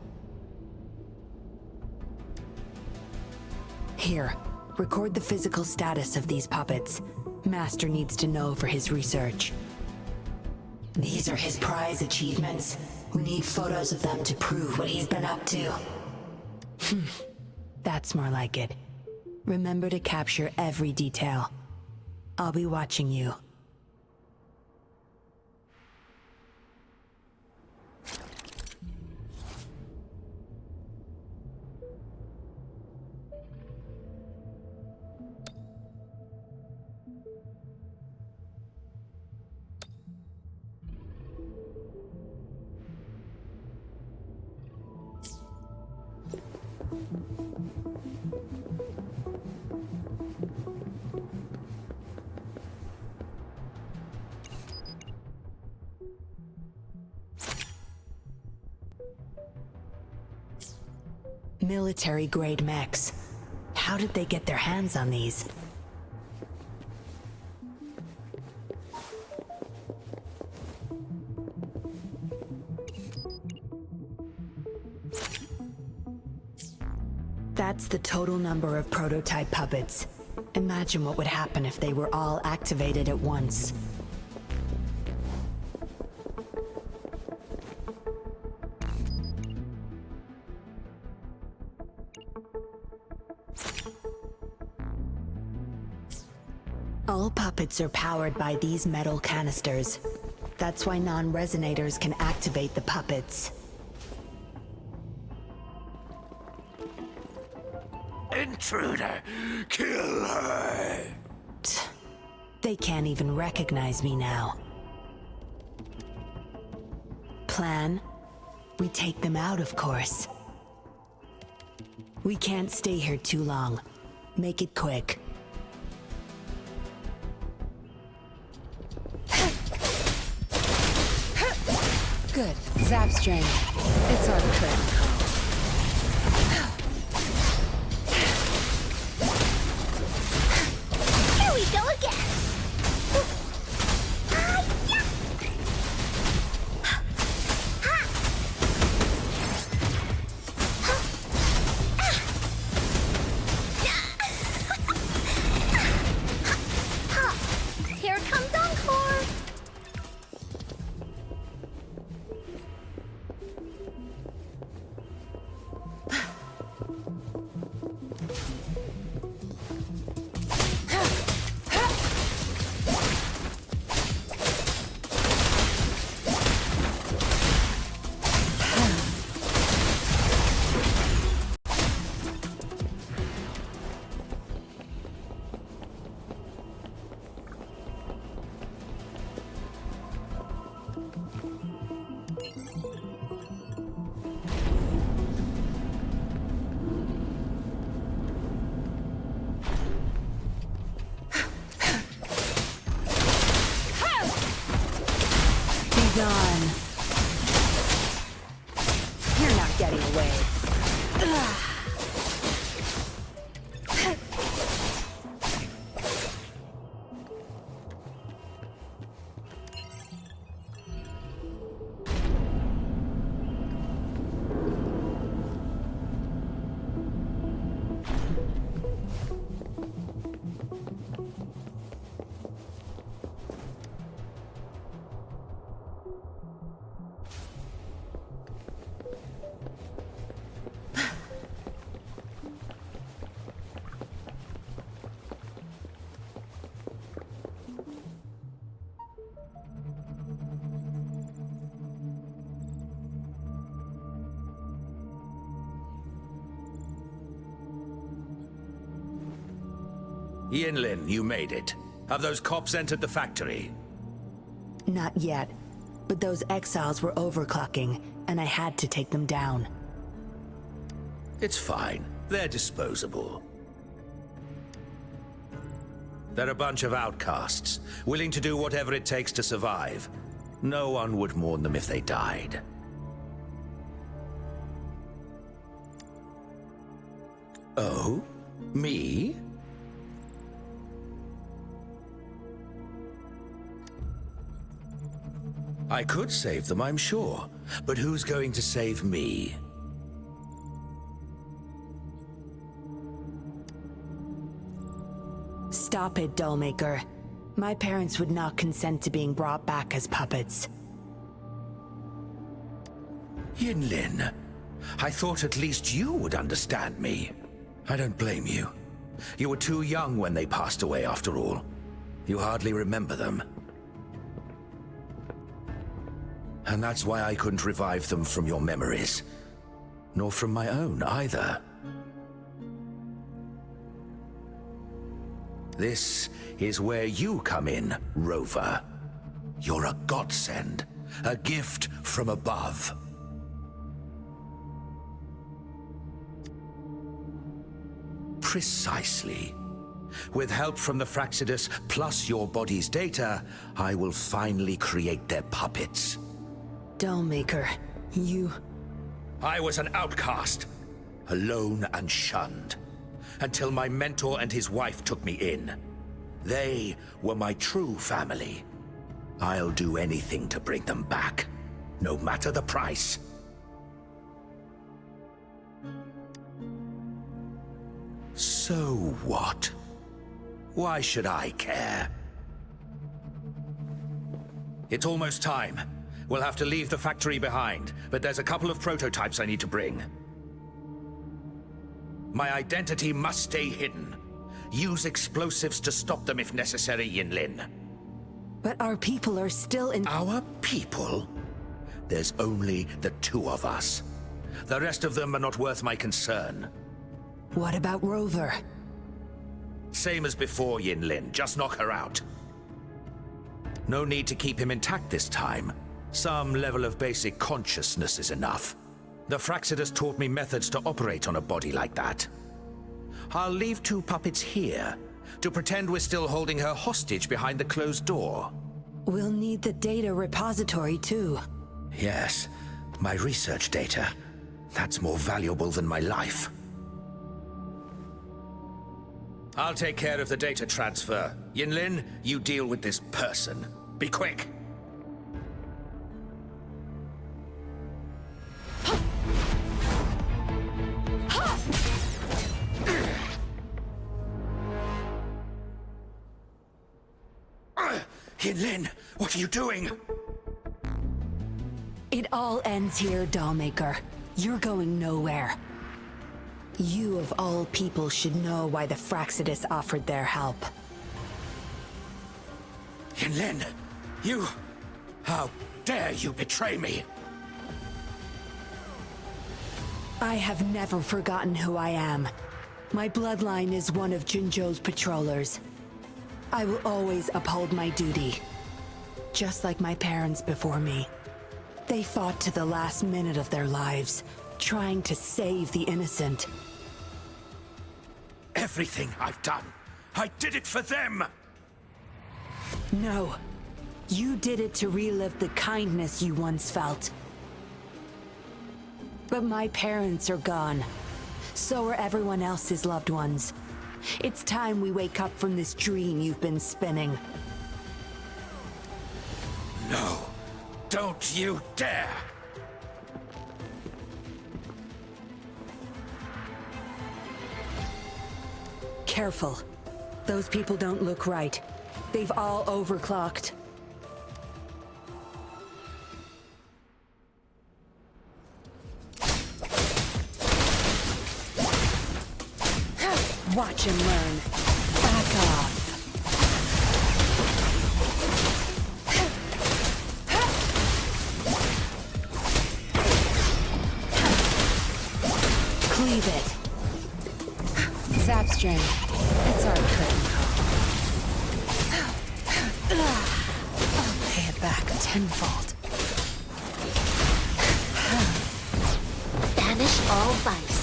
Here, record the physical status of these puppets. Master needs to know for his research. These are his prize achievements. We need photos of them to prove what he's been up to. That's more like it. Remember to capture every detail. I'll be watching you. Military-grade mechs. How did they get their hands on these? That's the total number of prototype puppets. Imagine what would happen if they were all activated at once. All puppets are powered by these metal canisters. That's why non-resonators can activate the puppets. Intruder! Kill her! They can't even recognize me now. Plan? We take them out, of course. We can't stay here too long. Make it quick. Good. Zap strain. It's our turn. Here we go again! Here comes Encore! Gone. You're not getting away. Yinlin, you made it. Have those cops entered the factory? Not yet, but those exiles were overclocking, and I had to take them down. It's fine. They're disposable. They're a bunch of outcasts, willing to do whatever it takes to survive. No one would mourn them if they died. Oh? Me? I could save them, I'm sure. But who's going to save me? Stop it, Dollmaker. My parents would not consent to being brought back as puppets. Yinlin, I thought at least you would understand me. I don't blame you. You were too young when they passed away, after all. You hardly remember them. And that's why I couldn't revive them from your memories. Nor from my own, either. This is where you come in, Rover. You're a godsend, a gift from above. Precisely. With help from the Fraxidus plus your body's data, I will finally create their puppets. Dollmaker, you... I was an outcast, alone and shunned, until my mentor and his wife took me in. They were my true family. I'll do anything to bring them back, no matter the price. So what? Why should I care? It's almost time. We'll have to leave the factory behind, but there's a couple of prototypes I need to bring. My identity must stay hidden. Use explosives to stop them if necessary, Yinlin. But our people are still in... Our people? There's only the two of us. The rest of them are not worth my concern. What about Rover? Same as before, Yinlin. Just knock her out. No need to keep him intact this time. Some level of basic consciousness is enough. The Fraxidus taught me methods to operate on a body like that. I'll leave two puppets here to pretend we're still holding her hostage behind the closed door. We'll need the data repository, too. Yes, my research data. That's more valuable than my life. I'll take care of the data transfer. Yinlin, you deal with this person. Be quick. Yinlin, what are you doing? It all ends here, Dollmaker. You're going nowhere. You of all people should know why the Fraxidus offered their help. Yinlin, you... How dare you betray me? I have never forgotten who I am. My bloodline is one of Jinzhou's patrollers. I will always uphold my duty. Just like my parents before me. They fought to the last minute of their lives, trying to save the innocent. Everything I've done, I did it for them! No. You did it to relive the kindness you once felt. But my parents are gone. So are everyone else's loved ones. It's time we wake up from this dream you've been spinning. No. Don't you dare! Careful. Those people don't look right. They've all overclocked. Watch and learn. Back off. Cleave it. Zap string. It's our curtain call. I'll pay it back tenfold. Banish all vice.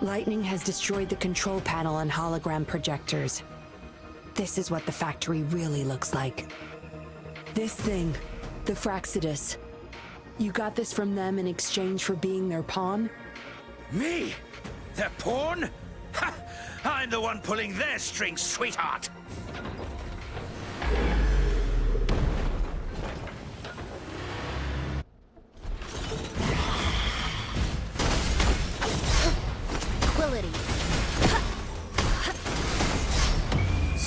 Lightning has destroyed the control panel and hologram projectors. This is what the factory really looks like. This thing, the Fraxidus. You got this from them in exchange for being their pawn? Me? Their pawn? Ha! I'm the one pulling their strings, sweetheart!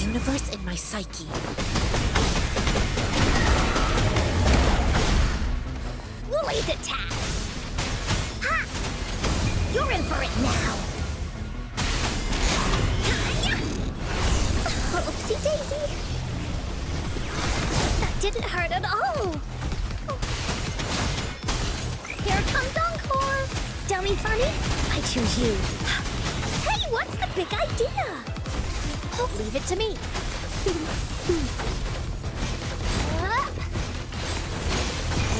Universe in my psyche. Woolly's attack! You're in for it now! Oopsie daisy! That didn't hurt at all! Here comes Encore! Dummy funny? I choose you. Hey, what's the big idea? Leave it to me.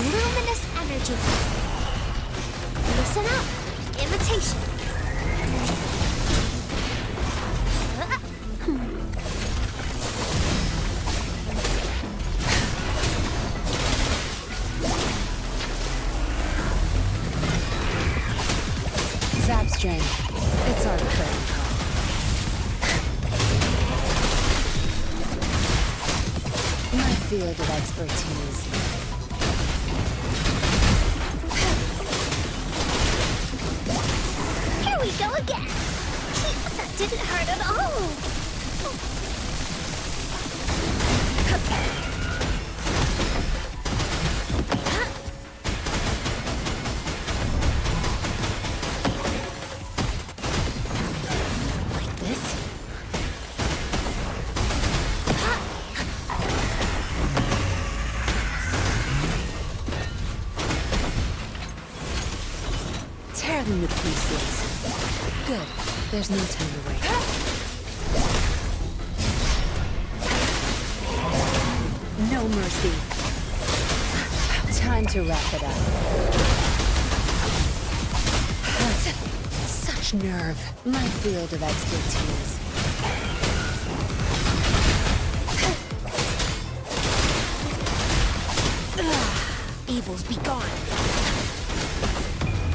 Luminous energy. Listen up. Imitation. Zap string. It's our curtain call. My field of expertise. Here we go again. That didn't hurt at all. Like this? Tear them to pieces. Good. There's no time to wait. No mercy. Time to wrap it up. Such nerve. My field of expertise. Evils be gone.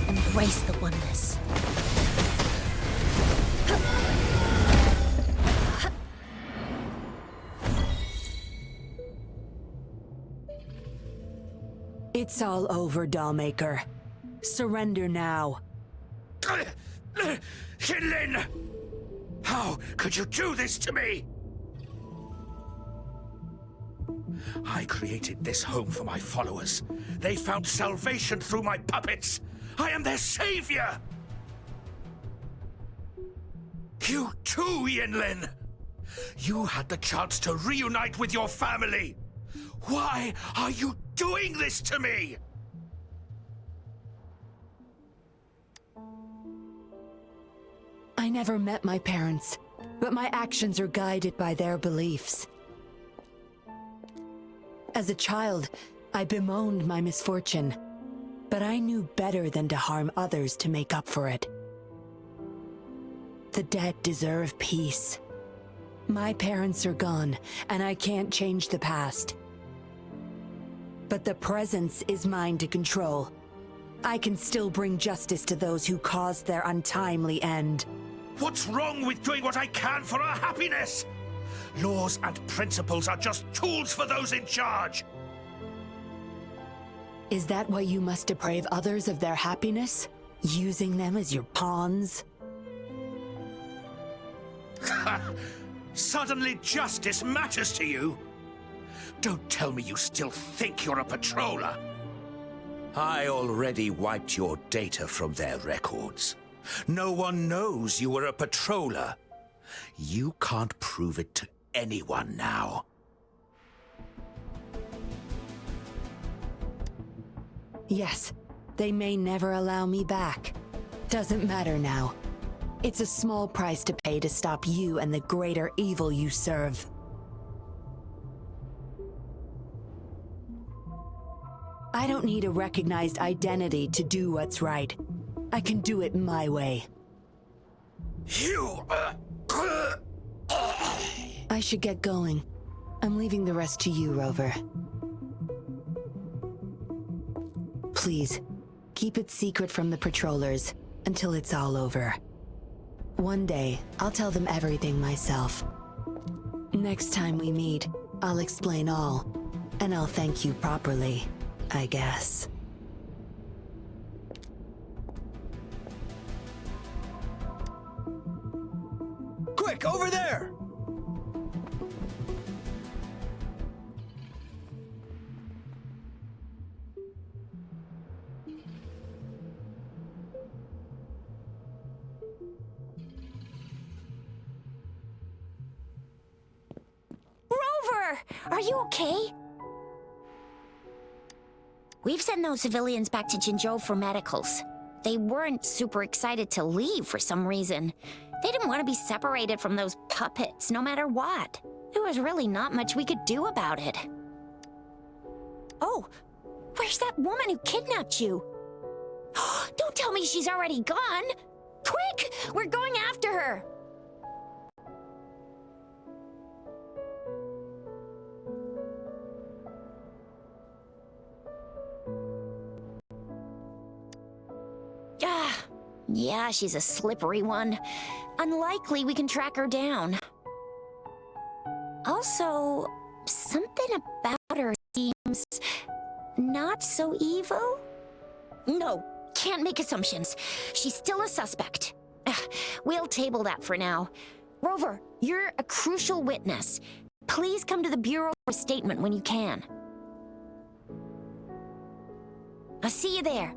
Embrace the oneness. It's all over, Dollmaker. Surrender now. Yinlin! How could you do this to me? I created this home for my followers. They found salvation through my puppets. I am their savior! You too, Yinlin! You had the chance to reunite with your family. Why are you doing this to me? I never met my parents, but my actions are guided by their beliefs. As a child, I bemoaned my misfortune, but I knew better than to harm others to make up for it. The dead deserve peace. My parents are gone, and I can't change the past. But the presence is mine to control. I can still bring justice to those who caused their untimely end. What's wrong with doing what I can for our happiness? Laws and principles are just tools for those in charge. Is that why you must deprave others of their happiness? Using them as your pawns? Suddenly justice matters to you? Don't tell me you still think you're a patroller. I already wiped your data from their records. No one knows you were a patroller. You can't prove it to anyone now. Yes, they may never allow me back. Doesn't matter now. It's a small price to pay to stop you and the greater evil you serve. I don't need a recognized identity to do what's right. I can do it my way. You... I should get going. I'm leaving the rest to you, Rover. Please, keep it secret from the patrollers until it's all over. One day, I'll tell them everything myself. Next time we meet, I'll explain all, and I'll thank you properly, I guess. Quick, over there! Rover, are you okay? We've sent those civilians back to Jinzhou for medicals. They weren't super excited to leave for some reason. They didn't want to be separated from those puppets, no matter what. There was really not much we could do about it. Oh, where's that woman who kidnapped you? Don't tell me she's already gone! Quick! We're going after her! Yeah, she's a slippery one. Unlikely we can track her down. Also, something about her seems not so evil? No, can't make assumptions. She's still a suspect. We'll table that for now. Rover, you're a crucial witness. Please come to the Bureau for a statement when you can. I'll see you there.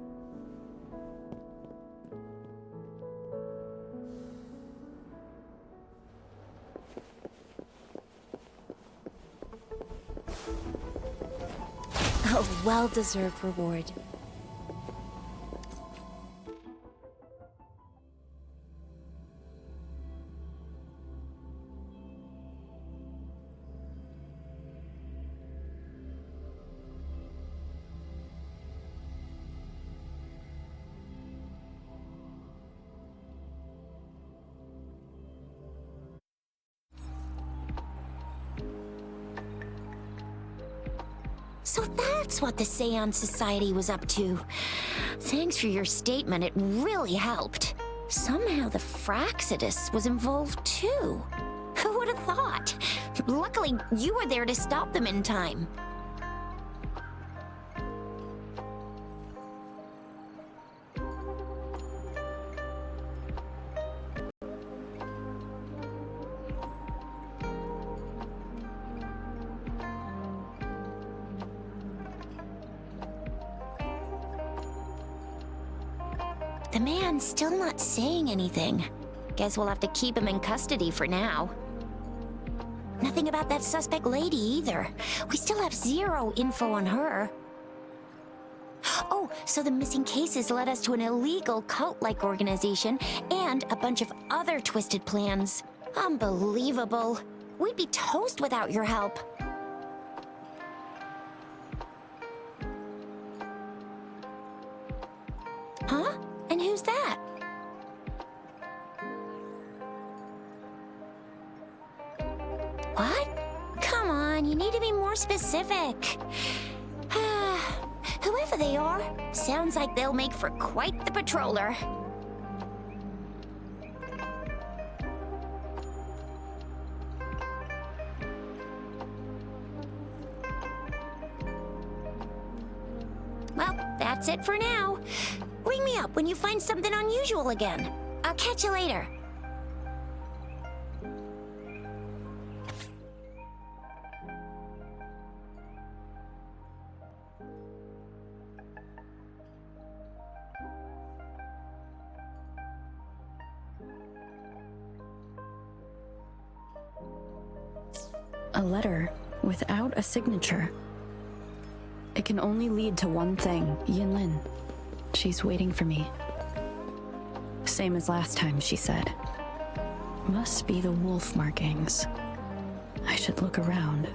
A well-deserved reward. So that's what the Seance Society was up to. Thanks for your statement, it really helped. Somehow the Fraxidus was involved too. Who would have thought? Luckily, you were there to stop them in time. The man's still not saying anything. Guess we'll have to keep him in custody for now. Nothing about that suspect lady either. We still have zero info on her. Oh, so the missing cases led us to an illegal cult-like organization and a bunch of other twisted plans. Unbelievable. We'd be toast without your help. Huh? And who's that? What? Come on, you need to be more specific. Whoever they are, sounds like they'll make for quite the patroller. Well, that's it for now. Ring me up when you find something unusual again. I'll catch you later. A letter without a signature. It can only lead to one thing, Yinlin. She's waiting for me. Same as last time, she said. Must be the wolf markings. I should look around.